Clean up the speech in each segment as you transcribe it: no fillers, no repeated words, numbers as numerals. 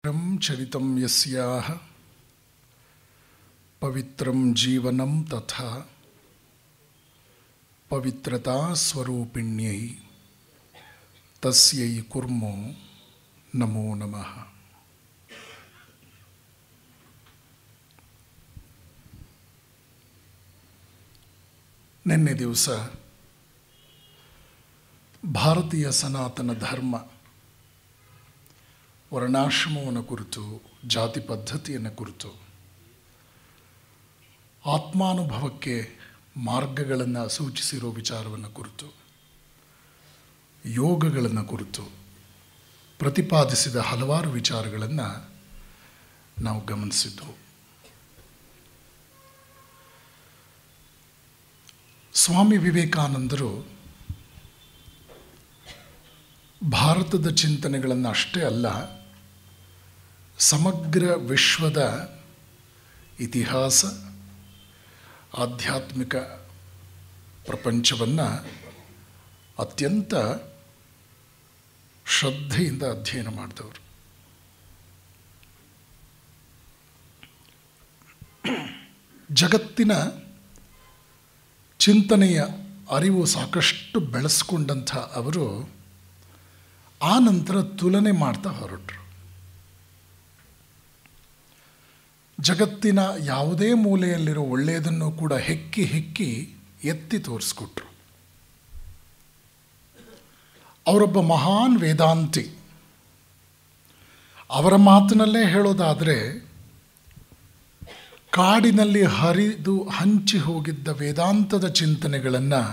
चरितं यस्याः पवित्रं जीवनं तथा पवित्रता स्वरूपिण्यै तस्यै कुर्मो नमो नमः। ನಿನ್ನೆ ದಿವಸ ಭಾರತೀಯ ಸನಾತನ ಧರ್ಮ ವರ್ಣಾಶ್ರಮವನ್ನು ಕುರಿತು, ಜಾತಿ ಪದ್ಧತಿಯನ್ನು ಕುರಿತು, ಆತ್ಮಾನುಭವಕ್ಕೆ ಮಾರ್ಗಗಳನ್ನು ಸೂಚಿಸಿರೋ ವಿಚಾರವನ್ನು ಕುರಿತು, ಯೋಗಗಳನ್ನು ಕುರಿತು ಪ್ರತಿಪಾದಿಸಿದ ಹಲವಾರು ವಿಚಾರಗಳನ್ನು ನಾವು ಗಮನಿಸಿದ್ದೆವು. ಸ್ವಾಮಿ ವಿವೇಕಾನಂದರು ಭಾರತದ ಚಿಂತನೆಗಳನ್ನು ಅಷ್ಟೇ ಅಲ್ಲ, ಸಮಗ್ರ ವಿಶ್ವದ ಇತಿಹಾಸ, ಆಧ್ಯಾತ್ಮಿಕ ಪ್ರಪಂಚವನ್ನು ಅತ್ಯಂತ ಶ್ರದ್ಧೆಯಿಂದ ಅಧ್ಯಯನ ಮಾಡಿದವರು. ಜಗತ್ತಿನ ಚಿಂತನೆಯ ಅರಿವು ಸಾಕಷ್ಟು ಬೆಳೆಸ್ಕೊಂಡಂಥ ಅವರು ಆ ನಂತರ ತುಲನೆ ಮಾಡ್ತಾ ಹೊರಟರು. ಜಗತ್ತಿನ ಯಾವುದೇ ಮೂಲೆಯಲ್ಲಿರೋ ಒಳ್ಳೆಯದನ್ನು ಕೂಡ ಹೆಕ್ಕಿ ಹೆಕ್ಕಿ ಎತ್ತಿ ತೋರಿಸ್ಕೊಟ್ರು. ಅವರೊಬ್ಬ ಮಹಾನ್ ವೇದಾಂತಿ. ಅವರ ಮಾತಿನಲ್ಲೇ ಹೇಳೋದಾದರೆ, ಕಾಡಿನಲ್ಲಿ ಹರಿದು ಹಂಚಿ ಹೋಗಿದ್ದ ವೇದಾಂತದ ಚಿಂತನೆಗಳನ್ನು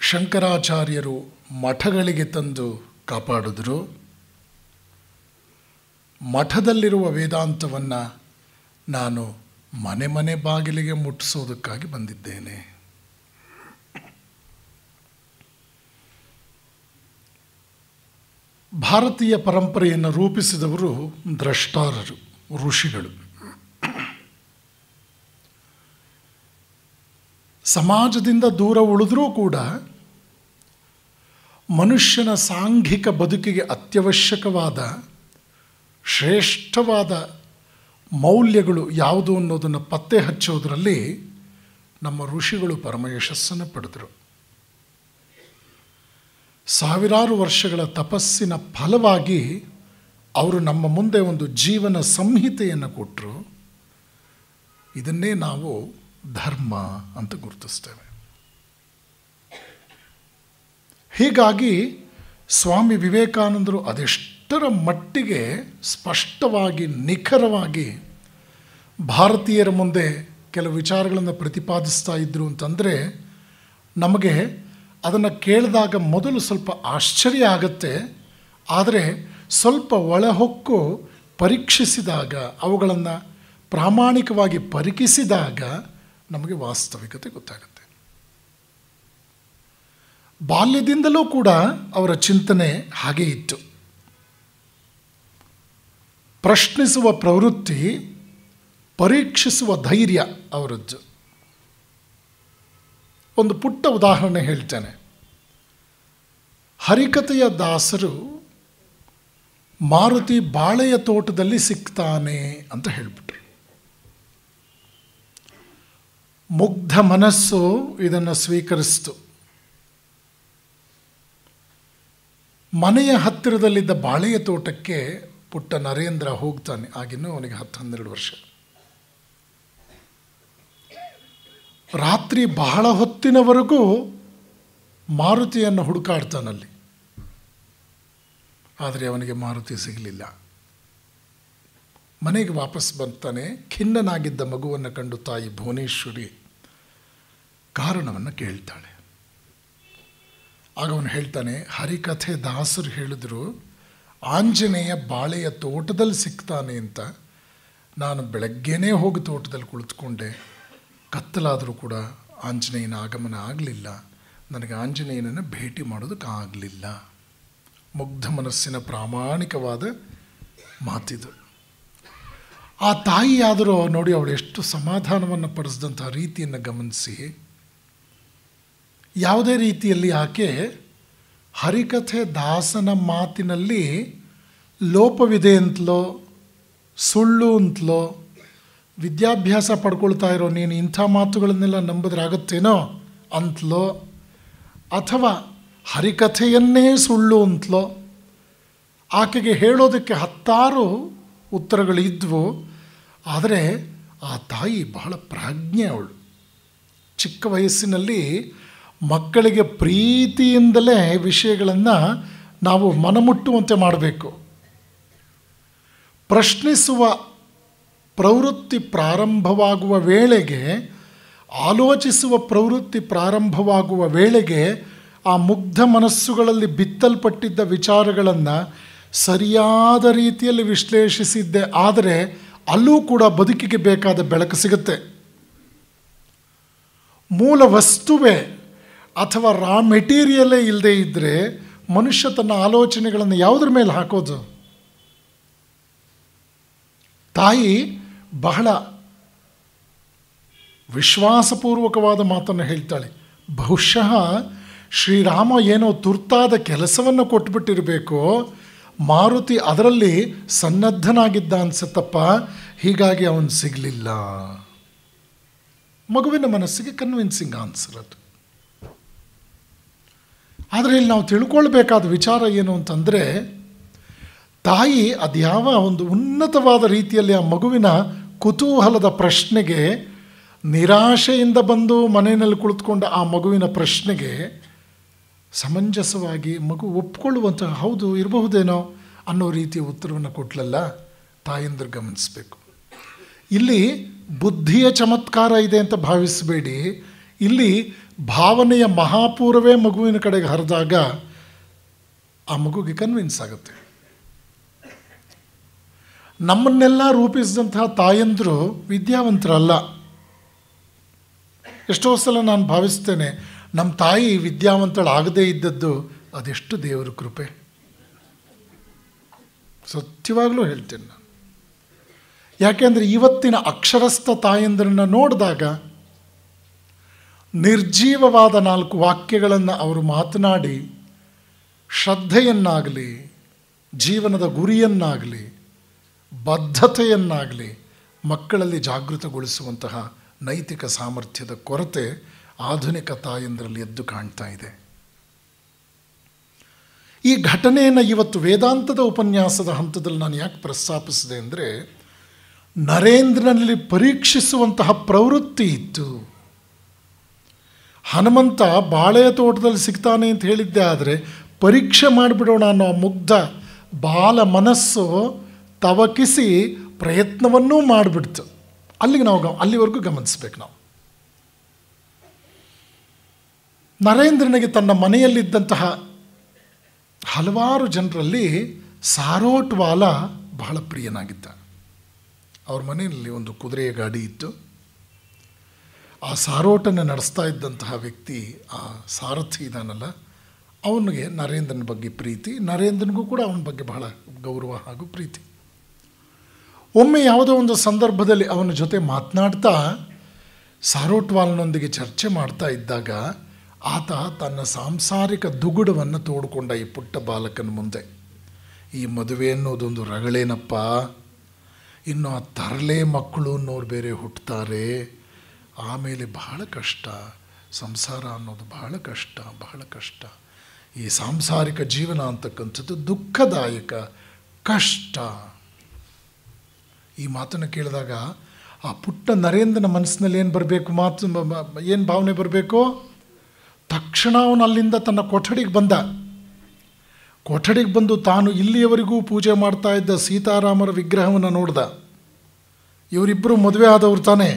ಶಂಕರಾಚಾರ್ಯರು ಮಠಗಳಿಗೆ ತಂದು ಕಾಪಾಡಿದ್ರು. ಮಠದಲ್ಲಿರುವ ವೇದಾಂತವನ್ನು ನಾನು ಮನೆ ಮನೆ ಬಾಗಿಲಿಗೆ ಮುಟ್ಟಿಸೋದಕ್ಕಾಗಿ ಬಂದಿದ್ದೇನೆ. ಭಾರತೀಯ ಪರಂಪರೆಯನ್ನು ರೂಪಿಸಿದವರು ದ್ರಷ್ಟಾರರು, ಋಷಿಗಳು. ಸಮಾಜದಿಂದ ದೂರ ಉಳಿದ್ರೂ ಕೂಡ ಮನುಷ್ಯನ ಸಾಂಘಿಕ ಬದುಕಿಗೆ ಅತ್ಯವಶ್ಯಕವಾದ ಶ್ರೇಷ್ಠವಾದ ಮೌಲ್ಯಗಳು ಯಾವುದು ಅನ್ನೋದನ್ನು ಪತ್ತೆ ಹಚ್ಚೋದ್ರಲ್ಲಿ ನಮ್ಮ ಋಷಿಗಳು ಪರಮ ಯಶಸ್ಸನ್ನು ಪಡೆದರು. ಸಾವಿರಾರು ವರ್ಷಗಳ ತಪಸ್ಸಿನ ಫಲವಾಗಿ ಅವರು ನಮ್ಮ ಮುಂದೆ ಒಂದು ಜೀವನ ಸಂಹಿತೆಯನ್ನು ಕೊಟ್ಟರು. ಇದನ್ನೇ ನಾವು ಧರ್ಮ ಅಂತ ಗುರುತಿಸ್ತೇವೆ. ಹೀಗಾಗಿ ಸ್ವಾಮಿ ವಿವೇಕಾನಂದರು ಅದೆಷ್ಟರ ಮಟ್ಟಿಗೆ ಸ್ಪಷ್ಟವಾಗಿ, ನಿಖರವಾಗಿ ಭಾರತೀಯರ ಮುಂದೆ ಕೆಲವು ವಿಚಾರಗಳನ್ನು ಪ್ರತಿಪಾದಿಸ್ತಾ ಇದ್ದರು ಅಂತಂದರೆ, ನಮಗೆ ಅದನ್ನು ಕೇಳಿದಾಗ ಮೊದಲು ಸ್ವಲ್ಪ ಆಶ್ಚರ್ಯ ಆಗುತ್ತೆ. ಆದರೆ ಸ್ವಲ್ಪ ಒಳಹೊಕ್ಕು ಪರೀಕ್ಷಿಸಿದಾಗ, ಅವುಗಳನ್ನು ಪ್ರಾಮಾಣಿಕವಾಗಿ ಪರಿಕಿಸಿದಾಗ ನಮಗೆ ವಾಸ್ತವಿಕತೆ ಗೊತ್ತಾಗುತ್ತೆ. ಬಾಲ್ಯದಿಂದಲೂ ಕೂಡ ಅವರ ಚಿಂತನೆ ಹಾಗೇ ಇತ್ತು. ಪ್ರಶ್ನಿಸುವ ಪ್ರವೃತ್ತಿ, ಪರೀಕ್ಷಿಸುವ ಧೈರ್ಯ ಅವರದ್ದು. ಒಂದು ಪುಟ್ಟ ಉದಾಹರಣೆ ಹೇಳ್ತೇನೆ. ಹರಿಕಥೆಯ ದಾಸರು ಮಾರುತಿ ಬಾಳೆಯ ತೋಟದಲ್ಲಿ ಸಿಗ್ತಾನೆ ಅಂತ ಹೇಳಿಬಿಟ್ರು. ಮುಗ್ಧ ಮನಸ್ಸು ಇದನ್ನು ಸ್ವೀಕರಿಸಿತು. ಮನೆಯ ಹತ್ತಿರದಲ್ಲಿದ್ದ ಬಾಳೆಯ ತೋಟಕ್ಕೆ ಪುಟ್ಟ ನರೇಂದ್ರ ಹೋಗ್ತಾನೆ. ಆಗಿನ್ನೂ ಅವನಿಗೆ 10-12 ವರ್ಷ. ರಾತ್ರಿ ಬಹಳ ಹೊತ್ತಿನವರೆಗೂ ಮಾರುತಿಯನ್ನು ಹುಡುಕಾಡ್ತಾನಲ್ಲಿ. ಆದರೆ ಅವನಿಗೆ ಮಾರುತಿ ಸಿಗಲಿಲ್ಲ. ಮನೆಗೆ ವಾಪಸ್ ಬರ್ತಾನೆ. ಖಿನ್ನನಾಗಿದ್ದ ಮಗುವನ್ನು ಕಂಡು ತಾಯಿ ಭುವನೇಶ್ವರಿ ಕಾರಣವನ್ನು ಕೇಳ್ತಾಳೆ. ಆಗ ಅವನು ಹೇಳ್ತಾನೆ, ಹರಿಕಥೆ ದಾಸರು ಹೇಳಿದ್ರು ಆಂಜನೇಯ ಬಾಳೆಯ ತೋಟದಲ್ಲಿ ಸಿಗ್ತಾನೆ ಅಂತ. ನಾನು ಬೆಳಗ್ಗೆನೇ ಹೋಗಿ ತೋಟದಲ್ಲಿ ಕುಳಿತುಕೊಂಡೆ. ಕತ್ತಲಾದರೂ ಕೂಡ ಆಂಜನೇಯನ ಆಗಮನ ಆಗಲಿಲ್ಲ. ನನಗೆ ಆಂಜನೇಯನನ್ನು ಭೇಟಿ ಮಾಡೋದಕ್ಕಾಗಲಿಲ್ಲ. ಮುಗ್ಧ ಮನಸ್ಸಿನ ಪ್ರಾಮಾಣಿಕವಾದ ಮಾತಿದು. ಆ ತಾಯಿಯಾದರೂ ನೋಡಿ, ಅವಳು ಎಷ್ಟು ಸಮಾಧಾನವನ್ನು ಪಡಿಸಿದಂಥ ರೀತಿಯನ್ನು ಗಮನಿಸಿ, ಯಾವುದೇ ರೀತಿಯಲ್ಲಿ ಆಕೆ ಹರಿಕಥೆ ದಾಸನ ಮಾತಿನಲ್ಲಿ ಲೋಪವಿದೆ ಅಂತಲೋ ಸುಳ್ಳು ಅಂತಲೋ ವಿದ್ಯಾಭ್ಯಾಸ ಪಡ್ಕೊಳ್ತಾ ಇರೋ ನೀನು ಇಂಥ ಮಾತುಗಳನ್ನೆಲ್ಲ ನಂಬಿದ್ರಾಗತ್ತೇನೋ ಅಂತಲೋ ಅಥವಾ ಹರಿಕಥೆಯನ್ನೇ ಸುಳ್ಳು ಅಂತಲೋ ಆಕೆಗೆ ಹೇಳೋದಕ್ಕೆ 10 ಉತ್ತರಗಳಿದ್ವು. ಆದರೆ ಆ ತಾಯಿ ಬಹಳ ಪ್ರಾಜ್ಞೆ ಅವಳು. ಚಿಕ್ಕ ವಯಸ್ಸಿನಲ್ಲಿ ಮಕ್ಕಳಿಗೆ ಪ್ರೀತಿಯಿಂದಲೇ ವಿಷಯಗಳನ್ನು ನಾವು ಮನಮುಟ್ಟುವಂತೆ ಮಾಡಬೇಕು. ಪ್ರಶ್ನಿಸುವ ಪ್ರವೃತ್ತಿ ಪ್ರಾರಂಭವಾಗುವ ವೇಳೆಗೆ, ಆಲೋಚಿಸುವ ಪ್ರವೃತ್ತಿ ಪ್ರಾರಂಭವಾಗುವ ವೇಳೆಗೆ ಆ ಮುಗ್ಧ ಮನಸ್ಸುಗಳಲ್ಲಿ ಬಿತ್ತಲ್ಪಟ್ಟಿದ್ದ ವಿಚಾರಗಳನ್ನು ಸರಿಯಾದ ರೀತಿಯಲ್ಲಿ ವಿಶ್ಲೇಷಿಸಿದ್ದೆ ಆದರೆ ಅಲ್ಲೂ ಕೂಡ ಬದುಕಿಗೆ ಬೇಕಾದ ಬೆಳಕು ಸಿಗುತ್ತೆ. ಮೂಲ ವಸ್ತುವೇ ಅಥವಾ ರಾ ಮೆಟೀರಿಯಲೇ ಇಲ್ಲದೆ ಇದ್ದರೆ ಮನುಷ್ಯ ತನ್ನ ಆಲೋಚನೆಗಳನ್ನು ಯಾವುದ್ರ ಮೇಲೆ ಹಾಕೋದು? ತಾಯಿ ಬಹಳ ವಿಶ್ವಾಸಪೂರ್ವಕವಾದ ಮಾತನ್ನು ಹೇಳ್ತಾಳೆ. ಬಹುಶಃ ಶ್ರೀರಾಮ ಏನೋ ತುರ್ತಾದ ಕೆಲಸವನ್ನು ಕೊಟ್ಬಿಟ್ಟಿರಬೇಕು, ಮಾರುತಿ ಅದರಲ್ಲಿ ಸನ್ನದ್ಧನಾಗಿದ್ದ ಅನ್ಸತ್ತಪ್ಪ, ಹೀಗಾಗಿ ಅವನು ಸಿಗಲಿಲ್ಲ. ಮಗುವಿನ ಮನಸ್ಸಿಗೆ ಕನ್ವಿನ್ಸಿಂಗ್ ಆನ್ಸರ್ ಅದು. ಆದರೆ ಇಲ್ಲಿ ನಾವು ತಿಳ್ಕೊಳ್ಬೇಕಾದ ವಿಚಾರ ಏನು ಅಂತಂದರೆ, ತಾಯಿ ಅದ್ಯಾವ ಒಂದು ಉನ್ನತವಾದ ರೀತಿಯಲ್ಲಿ ಆ ಮಗುವಿನ ಕುತೂಹಲದ ಪ್ರಶ್ನೆಗೆ, ನಿರಾಶೆಯಿಂದ ಬಂದು ಮನೆಯಲ್ಲಿ ಕುಳಿತುಕೊಂಡ ಆ ಮಗುವಿನ ಪ್ರಶ್ನೆಗೆ ಸಮಂಜಸವಾಗಿ ಮಗು ಒಪ್ಕೊಳ್ಳುವಂಥ, ಹೌದು ಇರಬಹುದೇನೋ ಅನ್ನೋ ರೀತಿಯ ಉತ್ತರವನ್ನು ಕೊಟ್ಲಲ್ಲ, ತಾಯಂದ್ರೆ ಗಮನಿಸಬೇಕು. ಇಲ್ಲಿ ಬುದ್ಧಿಯ ಚಮತ್ಕಾರ ಇದೆ ಅಂತ ಭಾವಿಸಬೇಡಿ. ಇಲ್ಲಿ ಭಾವನೆಯ ಮಹಾಪೂರವೇ ಮಗುವಿನ ಕಡೆಗೆ ಹರಿದಾಗ ಆ ಮಗುಗೆ ಕನ್ವಿನ್ಸ್ ಆಗುತ್ತೆ. ನಮ್ಮನ್ನೆಲ್ಲ ರೂಪಿಸಿದಂತಹ ತಾಯಂದರು ವಿದ್ಯಾವಂತರಲ್ಲ. ಎಷ್ಟೋ ಸಲ ನಾನು ಭಾವಿಸ್ತೇನೆ, ನಮ್ಮ ತಾಯಿ ವಿದ್ಯಾವಂತಳಾಗದೇ ಇದ್ದದ್ದು ಅದೆಷ್ಟು ದೇವರ ಕೃಪೆ. ಸತ್ಯವಾಗಲೂ ಹೇಳ್ತೇನೆ ನಾನು. ಯಾಕೆಂದರೆ ಇವತ್ತಿನ ಅಕ್ಷರಸ್ಥ ತಾಯಂದ್ರನ್ನು ನೋಡಿದಾಗ ನಿರ್ಜೀವವಾದ 4 ವಾಕ್ಯಗಳನ್ನು ಅವರು ಮಾತನಾಡಿ ಶ್ರದ್ಧೆಯನ್ನಾಗಲಿ, ಜೀವನದ ಗುರಿಯನ್ನಾಗಲಿ, ಬದ್ಧತೆಯನ್ನಾಗಲಿ ಮಕ್ಕಳಲ್ಲಿ ಜಾಗೃತಗೊಳಿಸುವಂತಹ ನೈತಿಕ ಸಾಮರ್ಥ್ಯದ ಕೊರತೆ ಆಧುನಿಕ ತಾಯಂದರಲ್ಲಿ ಎದ್ದು ಕಾಣ್ತಾ ಇದೆ. ಈ ಘಟನೆಯನ್ನು ಇವತ್ತು ವೇದಾಂತದ ಉಪನ್ಯಾಸದ ಹಂತದಲ್ಲಿ ನಾನು ಯಾಕೆ ಪ್ರಸ್ತಾಪಿಸಿದೆ ಅಂದರೆ, ನರೇಂದ್ರನಲ್ಲಿ ಪರೀಕ್ಷಿಸುವಂತಹ ಪ್ರವೃತ್ತಿ ಇತ್ತು. ಹನುಮಂತ ಬಾಳೆಯ ತೋಟದಲ್ಲಿ ಸಿಗ್ತಾನೆ ಅಂತ ಹೇಳಿದ್ದೆ, ಆದರೆ ಪರೀಕ್ಷೆ ಮಾಡಿಬಿಡೋಣ ಅನ್ನೋ ಮುಗ್ಧ ಬಾಲ ಮನಸ್ಸು ತವಕಿಸಿ ಪ್ರಯತ್ನವನ್ನೂ ಮಾಡಿಬಿಡ್ತು. ಅಲ್ಲಿವರೆಗೂ ಗಮನಿಸ್ಬೇಕು ನಾವು. ನರೇಂದ್ರನಿಗೆ ತನ್ನ ಮನೆಯಲ್ಲಿದ್ದಂತಹ ಹಲವಾರು ಜನರಲ್ಲಿ ಸಾರೋಟ್ವಾಲ ಬಹಳ ಪ್ರಿಯನಾಗಿದ್ದ. ಅವ್ರ ಮನೆಯಲ್ಲಿ ಒಂದು ಕುದುರೆಯ ಗಾಡಿ ಇತ್ತು. ಆ ಸಾರೋಟನ್ನು ನಡೆಸ್ತಾ ಇದ್ದಂತಹ ವ್ಯಕ್ತಿ, ಆ ಸಾರಥಿ ಇದ್ದಾನಲ್ಲ, ಅವನಿಗೆ ನರೇಂದ್ರನ ಬಗ್ಗೆ ಪ್ರೀತಿ, ನರೇಂದ್ರನಿಗೂ ಕೂಡ ಅವನ ಬಗ್ಗೆ ಬಹಳ ಗೌರವ ಹಾಗೂ ಪ್ರೀತಿ. ಒಮ್ಮೆ ಯಾವುದೋ ಒಂದು ಸಂದರ್ಭದಲ್ಲಿ ಅವನ ಜೊತೆ ಮಾತನಾಡ್ತಾ ಸಾರೋಟ್ವಾಲ್ನೊಂದಿಗೆ ಚರ್ಚೆ ಮಾಡ್ತಾ ಇದ್ದಾಗ ಆತ ತನ್ನ ಸಾಂಸಾರಿಕ ದುಗುಡವನ್ನು ತೋಡಿಕೊಂಡ ಈ ಪುಟ್ಟ ಬಾಲಕನ ಮುಂದೆ. ಈ ಮದುವೆ ಅನ್ನೋದೊಂದು ರಗಳೇನಪ್ಪ, ಇನ್ನು ಆ ತರಲೆ ಮಕ್ಕಳು ಅನ್ನೋರು ಬೇರೆ ಹುಟ್ಟುತ್ತಾರೆ, ಆಮೇಲೆ ಬಹಳ ಕಷ್ಟ, ಸಂಸಾರ ಅನ್ನೋದು ಬಹಳ ಕಷ್ಟ, ಬಹಳ ಕಷ್ಟ. ಈ ಸಾಂಸಾರಿಕ ಜೀವನ ಅಂತಕ್ಕಂಥದ್ದು ದುಃಖದಾಯಕ, ಕಷ್ಟ. ಈ ಮಾತನ್ನು ಕೇಳಿದಾಗ ಆ ಪುಟ್ಟ ನರೇಂದ್ರನ ಮನಸ್ಸಿನಲ್ಲಿ ಏನು ಬರಬೇಕು, ಏನು ಭಾವನೆ ಬರಬೇಕು? ತಕ್ಷಣ ಅವನು ಅಲ್ಲಿಂದ ತನ್ನ ಕೊಠಡಿಗೆ ಬಂದ. ಕೊಠಡಿಗೆ ಬಂದು ತಾನು ಇಲ್ಲಿಯವರೆಗೂ ಪೂಜೆ ಮಾಡ್ತಾ ಇದ್ದ ಸೀತಾರಾಮರ ವಿಗ್ರಹವನ್ನು ನೋಡ್ದ. ಇವರಿಬ್ಬರು ಮದುವೆ ಆದವರು ತಾನೇ,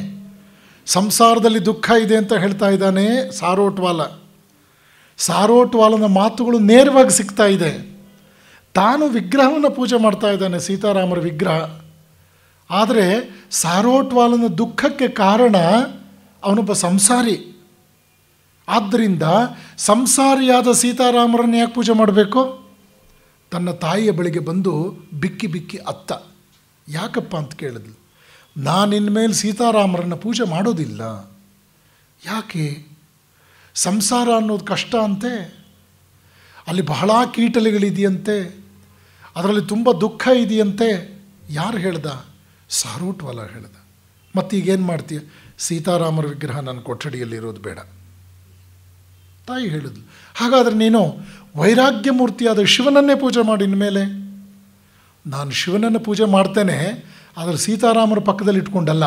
ಸಂಸಾರದಲ್ಲಿ ದುಃಖ ಇದೆ ಅಂತ ಹೇಳ್ತಾ ಇದ್ದಾನೆ ಸಾರೋಟ್ವಾಲ. ಸಾರೋಟ್ವಾಲನ ಮಾತುಗಳು ನೇರವಾಗಿ ಸಿಗ್ತಾ ಇದೆ. ತಾನು ವಿಗ್ರಹವನ್ನು ಪೂಜೆ ಮಾಡ್ತಾ ಇದ್ದಾನೆ, ಸೀತಾರಾಮರ ವಿಗ್ರಹ. ಆದರೆ ಸಾರೋಟ್ವಾಲನ ದುಃಖಕ್ಕೆ ಕಾರಣ ಅವನೊಬ್ಬ ಸಂಸಾರಿ. ಆದ್ದರಿಂದ ಸಂಸಾರಿಯಾದ ಸೀತಾರಾಮರನ್ನು ಯಾಕೆ ಪೂಜೆ ಮಾಡಬೇಕು? ತನ್ನ ತಾಯಿಯ ಬಳಿಗೆ ಬಂದು ಬಿಕ್ಕಿ ಬಿಕ್ಕಿ ಅತ್ತ. ಯಾಕಪ್ಪ ಅಂತ ಕೇಳಿದ್ಲು. ನಾನಿನ್ಮೇಲೆ ಸೀತಾರಾಮರನ್ನು ಪೂಜೆ ಮಾಡೋದಿಲ್ಲ. ಯಾಕೆ? ಸಂಸಾರ ಅನ್ನೋದು ಕಷ್ಟ ಅಂತೆ, ಅಲ್ಲಿ ಬಹಳ ಕೀಟಲೆಗಳಿದೆಯಂತೆ, ಅದರಲ್ಲಿ ತುಂಬ ದುಃಖ ಇದೆಯಂತೆ. ಯಾರು ಹೇಳ್ದ? ಸಾರೋಟ್ವಾಲ ಹೇಳ್ದ. ಮತ್ತೀಗೇನು ಮಾಡ್ತೀಯ? ಸೀತಾರಾಮರ ವಿಗ್ರಹ ನನ್ನ ಕೊಠಡಿಯಲ್ಲಿರೋದು ಬೇಡ. ತಾಯಿ ಹೇಳಿದ್ಲು. ಹಾಗಾದರೆ ನೀನು ವೈರಾಗ್ಯ ಮೂರ್ತಿಯಾದ ಶಿವನನ್ನೇ ಪೂಜೆ ಮಾಡಿ. ಇನ್ಮೇಲೆ ನಾನು ಶಿವನನ್ನು ಪೂಜೆ ಮಾಡ್ತೇನೆ, ಆದರೆ ಸೀತಾರಾಮರ ಪಕ್ಕದಲ್ಲಿ ಇಟ್ಕೊಂಡಲ್ಲ.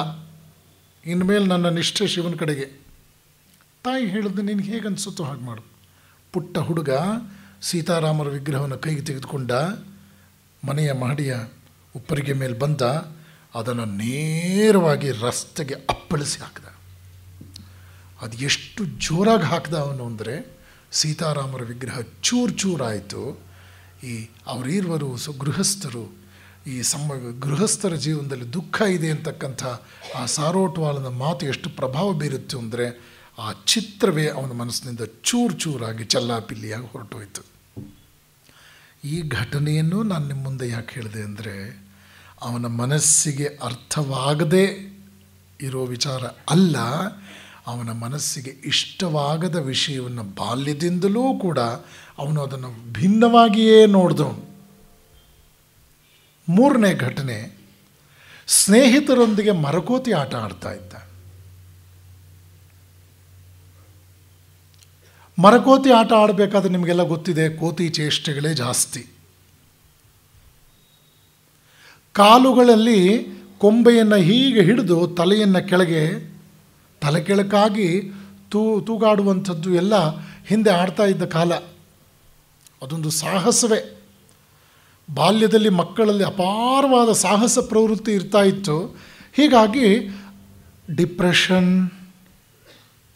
ಇನ್ಮೇಲೆ ನನ್ನ ನಿಷ್ಠೆ ಶಿವನ ಕಡೆಗೆ. ತಾಯಿ ಹೇಳಿದ್ದು, ನಿನಗೆ ಹೇಗೆ ಅನಿಸುತ್ತೋ ಹಾಗೆ ಮಾಡು. ಪುಟ್ಟ ಹುಡುಗ ಸೀತಾರಾಮರ ವಿಗ್ರಹವನ್ನು ಕೈಗೆ ತೆಗೆದುಕೊಂಡ, ಮನೆಯ ಮಹಡಿಯ ಉಪ್ಪರಿಗೆ ಮೇಲೆ ಬಂದ, ಅದನ್ನು ನೇರವಾಗಿ ರಸ್ತೆಗೆ ಅಪ್ಪಳಿಸಿ ಹಾಕಿದ. ಅದು ಎಷ್ಟು ಜೋರಾಗಿ ಹಾಕಿದ ಅವನು ಅಂದರೆ, ಸೀತಾರಾಮರ ವಿಗ್ರಹ ಚೂರು ಚೂರಾಯಿತು. ಈ ಅವರಿರುವರು ಗೃಹಸ್ಥರು, ಈ ಗೃಹಸ್ಥರ ಜೀವನದಲ್ಲಿ ದುಃಖ ಇದೆ ಅಂತಕ್ಕಂಥ ಆ ಸಾರೋಟ್ವಾಲನ ಮಾತು ಎಷ್ಟು ಪ್ರಭಾವ ಬೀರುತ್ತೆ ಅಂದರೆ, ಆ ಚಿತ್ರವೇ ಅವನ ಮನಸ್ಸಿನಿಂದ ಚೂರು ಚೂರಾಗಿ ಚಲ್ಲಾಪಿಲ್ಲಿಯಾಗಿ ಹೊರಟೋಯ್ತು. ಈ ಘಟನೆಯನ್ನು ನಾನು ನಿಮ್ಮ ಮುಂದೆ ಯಾಕೆ ಹೇಳಿದೆ ಅಂದರೆ, ಅವನ ಮನಸ್ಸಿಗೆ ಅರ್ಥವಾಗದೇ ಇರೋ ವಿಚಾರ ಅಲ್ಲ, ಅವನ ಮನಸ್ಸಿಗೆ ಇಷ್ಟವಾಗದ ವಿಷಯವನ್ನು ಬಾಲ್ಯದಿಂದಲೂ ಕೂಡ ಅವನು ಅದನ್ನು ಭಿನ್ನವಾಗಿಯೇ ನೋಡಿದವನು. ಮೂರನೇ ಘಟನೆ, ಸ್ನೇಹಿತರೊಂದಿಗೆ ಮರಕೋತಿ ಆಟ ಆಡ್ತಾ ಇದ್ದ. ಮರಕೋತಿ ಆಟ ಆಡಬೇಕಾದ್ರೆ ನಿಮಗೆಲ್ಲ ಗೊತ್ತಿದೆ, ಕೋತಿ ಚೇಷ್ಟೆಗಳೇ ಜಾಸ್ತಿ. ಕಾಲುಗಳಲ್ಲಿ ಕೊಂಬೆಯನ್ನು ಹೀಗೆ ಹಿಡಿದು ತಲೆಯನ್ನು ಕೆಳಗೆ, ತಲೆ ಕೆಳಕಾಗಿ ತೂಗಾಡುವಂಥದ್ದು ಎಲ್ಲ ಹಿಂದೆ ಆಡ್ತಾ ಇದ್ದ ಕಾಲ. ಅದೊಂದು ಸಾಹಸವೇ. ಬಾಲ್ಯದಲ್ಲಿ ಮಕ್ಕಳಲ್ಲಿ ಅಪಾರವಾದ ಸಾಹಸ ಪ್ರವೃತ್ತಿ ಇರ್ತಾ ಇತ್ತು. ಹೀಗಾಗಿ ಡಿಪ್ರೆಷನ್,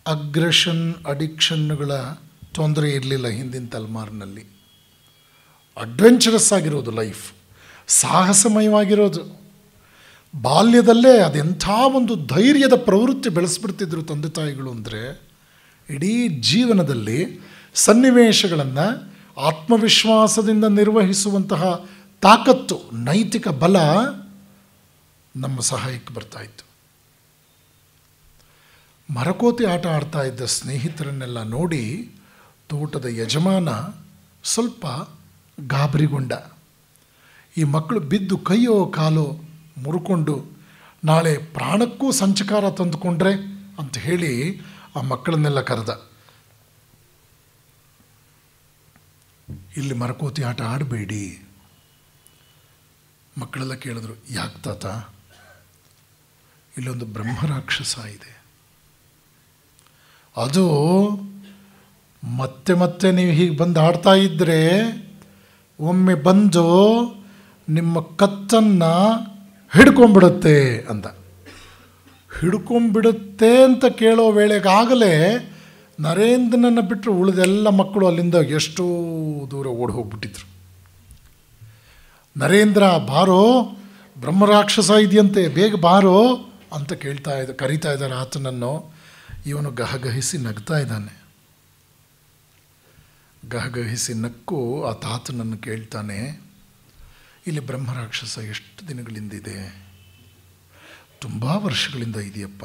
ಅಗ್ರೆಷನ್, ಅಡಿಕ್ಷನ್ಗಳ ತೊಂದರೆ ಇರಲಿಲ್ಲ ಹಿಂದಿನ ತಲೆಮಾರಿನಲ್ಲಿ. ಅಡ್ವೆಂಚರಸ್ ಆಗಿರೋದು ಲೈಫ್, ಸಾಹಸಮಯವಾಗಿರೋದು. ಬಾಲ್ಯದಲ್ಲೇ ಅದೆಂಥ ಒಂದು ಧೈರ್ಯದ ಪ್ರವೃತ್ತಿ ಬೆಳೆಸ್ಬಿಡ್ತಿದ್ರು ತಂದೆ ತಾಯಿಗಳು ಅಂದರೆ, ಇಡೀ ಜೀವನದಲ್ಲಿ ಸನ್ನಿವೇಶಗಳನ್ನು ಆತ್ಮವಿಶ್ವಾಸದಿಂದ ನಿರ್ವಹಿಸುವಂತಹ ತಾಕತ್ತು, ನೈತಿಕ ಬಲ ನಮ್ಮ ಸಹಾಯಕ್ಕೆ ಬರ್ತಾಯಿತ್ತು. ಮರಕೋತಿ ಆಟ ಆಡ್ತಾ ಇದ್ದ ಸ್ನೇಹಿತರನ್ನೆಲ್ಲ ನೋಡಿ ತೋಟದ ಯಜಮಾನ ಸ್ವಲ್ಪ ಗಾಬರಿಗೊಂಡ. ಈ ಮಕ್ಕಳು ಬಿದ್ದು ಕೈಯೋ ಕಾಲೋ ಮುರ್ಕೊಂಡು ನಾಳೆ ಪ್ರಾಣಕ್ಕೂ ಸಂಚಕಾರ ತಂದುಕೊಂಡ್ರೆ ಅಂತ ಹೇಳಿ ಆ ಮಕ್ಕಳನ್ನೆಲ್ಲ ಕರೆದ. ಇಲ್ಲಿ ಮರಕೋತಿ ಆಟ ಆಡಬೇಡಿ. ಮಕ್ಕಳೆಲ್ಲ ಕೇಳಿದ್ರು, ಯಾಕೆ ತಾತ? ಇಲ್ಲೊಂದು ಬ್ರಹ್ಮರಾಕ್ಷಸ ಇದೆ, ಅದು ಮತ್ತೆ ಮತ್ತೆ ನೀವು ಹೀಗೆ ಬಂದು ಆಡ್ತಾ ಇದ್ದರೆ ಒಮ್ಮೆ ಬಂದು ನಿಮ್ಮ ಕತ್ತನ್ನು ಹಿಡ್ಕೊಂಬಿಡುತ್ತೆ ಅಂದ. ಹಿಡ್ಕೊಂಬಿಡುತ್ತೆ ಅಂತ ಕೇಳೋ ವೇಳೆಗಾಗಲೇ ನರೇಂದ್ರನನ್ನು ಬಿಟ್ಟರೆ ಉಳಿದೆಲ್ಲ ಮಕ್ಕಳು ಅಲ್ಲಿಂದ ಎಷ್ಟೋ ದೂರ ಓಡಿ ಹೋಗ್ಬಿಟ್ಟಿದ್ರು. ನರೇಂದ್ರ, ಬಾರೋ, ಬ್ರಹ್ಮರಾಕ್ಷಸ ಇದೆಯಂತೆ, ಬೇಗ ಬಾರೋ ಅಂತ ಕರೀತಾ ಇದ್ದಾರೆ ಆತನನ್ನು. ಇವನು ಗಹಗಹಿಸಿ ನಗ್ತಾ ಇದ್ದಾನೆ. ಗಹಗಹಿಸಿ ನಕ್ಕು ಆ ತಾತನನ್ನು ಕೇಳ್ತಾನೆ, ಇಲ್ಲಿ ಬ್ರಹ್ಮರಾಕ್ಷಸ ಎಷ್ಟು ದಿನಗಳಿಂದಿದೆ? ತುಂಬ ವರ್ಷಗಳಿಂದ ಇದೆಯಪ್ಪ.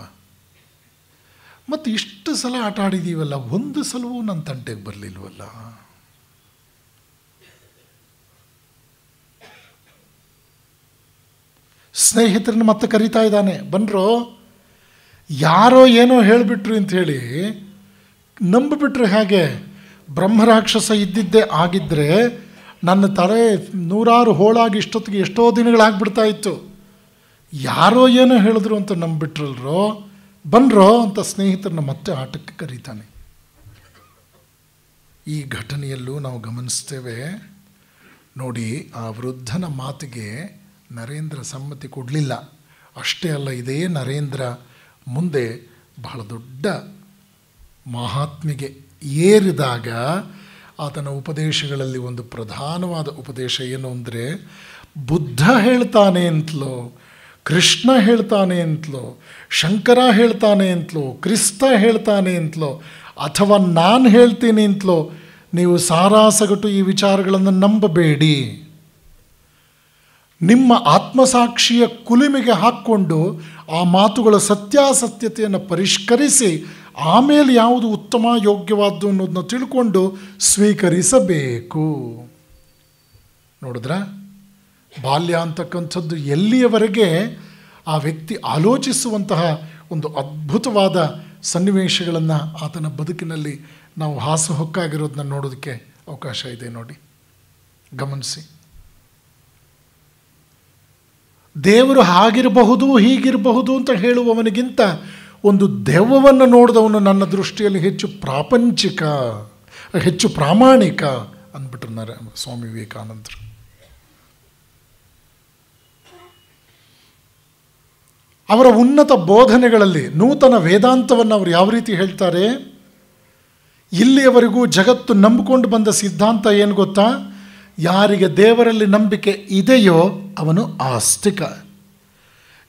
ಮತ್ತು ಇಷ್ಟು ಸಲ ಆಟ ಆಡಿದ್ದೀವಲ್ಲ, ಒಂದು ಸಲವೂ ನನ್ನ ತಂಟೆಗೆ ಬರಲಿಲ್ವಲ್ಲ. ಸ್ನೇಹಿತರನ್ನ ಮತ್ತೆ ಕರೀತಾ ಇದ್ದಾನೆ, ಬನ್ರೋ. ಯಾರೋ ಏನೋ ಹೇಳಿಬಿಟ್ರು ಅಂಥೇಳಿ ನಂಬಿಬಿಟ್ರೆ ಹೇಗೆ? ಬ್ರಹ್ಮರಾಕ್ಷಸ ಇದ್ದಿದ್ದೇ ಆಗಿದ್ದರೆ ನನ್ನ ತಲೆ ನೂರಾರು ಹೋಳಾಗಿ ಇಷ್ಟೊತ್ತಿಗೆ ಎಷ್ಟೋ ದಿನಗಳಾಗ್ಬಿಡ್ತಾ ಇತ್ತು. ಯಾರೋ ಏನೋ ಹೇಳಿದ್ರು ಅಂತ ನಂಬಿಬಿಟ್ರಲ್ರೋ, ಬನ್ರೋ ಅಂತ ಸ್ನೇಹಿತರನ್ನ ಮತ್ತೆ ಆಟಕ್ಕೆ ಕರೀತಾನೆ. ಈ ಘಟನೆಯಲ್ಲೂ ನಾವು ಗಮನಿಸ್ತೇವೆ ನೋಡಿ, ಆ ವೃದ್ಧನ ಮಾತಿಗೆ ನರೇಂದ್ರ ಸಮ್ಮತಿ ಕೊಡಲಿಲ್ಲ. ಅಷ್ಟೇ ಅಲ್ಲ, ಇದೇ ನರೇಂದ್ರ ಮುಂದೆ ಬಹಳ ದೊಡ್ಡ ಮಹಾತ್ಮೆಗೆ ಏರಿದಾಗ ಆತನ ಉಪದೇಶಗಳಲ್ಲಿ ಒಂದು ಪ್ರಧಾನವಾದ ಉಪದೇಶ ಏನು ಅಂದರೆ, ಬುದ್ಧ ಹೇಳ್ತಾನೆ ಅಂತಲೋ, ಕೃಷ್ಣ ಹೇಳ್ತಾನೆ ಅಂತಲೋ, ಶಂಕರ ಹೇಳ್ತಾನೆ ಅಂತಲೋ, ಕ್ರಿಸ್ತ ಹೇಳ್ತಾನೆ ಅಂತಲೋ, ಅಥವಾ ನಾನು ಹೇಳ್ತೀನಿ ಅಂತಲೋ ನೀವು ಸಾರಾಸಗಟು ಈ ವಿಚಾರಗಳನ್ನು ನಂಬಬೇಡಿ. ನಿಮ್ಮ ಆತ್ಮಸಾಕ್ಷಿಯ ಕುಲುಮೆಗೆ ಹಾಕ್ಕೊಂಡು ಆ ಮಾತುಗಳ ಸತ್ಯಾಸತ್ಯತೆಯನ್ನು ಪರಿಷ್ಕರಿಸಿ ಆಮೇಲೆ ಯಾವುದು ಉತ್ತಮ ಯೋಗ್ಯವಾದ್ದು ಅನ್ನೋದನ್ನ ತಿಳ್ಕೊಂಡು ಸ್ವೀಕರಿಸಬೇಕು. ನೋಡಿದ್ರ, ಬಾಲ್ಯ ಅಂತಕ್ಕಂಥದ್ದು ಎಲ್ಲಿಯವರೆಗೆ ಆ ವ್ಯಕ್ತಿ ಆಲೋಚಿಸುವಂತಹ ಒಂದು ಅದ್ಭುತವಾದ ಸನ್ನಿವೇಶಗಳನ್ನು ಆತನ ಬದುಕಿನಲ್ಲಿ ನಾವು ಹಾಸುಹೊಕ್ಕಾಗಿರೋದನ್ನ ನೋಡೋದಕ್ಕೆ ಅವಕಾಶ ಇದೆ. ನೋಡಿ, ಗಮನಿಸಿ. ದೇವರು ಹಾಗಿರಬಹುದು ಹೀಗಿರಬಹುದು ಅಂತ ಹೇಳುವವನಿಗಿಂತ ಒಂದು ದೆವ್ವವನ್ನು ನೋಡಿದವನು ನನ್ನ ದೃಷ್ಟಿಯಲ್ಲಿ ಹೆಚ್ಚು ಪ್ರಾಪಂಚಿಕ, ಹೆಚ್ಚು ಪ್ರಾಮಾಣಿಕ ಅಂದ್ಬಿಟ್ರು ಸ್ವಾಮಿ ವಿವೇಕಾನಂದರು. ಅವರ ಉನ್ನತ ಬೋಧನೆಗಳಲ್ಲಿ ನೂತನ ವೇದಾಂತವನ್ನು ಅವರು ಯಾವ ರೀತಿ ಹೇಳ್ತಾರೆ? ಇಲ್ಲಿಯವರೆಗೂ ಜಗತ್ತು ನಂಬಿಕೊಂಡು ಬಂದ ಸಿದ್ಧಾಂತ ಏನು ಗೊತ್ತಾ? ಯಾರಿಗೆ ದೇವರಲ್ಲಿ ನಂಬಿಕೆ ಇದೆಯೋ ಅವನು ಆಸ್ತಿಕ,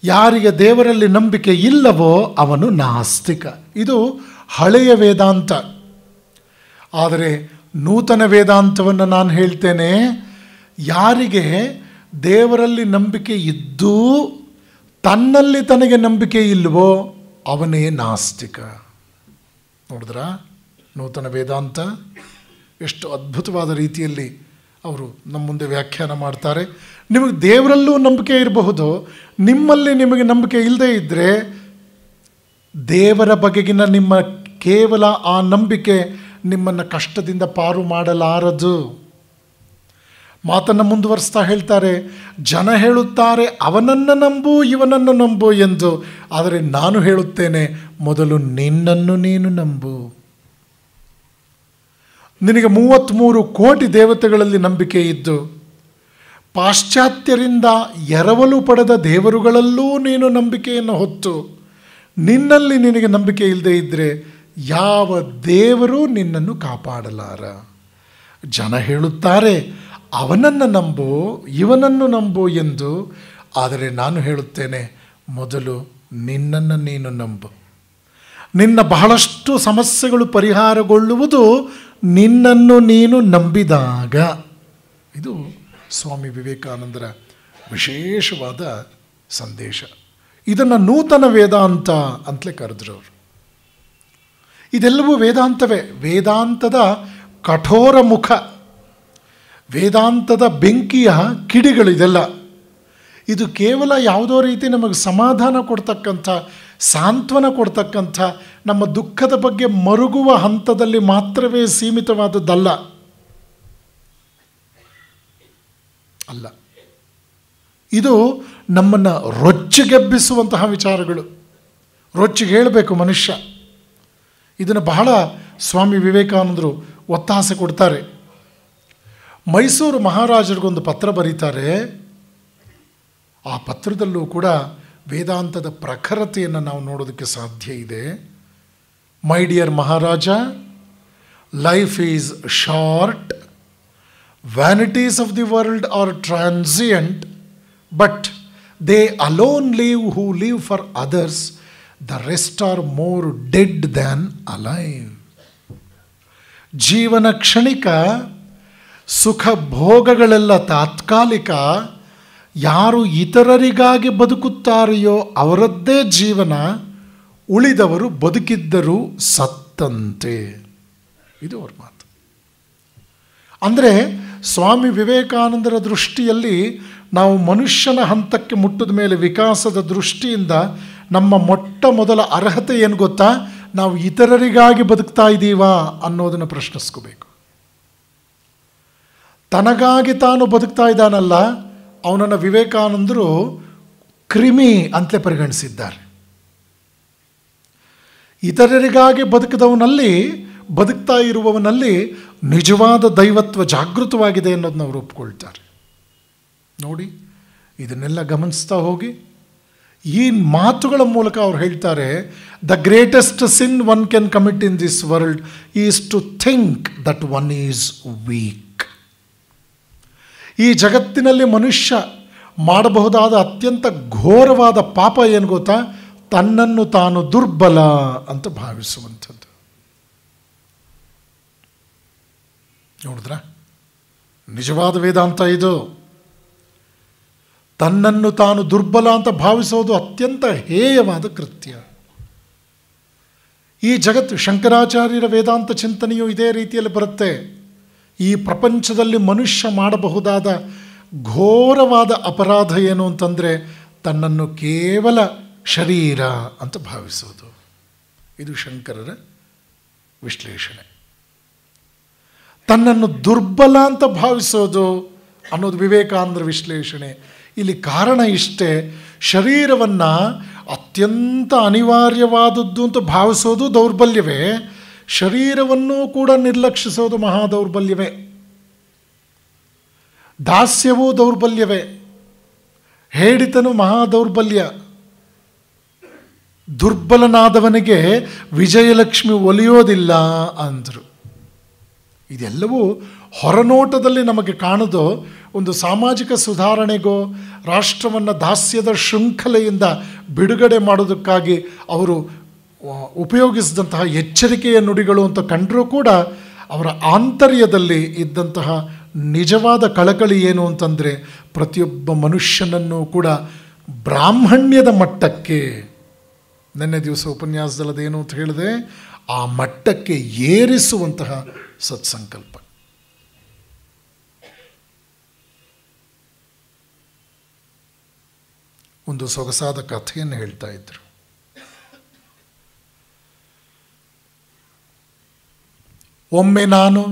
ಯಾರಿಗೆ ದೇವರಲ್ಲಿ ನಂಬಿಕೆ ಇಲ್ಲವೋ ಅವನು ನಾಸ್ತಿಕ. ಇದು ಹಳೆಯ ವೇದಾಂತ. ಆದರೆ ನೂತನ ವೇದಾಂತವನ್ನು ನಾನು ಹೇಳ್ತೇನೆ, ಯಾರಿಗೆ ದೇವರಲ್ಲಿ ನಂಬಿಕೆ ಇದ್ದೂ ತನ್ನಲ್ಲಿ ತನಗೆ ನಂಬಿಕೆ ಇಲ್ಲವೋ ಅವನೇ ನಾಸ್ತಿಕ. ನೋಡಿದ್ರಾ ನೂತನ ವೇದಾಂತ ಎಷ್ಟು ಅದ್ಭುತವಾದ ರೀತಿಯಲ್ಲಿ ಅವರು ನಮ್ಮ ಮುಂದೆ ವ್ಯಾಖ್ಯಾನ ಮಾಡ್ತಾರೆ. ನಿಮಗೆ ದೇವರಲ್ಲೂ ನಂಬಿಕೆ ಇರಬಹುದು, ನಿಮ್ಮಲ್ಲಿ ನಿಮಗೆ ನಂಬಿಕೆ ಇಲ್ಲದೇ ಇದ್ದರೆ ದೇವರ ಬಗೆಗಿನ ನಿಮ್ಮ ಕೇವಲ ಆ ನಂಬಿಕೆ ನಿಮ್ಮನ್ನು ಕಷ್ಟದಿಂದ ಪಾರು ಮಾಡಲಾರದು. ಮಾತನ್ನು ಮುಂದುವರಿಸ್ತಾ ಹೇಳ್ತಾರೆ, ಜನ ಹೇಳುತ್ತಾರೆ ಅವನನ್ನು ನಂಬು ಇವನನ್ನು ನಂಬು ಎಂದು, ಆದರೆ ನಾನು ಹೇಳುತ್ತೇನೆ ಮೊದಲು ನಿನ್ನನ್ನು ನೀನು ನಂಬು. ನಿನಗೆ 33 ಕೋಟಿ ದೇವತೆಗಳಲ್ಲಿ ನಂಬಿಕೆ ಇದ್ದು ಪಾಶ್ಚಾತ್ಯರಿಂದ ಎರವಲು ಪಡೆದ ದೇವರುಗಳಲ್ಲೂ ನೀನು ನಂಬಿಕೆಯನ್ನು ಹೊತ್ತು ನಿನ್ನಲ್ಲಿ ನಿನಗೆ ನಂಬಿಕೆ ಇಲ್ಲದೆ ಇದ್ದರೆ ಯಾವ ದೇವರು ನಿನ್ನನ್ನು ಕಾಪಾಡಲಾರ. ಜನ ಹೇಳುತ್ತಾರೆ ಅವನನ್ನು ನಂಬು ಇವನನ್ನು ನಂಬು ಎಂದು, ಆದರೆ ನಾನು ಹೇಳುತ್ತೇನೆ ಮೊದಲು ನಿನ್ನನ್ನು ನೀನು ನಂಬು. ನಿನ್ನ ಬಹಳಷ್ಟು ಸಮಸ್ಯೆಗಳು ಪರಿಹಾರಗೊಳ್ಳುವುದು ನಿನ್ನನ್ನು ನೀನು ನಂಬಿದಾಗ. ಇದು ಸ್ವಾಮಿ ವಿವೇಕಾನಂದರ ವಿಶೇಷವಾದ ಸಂದೇಶ. ಇದನ್ನು ನೂತನ ವೇದಾಂತ ಅಂತಲೇ ಕರೆದ್ರು ಅವರು. ಇದೆಲ್ಲವೂ ವೇದಾಂತವೇ, ವೇದಾಂತದ ಕಠೋರ ಮುಖ, ವೇದಾಂತದ ಬೆಂಕಿಯ ಕಿಡಿಗಳು ಇದೆಲ್ಲ. ಇದು ಕೇವಲ ಯಾವುದೋ ರೀತಿ ನಮಗೆ ಸಮಾಧಾನ ಕೊಡ್ತಕ್ಕಂಥ, ಸಾಂತ್ವನ ಕೊಡ್ತಕ್ಕಂಥ, ನಮ್ಮ ದುಃಖದ ಬಗ್ಗೆ ಮರುಗುವ ಹಂತದಲ್ಲಿ ಮಾತ್ರವೇ ಸೀಮಿತವಾದದ್ದಲ್ಲ. ಅಲ್ಲ, ಇದು ನಮ್ಮನ್ನು ರೊಚ್ಚಿಗೆಬ್ಬಿಸುವಂತಹ ವಿಚಾರಗಳು. ರೊಚ್ಚಿಗೆ ಹೇಳಬೇಕು ಮನುಷ್ಯ. ಇದನ್ನು ಬಹಳ ಸ್ವಾಮಿ ವಿವೇಕಾನಂದರು ಒತ್ತಾಸೆ ಕೊಡ್ತಾರೆ. ಮೈಸೂರು ಮಹಾರಾಜರಿಗೊಂದು ಪತ್ರ ಬರೀತಾರೆ. ಆ ಪತ್ರದಲ್ಲೂ ಕೂಡ ವೇದಾಂತದ ಪ್ರಖರತೆಯನ್ನು ನಾವು ನೋಡೋದಕ್ಕೆ ಸಾಧ್ಯ ಇದೆ. My dear maharaja, life is short, vanities of the world are transient, but they alone live who live for others, the rest are more dead than alive. ಜೀವನ ಕ್ಷಣಿಕ, ಸುಖ ಭೋಗಗಳೆಲ್ಲ ತಾತ್ಕಾಲಿಕ. ಯಾರು ಇತರರಿಗಾಗಿ ಬದುಕುತ್ತಾರೆಯೋ ಅವರದ್ದೇ ಜೀವನ, ಉಳಿದವರು ಬದುಕಿದ್ದರೂ ಸತ್ತಂತೆ. ಇದು ಅವ್ರ ಮಾತು. ಅಂದರೆ ಸ್ವಾಮಿ ವಿವೇಕಾನಂದರ ದೃಷ್ಟಿಯಲ್ಲಿ ನಾವು ಮನುಷ್ಯನ ಹಂತಕ್ಕೆ ಮುಟ್ಟಿದ ಮೇಲೆ ವಿಕಾಸದ ದೃಷ್ಟಿಯಿಂದ ನಮ್ಮ ಮೊಟ್ಟ ಮೊದಲ ಅರ್ಹತೆ ಏನು ಗೊತ್ತಾ? ನಾವು ಇತರರಿಗಾಗಿ ಬದುಕ್ತಾ ಇದ್ದೀವಾ ಅನ್ನೋದನ್ನು ಪ್ರಶ್ನಿಸ್ಕೋಬೇಕು. ತನಗಾಗಿ ತಾನು ಬದುಕ್ತಾ ಇದ್ದಾನಲ್ಲ, ಅವನನ್ನು ವಿವೇಕಾನಂದರು ಕ್ರಿಮಿ ಅಂತಲೇ ಪರಿಗಣಿಸಿದ್ದಾರೆ. ಇತರರಿಗಾಗಿ ಬದುಕ್ತಾ ಇರುವವನಲ್ಲಿ ನಿಜವಾದ ದೈವತ್ವ ಜಾಗೃತವಾಗಿದೆ ಅನ್ನೋದನ್ನ ಅವರು ಒಪ್ಕೊಳ್ತಾರೆ. ನೋಡಿ, ಇದನ್ನೆಲ್ಲ ಗಮನಿಸ್ತಾ ಹೋಗಿ ಈ ಮಾತುಗಳ ಮೂಲಕ ಅವ್ರು ಹೇಳ್ತಾರೆ, the greatest sin one can commit in this world is to think that one is weak. ಈ ಜಗತ್ತಿನಲ್ಲಿ ಮನುಷ್ಯ ಮಾಡಬಹುದಾದ ಅತ್ಯಂತ ಘೋರವಾದ ಪಾಪ ಏನು ಗೊತ್ತಾ? ತನ್ನನ್ನು ತಾನು ದುರ್ಬಲ ಅಂತ ಭಾವಿಸುವಂಥದ್ದು. ನೋಡಿದ್ರ, ನಿಜವಾದ ವೇದಾಂತ ಇದು. ತನ್ನನ್ನು ತಾನು ದುರ್ಬಲ ಅಂತ ಭಾವಿಸೋದು ಅತ್ಯಂತ ಹೇಯವಾದ ಕೃತ್ಯ. ಈ ಜಗತ್ತು, ಶಂಕರಾಚಾರ್ಯರ ವೇದಾಂತ ಚಿಂತನೆಯು ಇದೇ ರೀತಿಯಲ್ಲಿ ಬರುತ್ತೆ. ಈ ಪ್ರಪಂಚದಲ್ಲಿ ಮನುಷ್ಯ ಮಾಡಬಹುದಾದ ಘೋರವಾದ ಅಪರಾಧ ಏನು ಅಂತಂದರೆ ತನ್ನನ್ನು ಕೇವಲ ಶರೀರ ಅಂತ ಭಾವಿಸೋದು. ಇದು ಶಂಕರರ ವಿಶ್ಲೇಷಣೆ. ತನ್ನನ್ನು ದುರ್ಬಲ ಅಂತ ಭಾವಿಸೋದು ಅನ್ನೋದು ವಿವೇಕಾನಂದರ ವಿಶ್ಲೇಷಣೆ. ಇಲ್ಲಿ ಕಾರಣ ಇಷ್ಟೇ, ಶರೀರವನ್ನು ಅತ್ಯಂತ ಅನಿವಾರ್ಯವಾದದ್ದು ಅಂತ ಭಾವಿಸೋದು ದೌರ್ಬಲ್ಯವೇ, ಶರೀರವನ್ನು ಕೂಡ ನಿರ್ಲಕ್ಷಿಸೋದು ಮಹಾ ದೌರ್ಬಲ್ಯವೇ. ದಾಸ್ಯವೂ ದೌರ್ಬಲ್ಯವೇ, ಹೇಡಿತನು ಮಹಾ ದೌರ್ಬಲ್ಯ. ದುರ್ಬಲನಾದವನಿಗೆ ವಿಜಯಲಕ್ಷ್ಮಿ ಒಲಿಯೋದಿಲ್ಲ ಅಂದರು. ಇದೆಲ್ಲವೂ ಹೊರನೋಟದಲ್ಲಿ ನಮಗೆ ಕಾಣೋದು ಒಂದು ಸಾಮಾಜಿಕ ಸುಧಾರಣೆಗೋ ರಾಷ್ಟ್ರವನ್ನು ದಾಸ್ಯದ ಶೃಂಖಲೆಯಿಂದ ಬಿಡುಗಡೆ ಮಾಡೋದಕ್ಕಾಗಿ ಅವರು ಉಪಯೋಗಿಸಿದಂತಹ ಎಚ್ಚರಿಕೆಯ ನುಡಿಗಳು ಅಂತ ಕಂಡರೂ ಕೂಡ ಅವರ ಆಂತರ್ಯದಲ್ಲಿ ಇದ್ದಂತಹ ನಿಜವಾದ ಕಳಕಳಿ ಏನು ಅಂತಂದರೆ ಪ್ರತಿಯೊಬ್ಬ ಮನುಷ್ಯನನ್ನು ಕೂಡ ಬ್ರಾಹ್ಮಣ್ಯದ ಮಟ್ಟಕ್ಕೆ, ನಿನ್ನೆ ದಿವಸ ಉಪನ್ಯಾಸದಲ್ಲದೇನು ಅಂತ ಹೇಳಿದೆ, ಆ ಮಟ್ಟಕ್ಕೆ ಏರಿಸುವಂತಹ ಸತ್ಸಂಕಲ್ಪ. ಒಂದು ಸೊಗಸಾದ ಕಥೆಯನ್ನು ಹೇಳ್ತಾ ಇದ್ರು. ಒಮ್ಮೆ ನಾನು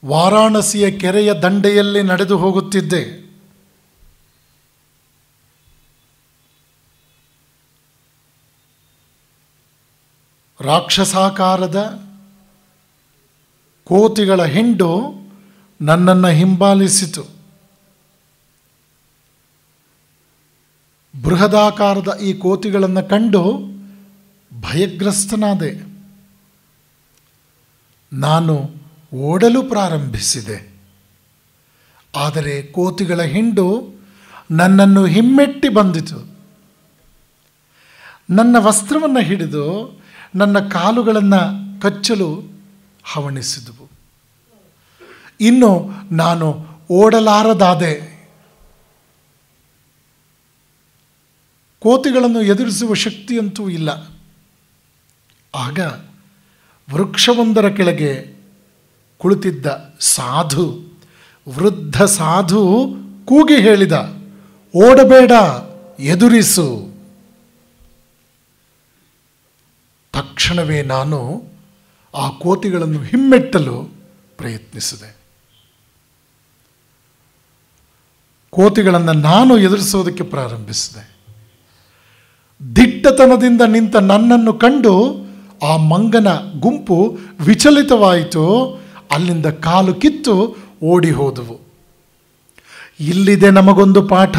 ವಾರಾಣಸಿಯ ಕೆರೆಯ ದಂಡೆಯಲ್ಲಿ ನಡೆದು ಹೋಗುತ್ತಿದ್ದೆ. ರಾಕ್ಷಸಾಕಾರದ ಕೋತಿಗಳ ಹಿಂಡು ನನ್ನನ್ನು ಹಿಂಬಾಲಿಸಿತು. ಬೃಹದಾಕಾರದ ಈ ಕೋತಿಗಳನ್ನು ಕಂಡು ಭಯಗ್ರಸ್ತನಾದೆ. ನಾನು ಓಡಲು ಪ್ರಾರಂಭಿಸಿದೆ. ಆದರೆ ಕೋತಿಗಳ ಹಿಂಡು ನನ್ನನ್ನು ಹಿಮ್ಮೆಟ್ಟಿ ಬಂದಿತು. ನನ್ನ ವಸ್ತ್ರವನ್ನು ಹಿಡಿದು ನನ್ನ ಕಾಲುಗಳನ್ನು ಕಚ್ಚಲು ಹವಣಿಸಿದವು. ಇನ್ನು ನಾನು ಓಡಲಾರದಾದೆ. ಕೋತಿಗಳನ್ನು ಎದುರಿಸುವ ಶಕ್ತಿಯಂತೂ ಇಲ್ಲ. ಆಗ ವೃಕ್ಷವೊಂದರ ಕೆಳಗೆ ಕುಳಿತಿದ್ದ ಸಾಧು, ವೃದ್ಧ ಸಾಧು ಕೂಗಿ ಹೇಳಿದ, ಓಡಬೇಡ, ಎದುರಿಸು. ತಕ್ಷಣವೇ ನಾನು ಆ ಕೋತಿಗಳನ್ನು ಹಿಮ್ಮೆಟ್ಟಲು ಪ್ರಯತ್ನಿಸಿದೆ. ಕೋತಿಗಳನ್ನು ನಾನು ಎದುರಿಸೋದಕ್ಕೆ ಪ್ರಾರಂಭಿಸಿದೆ. ದಿಟ್ಟತನದಿಂದ ನಿಂತ ನನ್ನನ್ನು ಕಂಡು ಆ ಮಂಗನ ಗುಂಪು ವಿಚಲಿತವಾಯಿತು. ಅಲ್ಲಿಂದ ಕಾಲು ಕಿತ್ತು ಓಡಿ ಹೋದವು. ಇಲ್ಲಿದೆ ನಮಗೊಂದು ಪಾಠ.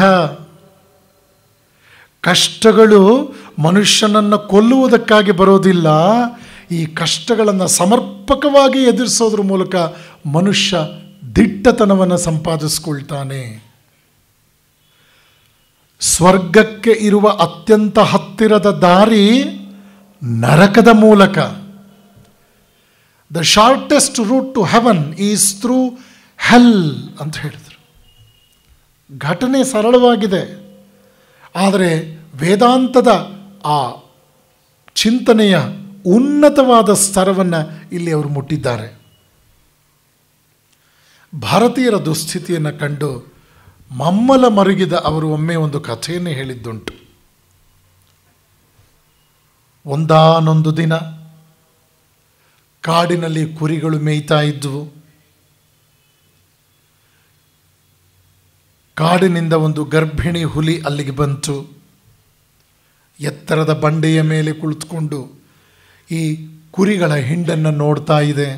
ಕಷ್ಟಗಳು ಮನುಷ್ಯನನ್ನು ಕೊಲ್ಲುವುದಕ್ಕಾಗಿ ಬರೋದಿಲ್ಲ. ಈ ಕಷ್ಟಗಳನ್ನು ಸಮರ್ಪಕವಾಗಿ ಎದುರಿಸೋದ್ರ ಮೂಲಕ ಮನುಷ್ಯ ದಿಟ್ಟತನವನ್ನು ಸಂಪಾದಿಸ್ಕೊಳ್ತಾನೆ. ಸ್ವರ್ಗಕ್ಕೆ ಇರುವ ಅತ್ಯಂತ ಹತ್ತಿರದ ದಾರಿ ನರಕದ ಮೂಲಕ. The shortest route to heaven is through hell ಅಂತ ಹೇಳಿದರು. ಘಟನೆ ಸರಳವಾಗಿದೆ, ಆದರೆ ವೇದಾಂತದ ಆ ಚಿಂತನೆಯ ಉನ್ನತವಾದ ಸ್ತರವನ್ನು ಇಲ್ಲಿ ಅವರು ಮುಟ್ಟಿದ್ದಾರೆ. ಭಾರತೀಯರ ದುಸ್ಥಿತಿಯನ್ನು ಕಂಡು ಮಮ್ಮಲ ಮರುಗಿದ ಅವರು ಒಮ್ಮೆ ಒಂದು ಕಥೆಯನ್ನು ಹೇಳಿದ್ದುಂಟು. ಒಂದಾನೊಂದು ದಿನ ಕಾಡಿನಲ್ಲಿ ಕುರಿಗಳು ಮೇಯ್ತಾ ಇದ್ವು. ಕಾಡಿನಿಂದ ಒಂದು ಗರ್ಭಿಣಿ ಹುಲಿ ಅಲ್ಲಿಗೆ ಬಂತು. ಎತ್ತರದ ಬಂಡೆಯ ಮೇಲೆ ಕುಳಿತುಕೊಂಡು ಈ ಕುರಿಗಳ ಹಿಂಡನ್ನು ನೋಡ್ತಾ ಇದೆ.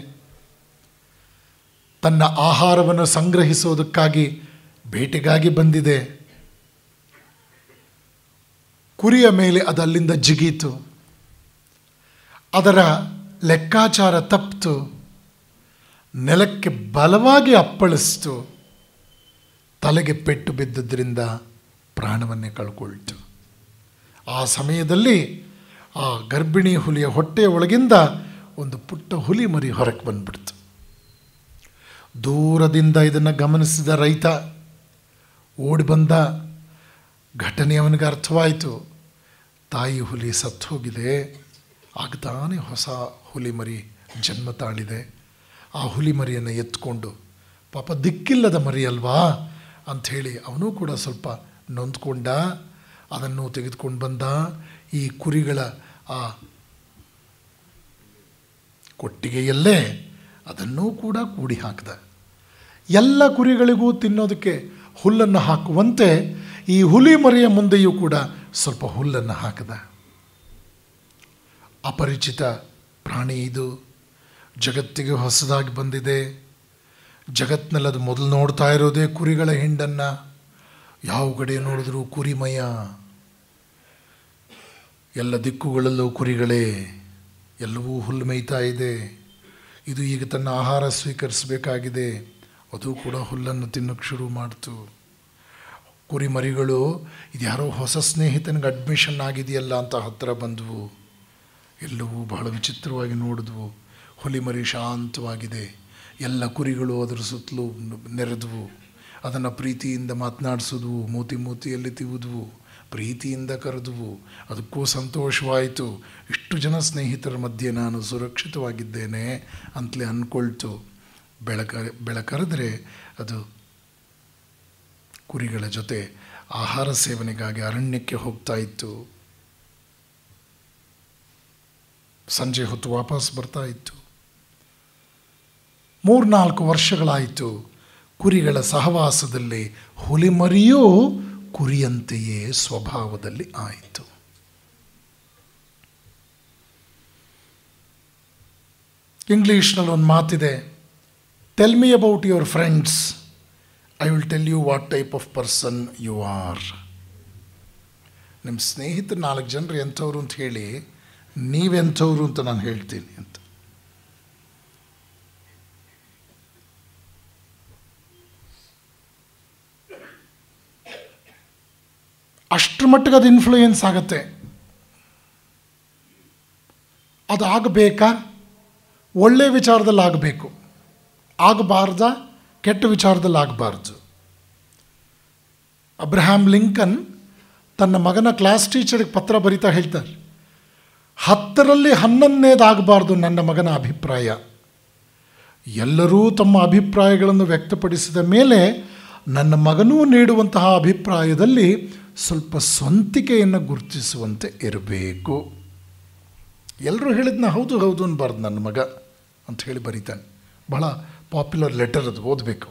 ತನ್ನ ಆಹಾರವನ್ನು ಸಂಗ್ರಹಿಸೋದಕ್ಕಾಗಿ ಬೇಟೆಗಾಗಿ ಬಂದಿದೆ. ಕುರಿಯ ಮೇಲೆ ಅದು ಅಲ್ಲಿಂದ ಜಿಗೀತು. ಅದರ ಲೆಕ್ಕಾಚಾರ ತಪ್ಪಿತು. ನೆಲಕ್ಕೆ ಬಲವಾಗಿ ಅಪ್ಪಳಿಸ್ತು. ತಲೆಗೆ ಪೆಟ್ಟು ಬಿದ್ದದ್ರಿಂದ ಪ್ರಾಣವನ್ನೇ ಕಳ್ಕೊಳ್ತು. ಆ ಸಮಯದಲ್ಲಿ ಆ ಗರ್ಭಿಣಿ ಹುಲಿಯ ಹೊಟ್ಟೆಯ ಒಳಗಿಂದ ಒಂದು ಪುಟ್ಟ ಹುಲಿ ಮರಿ ಹೊರಕ್ಕೆ ಬಂದ್ಬಿಡ್ತು. ದೂರದಿಂದ ಇದನ್ನು ಗಮನಿಸಿದ ರೈತ ಓಡಿ ಬಂದ. ಘಟನೆ ಅವನಿಗೆ ಅರ್ಥವಾಯಿತು. ತಾಯಿ ಹುಲಿ ಸತ್ತು ಹೋಗಿದೆ. ಆಗತಾನೆ ಹೊಸ ಹುಲಿ ಮರಿ ಜನ್ಮ ತಾಳಿದೆ. ಆ ಹುಲಿ ಮರಿಯನ್ನು ಎತ್ಕೊಂಡು ಪಾಪ ದಿಕ್ಕಿಲ್ಲದ ಮರಿ ಅಲ್ವಾ ಅಂಥೇಳಿ ಅವನು ಕೂಡ ಸ್ವಲ್ಪ ನೊಂದ್ಕೊಂಡ. ಅದನ್ನು ತೆಗೆದುಕೊಂಡು ಬಂದ. ಈ ಕುರಿಗಳ ಆ ಕೊಟ್ಟಿಗೆಯಲ್ಲೇ ಅದನ್ನೂ ಕೂಡ ಕೂಡಿ ಹಾಕಿದ. ಎಲ್ಲ ಕುರಿಗಳಿಗೂ ತಿನ್ನೋದಕ್ಕೆ ಹುಲ್ಲನ್ನು ಹಾಕುವಂತೆ ಈ ಹುಲಿ ಮರಿಯ ಮುಂದೆಯೂ ಕೂಡ ಸ್ವಲ್ಪ ಹುಲ್ಲನ್ನು ಹಾಕಿದ. ಅಪರಿಚಿತ ಪ್ರಾಣಿ ಇದು, ಜಗತ್ತಿಗೆ ಹೊಸದಾಗಿ ಬಂದಿದೆ. ಜಗತ್ತಿನಲ್ಲಿ ಅದು ಮೊದಲು ನೋಡ್ತಾ ಇರೋದೇ ಕುರಿಗಳ ಹಿಂಡನ್ನು. ಯಾವ ಕಡೆ ನೋಡಿದ್ರೂ ಕುರಿಮಯ, ಎಲ್ಲ ದಿಕ್ಕುಗಳಲ್ಲೂ ಕುರಿಗಳೇ, ಎಲ್ಲವೂ ಹುಲ್ಲು ಮೇಯ್ತಾ ಇದೆ. ಇದು ಈಗ ತನ್ನ ಆಹಾರ ಸ್ವೀಕರಿಸಬೇಕಾಗಿದೆ. ಅದು ಕೂಡ ಹುಲ್ಲನ್ನು ತಿನ್ನೋಕ್ಕೆ ಶುರು ಮಾಡ್ತು. ಕುರಿಮರಿಗಳು ಇದ್ಯಾರೋ ಹೊಸ ಸ್ನೇಹಿತನಿಗೆ ಅಡ್ಮಿಷನ್ ಆಗಿದೆಯಲ್ಲ ಅಂತ ಹತ್ತಿರ ಬಂದವು. ಎಲ್ಲವೂ ಬಹಳ ವಿಚಿತ್ರವಾಗಿ ನೋಡಿದ್ವು. ಹುಲಿಮರಿ ಶಾಂತವಾಗಿದೆ. ಎಲ್ಲ ಕುರಿಗಳು ಅದರ ಸುತ್ತಲೂ ನೆರೆದವು. ಅದನ್ನು ಪ್ರೀತಿಯಿಂದ ಮಾತನಾಡಿಸಿದ್ವು, ಮೂತಿಯಲ್ಲಿ ತಿವಿದ್ವು, ಪ್ರೀತಿಯಿಂದ ಕರೆದವು. ಅದಕ್ಕೂ ಸಂತೋಷವಾಯಿತು. ಇಷ್ಟು ಜನ ಸ್ನೇಹಿತರ ಮಧ್ಯೆ ನಾನು ಸುರಕ್ಷಿತವಾಗಿದ್ದೇನೆ ಅಂತಲೇ ಅಂದ್ಕೊಳ್ತು. ಬೆಳಕರೆದ್ರೆ ಅದು ಕುರಿಗಳ ಜೊತೆ ಆಹಾರ ಸೇವನೆಗಾಗಿ ಅರಣ್ಯಕ್ಕೆ ಹೋಗ್ತಾ ಇತ್ತು. ಸಂಜೆ ಹೊತ್ತು ವಾಪಸ್ ಬರ್ತಾ ಇತ್ತು. 3-4 ವರ್ಷಗಳಾಯಿತು. ಕುರಿಗಳ ಸಹವಾಸದಲ್ಲಿ ಹುಲಿಮರಿಯೂ ಕುರಿಯಂತೆಯೇ ಸ್ವಭಾವದಲ್ಲಿ ಆಯಿತು. ಇಂಗ್ಲೀಷ್ನಲ್ಲಿ ಒಂದು ಮಾತಿದೆ, tell me about your friends, I will tell you what type of person you are. ನಿಮ್ಮ ಸ್ನೇಹಿತರು 4 ಜನರು ಎಂಥವ್ರು ಅಂತ ಹೇಳಿ, ನೀವೆಂಥವ್ರು ಅಂತ ನಾನು ಹೇಳ್ತೀನಿ ಅಂತ. ಅಷ್ಟರ ಮಟ್ಟಿಗೆ ಅದು ಇನ್ಫ್ಲೂಯೆನ್ಸ್ ಆಗುತ್ತೆ. ಅದು ಆಗಬೇಕಾ? ಒಳ್ಳೆಯ ವಿಚಾರದಲ್ಲಿ ಆಗಬೇಕು, ಆಗಬಾರ್ದ ಕೆಟ್ಟ ವಿಚಾರದಲ್ಲಿ ಆಗಬಾರ್ದು. ಅಬ್ರಹಾಂ ಲಿಂಕನ್ ತನ್ನ ಮಗನ ಕ್ಲಾಸ್ ಟೀಚರ್ಗೆ ಪತ್ರ ಬರಿತಾ ಹೇಳ್ತಾರೆ, 10ರಲ್ಲಿ 11ನೇದಾಗಬಾರ್ದು ನನ್ನ ಮಗನ ಅಭಿಪ್ರಾಯ. ಎಲ್ಲರೂ ತಮ್ಮ ಅಭಿಪ್ರಾಯಗಳನ್ನು ವ್ಯಕ್ತಪಡಿಸಿದ ಮೇಲೆ ನನ್ನ ಮಗನೂ ನೀಡುವಂತಹ ಅಭಿಪ್ರಾಯದಲ್ಲಿ ಸ್ವಲ್ಪ ಸ್ವಂತಿಕೆಯನ್ನು ಗುರುತಿಸುವಂತೆ ಇರಬೇಕು. ಎಲ್ಲರೂ ಹೇಳಿದ್ನ ಹೌದು ಹೌದು ಅನ್ಬಾರ್ದು ನನ್ನ ಮಗ ಅಂತ ಹೇಳಿ ಬರೀತಾನೆ. ಬಹಳ ಪಾಪ್ಯುಲರ್ ಲೆಟರ್ ಅದು, ಓದಬೇಕು.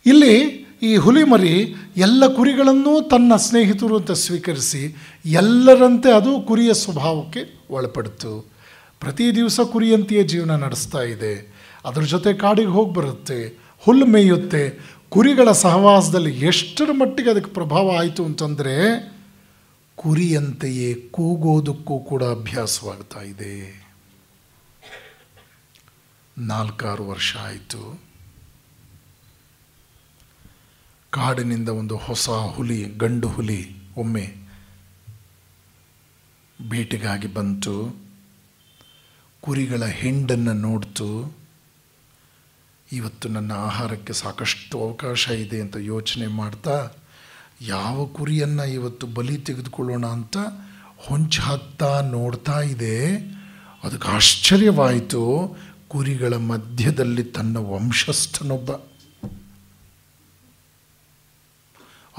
ಇಲ್ಲಿ ಈ ಹುಲಿಮರಿ ಎಲ್ಲ ಕುರಿಗಳನ್ನೂ ತನ್ನ ಸ್ನೇಹಿತರು ಅಂತ ಸ್ವೀಕರಿಸಿ ಎಲ್ಲರಂತೆ ಅದು ಕುರಿಯ ಸ್ವಭಾವಕ್ಕೆ ಒಳಪಡ್ತು. ಪ್ರತಿ ದಿವಸ ಕುರಿಯಂತೆಯೇ ಜೀವನ ನಡೆಸ್ತಾ ಇದೆ. ಅದ್ರ ಜೊತೆ ಕಾಡಿಗೆ ಹೋಗಿ ಬರುತ್ತೆ, ಹುಲ್ಲು ಮೇಯುತ್ತೆ. ಕುರಿಗಳ ಸಹವಾಸದಲ್ಲಿ ಎಷ್ಟರ ಮಟ್ಟಿಗೆ ಅದಕ್ಕೆ ಪ್ರಭಾವ ಆಯಿತು ಅಂತಂದರೆ, ಕುರಿಯಂತೆಯೇ ಕೂಗೋದಕ್ಕೂ ಕೂಡ ಅಭ್ಯಾಸವಾಗ್ತಾ ಇದೆ. 4-6 ವರ್ಷ ಆಯಿತು. ಕಾಡಿನಿಂದ ಒಂದು ಹೊಸ ಹುಲಿ, ಗಂಡು ಹುಲಿ ಒಮ್ಮೆ ಬೇಟೆಗಾಗಿ ಬಂತು. ಕುರಿಗಳ ಹಿಂಡನ್ನು ನೋಡ್ತು. ಇವತ್ತು ನನ್ನ ಆಹಾರಕ್ಕೆ ಸಾಕಷ್ಟು ಅವಕಾಶ ಇದೆ ಅಂತ ಯೋಚನೆ ಮಾಡ್ತಾ ಯಾವ ಕುರಿಯನ್ನು ಇವತ್ತು ಬಲಿ ತೆಗೆದುಕೊಳ್ಳೋಣ ಅಂತ ಹೊಂಚು ಹಾಕ್ತಾ ನೋಡ್ತಾ ಇದೆ. ಅದಕ್ಕೆ ಆಶ್ಚರ್ಯವಾಯಿತು. ಕುರಿಗಳ ಮಧ್ಯದಲ್ಲಿ ತನ್ನ ವಂಶಸ್ಥನೊಬ್ಬ.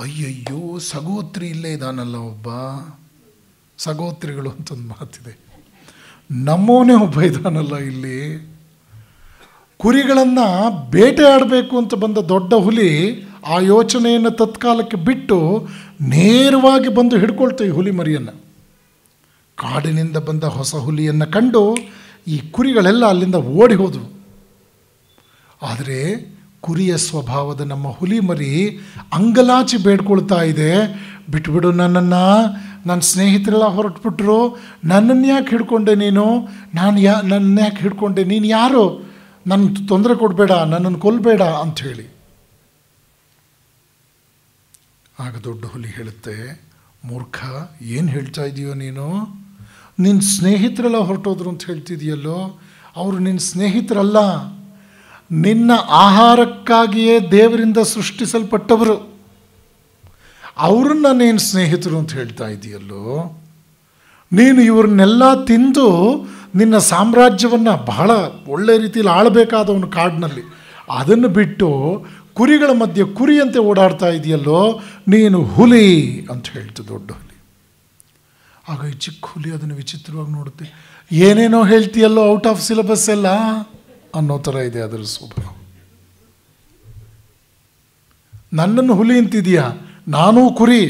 ಅಯ್ಯಯ್ಯೋ, ಸಗೋತ್ರಿ ಇಲ್ಲೇ ಇದ್ದಾನಲ್ಲ ಒಬ್ಬ. ಸಗೋತ್ರಿಗಳು ಅಂತೊಂದು ಮಾತಿದೆ. ನಮ್ಮವನೇ ಒಬ್ಬ ಇದ್ದಾನಲ್ಲ ಇಲ್ಲಿ. ಕುರಿಗಳನ್ನು ಬೇಟೆ ಆಡಬೇಕು ಅಂತ ಬಂದ ದೊಡ್ಡ ಹುಲಿ ಆ ಯೋಚನೆಯನ್ನು ತತ್ಕಾಲಕ್ಕೆ ಬಿಟ್ಟು ನೇರವಾಗಿ ಬಂದು ಹಿಡ್ಕೊಳ್ತು ಈ ಹುಲಿ ಮರಿಯನ್ನು. ಕಾಡಿನಿಂದ ಬಂದ ಹೊಸ ಹುಲಿಯನ್ನು ಕಂಡು ಈ ಕುರಿಗಳೆಲ್ಲ ಅಲ್ಲಿಂದ ಓಡಿ ಹೋದವು. ಆದರೆ ಕುರಿಯ ಸ್ವಭಾವದ ನಮ್ಮ ಹುಲಿ ಮರಿ ಅಂಗಲಾಚಿ ಬೇಡ್ಕೊಳ್ತಾ ಇದೆ, ಬಿಟ್ಬಿಡು ನನ್ನನ್ನು, ನನ್ನ ಸ್ನೇಹಿತರೆಲ್ಲ ಹೊರಟ್ಬಿಟ್ರು, ನನ್ನನ್ನು ಯಾಕೆ ಹಿಡ್ಕೊಂಡೆ ನೀನು, ನನ್ನ ಯಾಕೆ ಹಿಡ್ಕೊಂಡೆ, ನೀನು ಯಾರು, ನನ್ನ ತೊಂದರೆ ಕೊಡಬೇಡ, ನನ್ನನ್ನು ಕೊಲ್ಲಬೇಡ ಅಂಥೇಳಿ. ಆಗ ದೊಡ್ಡ ಹುಲಿ ಹೇಳುತ್ತೆ, ಮೂರ್ಖ, ಏನು ಹೇಳ್ತಾ ಇದೀಯೋ ನೀನು, ನಿನ್ನ ಸ್ನೇಹಿತರೆಲ್ಲ ಹೊರಟೋದ್ರು ಅಂತ ಹೇಳ್ತಿದೆಯಲ್ಲೋ, ಅವರು ನಿನ್ನ ಸ್ನೇಹಿತರಲ್ಲ, ನಿನ್ನ ಆಹಾರಕ್ಕಾಗಿಯೇ ದೇವರಿಂದ ಸೃಷ್ಟಿಸಲ್ಪಟ್ಟವರು, ಅವ್ರನ್ನ ನೀನು ಸ್ನೇಹಿತರು ಅಂತ ಹೇಳ್ತಾ ಇದೆಯಲ್ಲೋ. ನೀನು ಇವ್ರನ್ನೆಲ್ಲ ತಿಂದು ನಿನ್ನ ಸಾಮ್ರಾಜ್ಯವನ್ನು ಬಹಳ ಒಳ್ಳೆ ರೀತಿಯಲ್ಲಿ ಆಳಬೇಕಾದವನು ಕಾಡಿನಲ್ಲಿ, ಅದನ್ನು ಬಿಟ್ಟು ಕುರಿಗಳ ಮಧ್ಯೆ ಕುರಿಯಂತೆ ಓಡಾಡ್ತಾ ಇದೆಯಲ್ಲೋ, ನೀನು ಹುಲಿ ಅಂತ ಹೇಳ್ತು ದೊಡ್ಡ ಹುಲಿ. ಆಗ ಈ ಚಿಕ್ಕ ಹುಲಿ ಅದನ್ನು ವಿಚಿತ್ರವಾಗಿ ನೋಡುತ್ತೆ. ಏನೇನೋ ಹೇಳ್ತೀಯಲ್ಲೋ, ಔಟ್ ಆಫ್ ಸಿಲೆಬಸ್ ಎಲ್ಲ ಅನ್ನೋ ಥರ ಇದೆ ಅದರ ಸ್ವಭಾವ. ನನ್ನನ್ನು ಹುಲಿ ಅಂತಿದೆಯಾ, ನಾನೂ ಕುರಿ,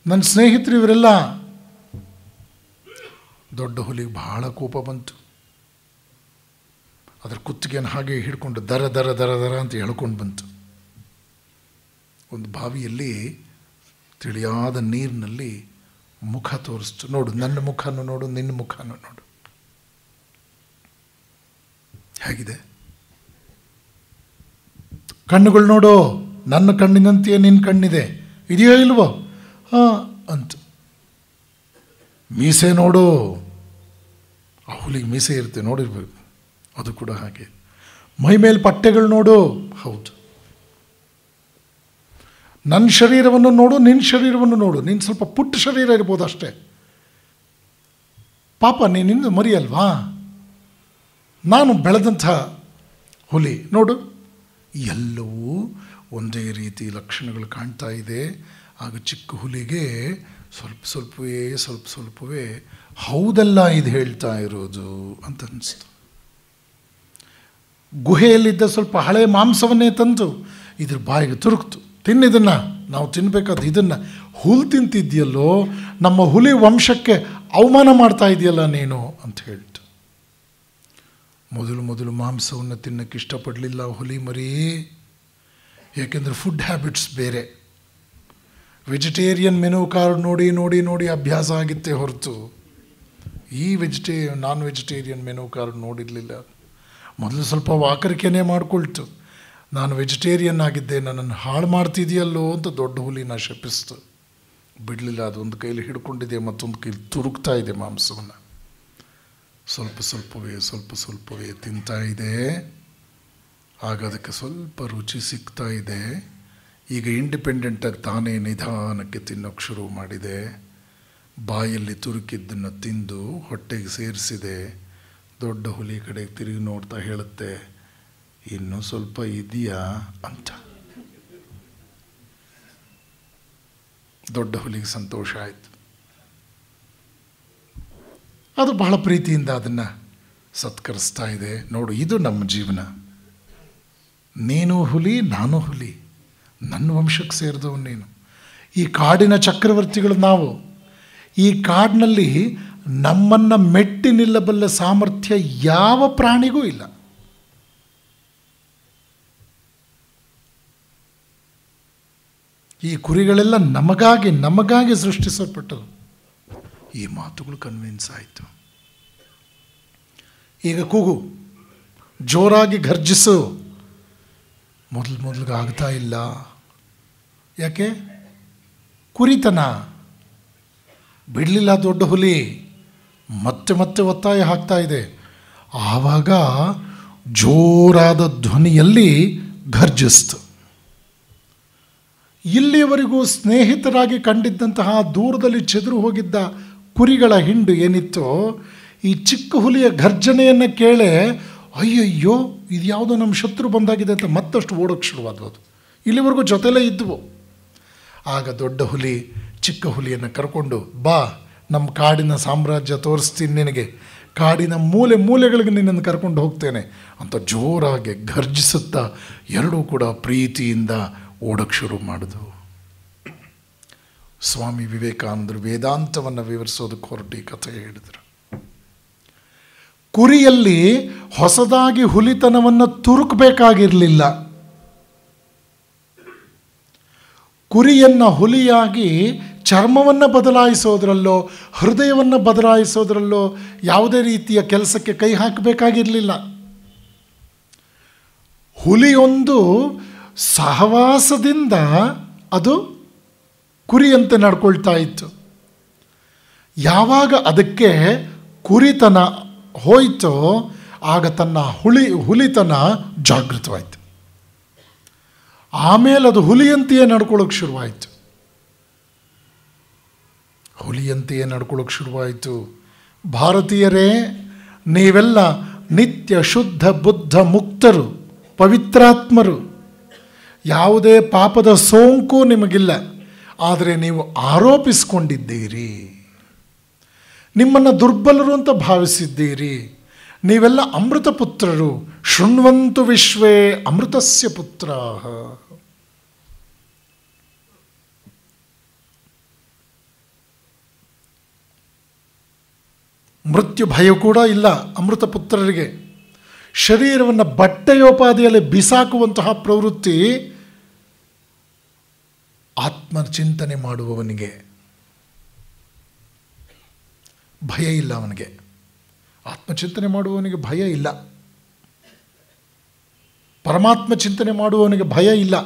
ನನ್ನ ಸ್ನೇಹಿತರು ಇವರೆಲ್ಲ. ದೊಡ್ಡ ಹುಲಿಗೆ ಬಹಳ ಕೋಪ ಬಂತು. ಅದರ ಕುತ್ತಿಗೆಯನ್ನು ಹಾಗೆ ಹಿಡ್ಕೊಂಡು ದರ ದರ ದರ ದರ ಅಂತ ಹೇಳ್ಕೊಂಡು ಬಂತು. ಒಂದು ಬಾವಿಯಲ್ಲಿ ತಿಳಿಯಾದ ನೀರಿನಲ್ಲಿ ಮುಖ ತೋರಿಸ್ತು. ನೋಡು, ನನ್ನ ಮುಖನೂ ನೋಡು, ನಿನ್ನ ಮುಖನೂ ನೋಡು, ಹೇಗಿದೆ ಕಣ್ಣುಗಳು ನೋಡು, ನನ್ನ ಕಣ್ಣಿನಂತೆಯೇ ನಿನ್ನ ಕಣ್ಣಿದೆ, ಇದೆಯೋ ಇಲ್ವೋ? ಹಾಂ ಅಂತ. ಮೀಸೆ ನೋಡು, ಆ ಹುಲಿಗೆ ಮೀಸೆ ಇರುತ್ತೆ, ನೋಡಿರ್ಬೇಕು, ಅದು ಕೂಡ ಹಾಗೆ. ಮೈ ಮೇಲೆ ಪಟ್ಟೆಗಳು ನೋಡು, ಹೌದು. ನನ್ನ ಶರೀರವನ್ನು ನೋಡು, ನಿನ್ನ ಶರೀರವನ್ನು ನೋಡು. ನೀನು ಸ್ವಲ್ಪ ಪುಟ್ಟ ಶರೀರ ಇರ್ಬೋದು ಅಷ್ಟೇ, ಪಾಪ ನೀನಿಂದ ಮರಿ ಅಲ್ವಾ. ನಾನು ಬೆಳೆದಂಥ ಹುಲಿ ನೋಡು, ಎಲ್ಲವೂ ಒಂದೇ ರೀತಿ ಲಕ್ಷಣಗಳು ಕಾಣ್ತಾ ಇದೆ. ಆಗ ಚಿಕ್ಕ ಹುಲಿಗೆ ಸ್ವಲ್ಪ ಸ್ವಲ್ಪವೇ ಹೌದಲ್ಲ ಇದು ಹೇಳ್ತಾ ಇರೋದು ಅಂತ ಅನಿಸ್ತು. ಗುಹೆಯಲ್ಲಿದ್ದ ಸ್ವಲ್ಪ ಹಳೆ ಮಾಂಸವನ್ನೇ ತಂದು ಇದ್ರ ಬಾಯಿಗೆ ತುರುಕ್ತು. ತಿನ್ನಿದನ್ನು, ನಾವು ತಿನ್ನಬೇಕಾದ ಇದನ್ನು. ಹುಲ್ ತಿಂತಿದ್ಯಲ್ಲೋ, ನಮ್ಮ ಹುಲಿ ವಂಶಕ್ಕೆ ಅವಮಾನ ಮಾಡ್ತಾ ಇದೆಯಲ್ಲ ನೀನು ಅಂತ ಹೇಳ್ತು. ಮೊದಲು ಮಾಂಸವನ್ನು ತಿನ್ನೋಕ್ಕೆ ಇಷ್ಟಪಡಲಿಲ್ಲ ಹುಲಿ ಮರಿ, ಏಕೆಂದರೆ ಫುಡ್ ಹ್ಯಾಬಿಟ್ಸ್ ಬೇರೆ. ವೆಜಿಟೇರಿಯನ್ ಮೆನು ಕಾರ್ಡ್ ನೋಡಿ ಅಭ್ಯಾಸ ಆಗಿತ್ತೇ ಹೊರತು ಈ ನಾನ್ ವೆಜಿಟೇರಿಯನ್ ಮೆನು ಕಾರ್ಡ್ ನೋಡಿರಲಿಲ್ಲ. ಮೊದಲು ಸ್ವಲ್ಪ ವಾಕರಿಕೆನೇ ಮಾಡಿಕೊಳ್ತು. ನಾನು ವೆಜಿಟೇರಿಯನ್ ಆಗಿದ್ದೆ, ನನ್ನನ್ನು ಹಾಳು ಮಾಡ್ತಿದೆಯಲ್ಲೋ ಅಂತ ದೊಡ್ಡ ಹುಲಿನ ಶಪಿಸ್ತು. ಬಿಡಲಿಲ್ಲ. ಅದೊಂದು ಕೈಲಿ ಹಿಡ್ಕೊಂಡಿದೆ, ಮತ್ತೊಂದು ಕೈಲಿ ತುರುಕ್ತಾ ಇದೆ ಮಾಂಸವನ್ನು. ಸ್ವಲ್ಪವೇ ತಿಂತಾ ಇದೆ. ಆಗ ಅದಕ್ಕೆ ಸ್ವಲ್ಪ ರುಚಿ ಸಿಗ್ತಾ ಇದೆ. ಈಗ ಇಂಡಿಪೆಂಡೆಂಟಾಗಿ ತಾನೇ ನಿಧಾನಕ್ಕೆ ತಿನ್ನೋಕ್ಕೆ ಶುರು ಮಾಡಿದೆ. ಬಾಯಲ್ಲಿ ತುರುಕಿದ್ದನ್ನು ತಿಂದು ಹೊಟ್ಟೆಗೆ ಸೇರಿಸಿದೆ. ದೊಡ್ಡ ಹುಲಿ ಕಡೆಗೆ ತಿರುಗಿ ನೋಡ್ತಾ ಹೇಳುತ್ತೆ, ಇನ್ನೂ ಸ್ವಲ್ಪ ಇದೆಯಾ ಅಂತ. ದೊಡ್ಡ ಹುಲಿಗೆ ಸಂತೋಷ ಆಯಿತು. ಅದು ಬಹಳ ಪ್ರೀತಿಯಿಂದ ಅದನ್ನು ಸತ್ಕರಿಸ್ತಾ ಇದೆ. ನೋಡು, ಇದು ನಮ್ಮ ಜೀವನ. ನೀನು ಹುಲಿ, ನಾನು ಹುಲಿ, ನನ್ನ ವಂಶಕ್ಕೆ ಸೇರಿದವನು ನೀನು. ಈ ಕಾಡಿನ ಚಕ್ರವರ್ತಿಗಳು ನಾವು. ಈ ಕಾಡಿನಲ್ಲಿ ನಮ್ಮನ್ನು ಮೆಟ್ಟಿ ನಿಲ್ಲಬಲ್ಲ ಸಾಮರ್ಥ್ಯ ಯಾವ ಪ್ರಾಣಿಗೂ ಇಲ್ಲ. ಈ ಕುರಿಗಳೆಲ್ಲ ನಮಗಾಗಿ ಸೃಷ್ಟಿಸಲ್ಪಟ್ಟವು. ಈ ಮಾತುಗಳು ಕನ್ವಿನ್ಸ್ ಆಯಿತು. ಈಗ ಕೂಗು, ಜೋರಾಗಿ ಘರ್ಜಿಸು. ಮೊದಲಿಗೆ ಆಗ್ತಾ ಇಲ್ಲ. ಯಾಕೆ? ಕುರಿತನ ಬಿಡಲಿಲ್ಲ ದೊಡ್ಡ ಹುಲಿ. ಮತ್ತೆ ಒತ್ತಾಯ ಹಾಕ್ತಾ ಇದೆ. ಆವಾಗ ಜೋರಾದ ಧ್ವನಿಯಲ್ಲಿ ಘರ್ಜಿಸ್ತು. ಇಲ್ಲಿಯವರೆಗೂ ಸ್ನೇಹಿತರಾಗಿ ಕಂಡಿದ್ದಂತಹ ದೂರದಲ್ಲಿ ಚೆದರು ಹೋಗಿದ್ದ ಕುರಿಗಳ ಹಿಂಡು ಏನಿತ್ತೋ, ಈ ಚಿಕ್ಕ ಹುಲಿಯ ಘರ್ಜನೆಯನ್ನು ಕೇಳೆ ಅಯ್ಯಯ್ಯೋ ಇದು ಯಾವುದೋ ನಮ್ಮ ಶತ್ರು ಬಂದಾಗಿದೆ ಅಂತ ಮತ್ತಷ್ಟು ಓಡೋಕ್ಕೆ ಶುರುವಾದವು. ಇಲ್ಲಿವರೆಗೂ ಜೊತೆಲೇ ಇದ್ದವು. ಆಗ ದೊಡ್ಡ ಹುಲಿ ಚಿಕ್ಕ ಹುಲಿಯನ್ನು ಕರ್ಕೊಂಡು, ಬಾ ನಮ್ಮ ಕಾಡಿನ ಸಾಮ್ರಾಜ್ಯ ತೋರಿಸ್ತೀನಿ ನಿನಗೆ, ಕಾಡಿನ ಮೂಲೆಗಳಿಗೆ ನಿನ್ನನ್ನು ಕರ್ಕೊಂಡು ಹೋಗ್ತೇನೆ ಅಂತ ಜೋರಾಗಿ ಘರ್ಜಿಸುತ್ತಾ ಎರಡೂ ಕೂಡ ಪ್ರೀತಿಯಿಂದ ಓಡೋಕ್ಕೆ ಶುರು ಮಾಡಿದವು. ಸ್ವಾಮಿ ವಿವೇಕಾನಂದರು ವೇದಾಂತವನ್ನು ವಿವರಿಸೋದಕ್ಕೆ ಹೊರಟಿ ಕಥೆ ಹೇಳಿದರು. ಕುರಿಯಲ್ಲಿ ಹೊಸದಾಗಿ ಹುಲಿತನವನ್ನು ತುರುಕಬೇಕಾಗಿರಲಿಲ್ಲ. ಕುರಿಯನ್ನು ಹುಲಿಯಾಗಿ ಚರ್ಮವನ್ನು ಬದಲಾಯಿಸೋದ್ರಲ್ಲೋ ಹೃದಯವನ್ನು ಬದಲಾಯಿಸೋದ್ರಲ್ಲೋ ಯಾವುದೇ ರೀತಿಯ ಕೆಲಸಕ್ಕೆ ಕೈ ಹಾಕಬೇಕಾಗಿರಲಿಲ್ಲ. ಹುಲಿಯೊಂದು ಸಹವಾಸದಿಂದ ಅದು ಕುರಿಯಂತೆ ನಡ್ಕೊಳ್ತಾ ಇತ್ತು. ಯಾವಾಗ ಅದಕ್ಕೆ ಕುರಿತನ ಹೋಯಿತೋ ಆಗ ತನ್ನ ಹುಲಿತನ ಜಾಗೃತವಾಯಿತು. ಆಮೇಲೆ ಅದು ಹುಲಿಯಂತೆಯೇ ನಡ್ಕೊಳ್ಳೋಕೆ ಶುರುವಾಯಿತು. ಭಾರತೀಯರೇ, ನೀವೆಲ್ಲ ನಿತ್ಯ ಶುದ್ಧ ಬುದ್ಧ ಮುಕ್ತರು, ಪವಿತ್ರಾತ್ಮರು. ಯಾವುದೇ ಪಾಪದ ಸೋಂಕು ನಿಮಗಿಲ್ಲ. ಆದರೆ ನೀವು ಆರೋಪಿಸಿಕೊಂಡಿದ್ದೀರಿ, ನಿಮ್ಮನ್ನು ದುರ್ಬಲರು ಅಂತ ಭಾವಿಸಿದ್ದೀರಿ. ನೀವೆಲ್ಲ ಅಮೃತ ಪುತ್ರರು. ಶೃಣ್ವಂತು ವಿಶ್ವೇ ಅಮೃತಸ್ಯ ಪುತ್ರಾಃ. ಮೃತ್ಯು ಭಯ ಕೂಡ ಇಲ್ಲ ಅಮೃತ ಪುತ್ರರಿಗೆ. ಶರೀರವನ್ನು ಬಟ್ಟೆಯೋಪಾದಿಯಲ್ಲಿ ಬಿಸಾಕುವಂತಹ ಪ್ರವೃತ್ತಿ ಆತ್ಮಚಿಂತನೆ ಮಾಡುವವನಿಗೆ ಭಯ ಇಲ್ಲ. ಅವನಿಗೆ ಆತ್ಮಚಿಂತನೆ ಮಾಡುವವನಿಗೆ ಭಯ ಇಲ್ಲ. ಪರಮಾತ್ಮ ಚಿಂತನೆ ಮಾಡುವವನಿಗೆ ಭಯ ಇಲ್ಲ.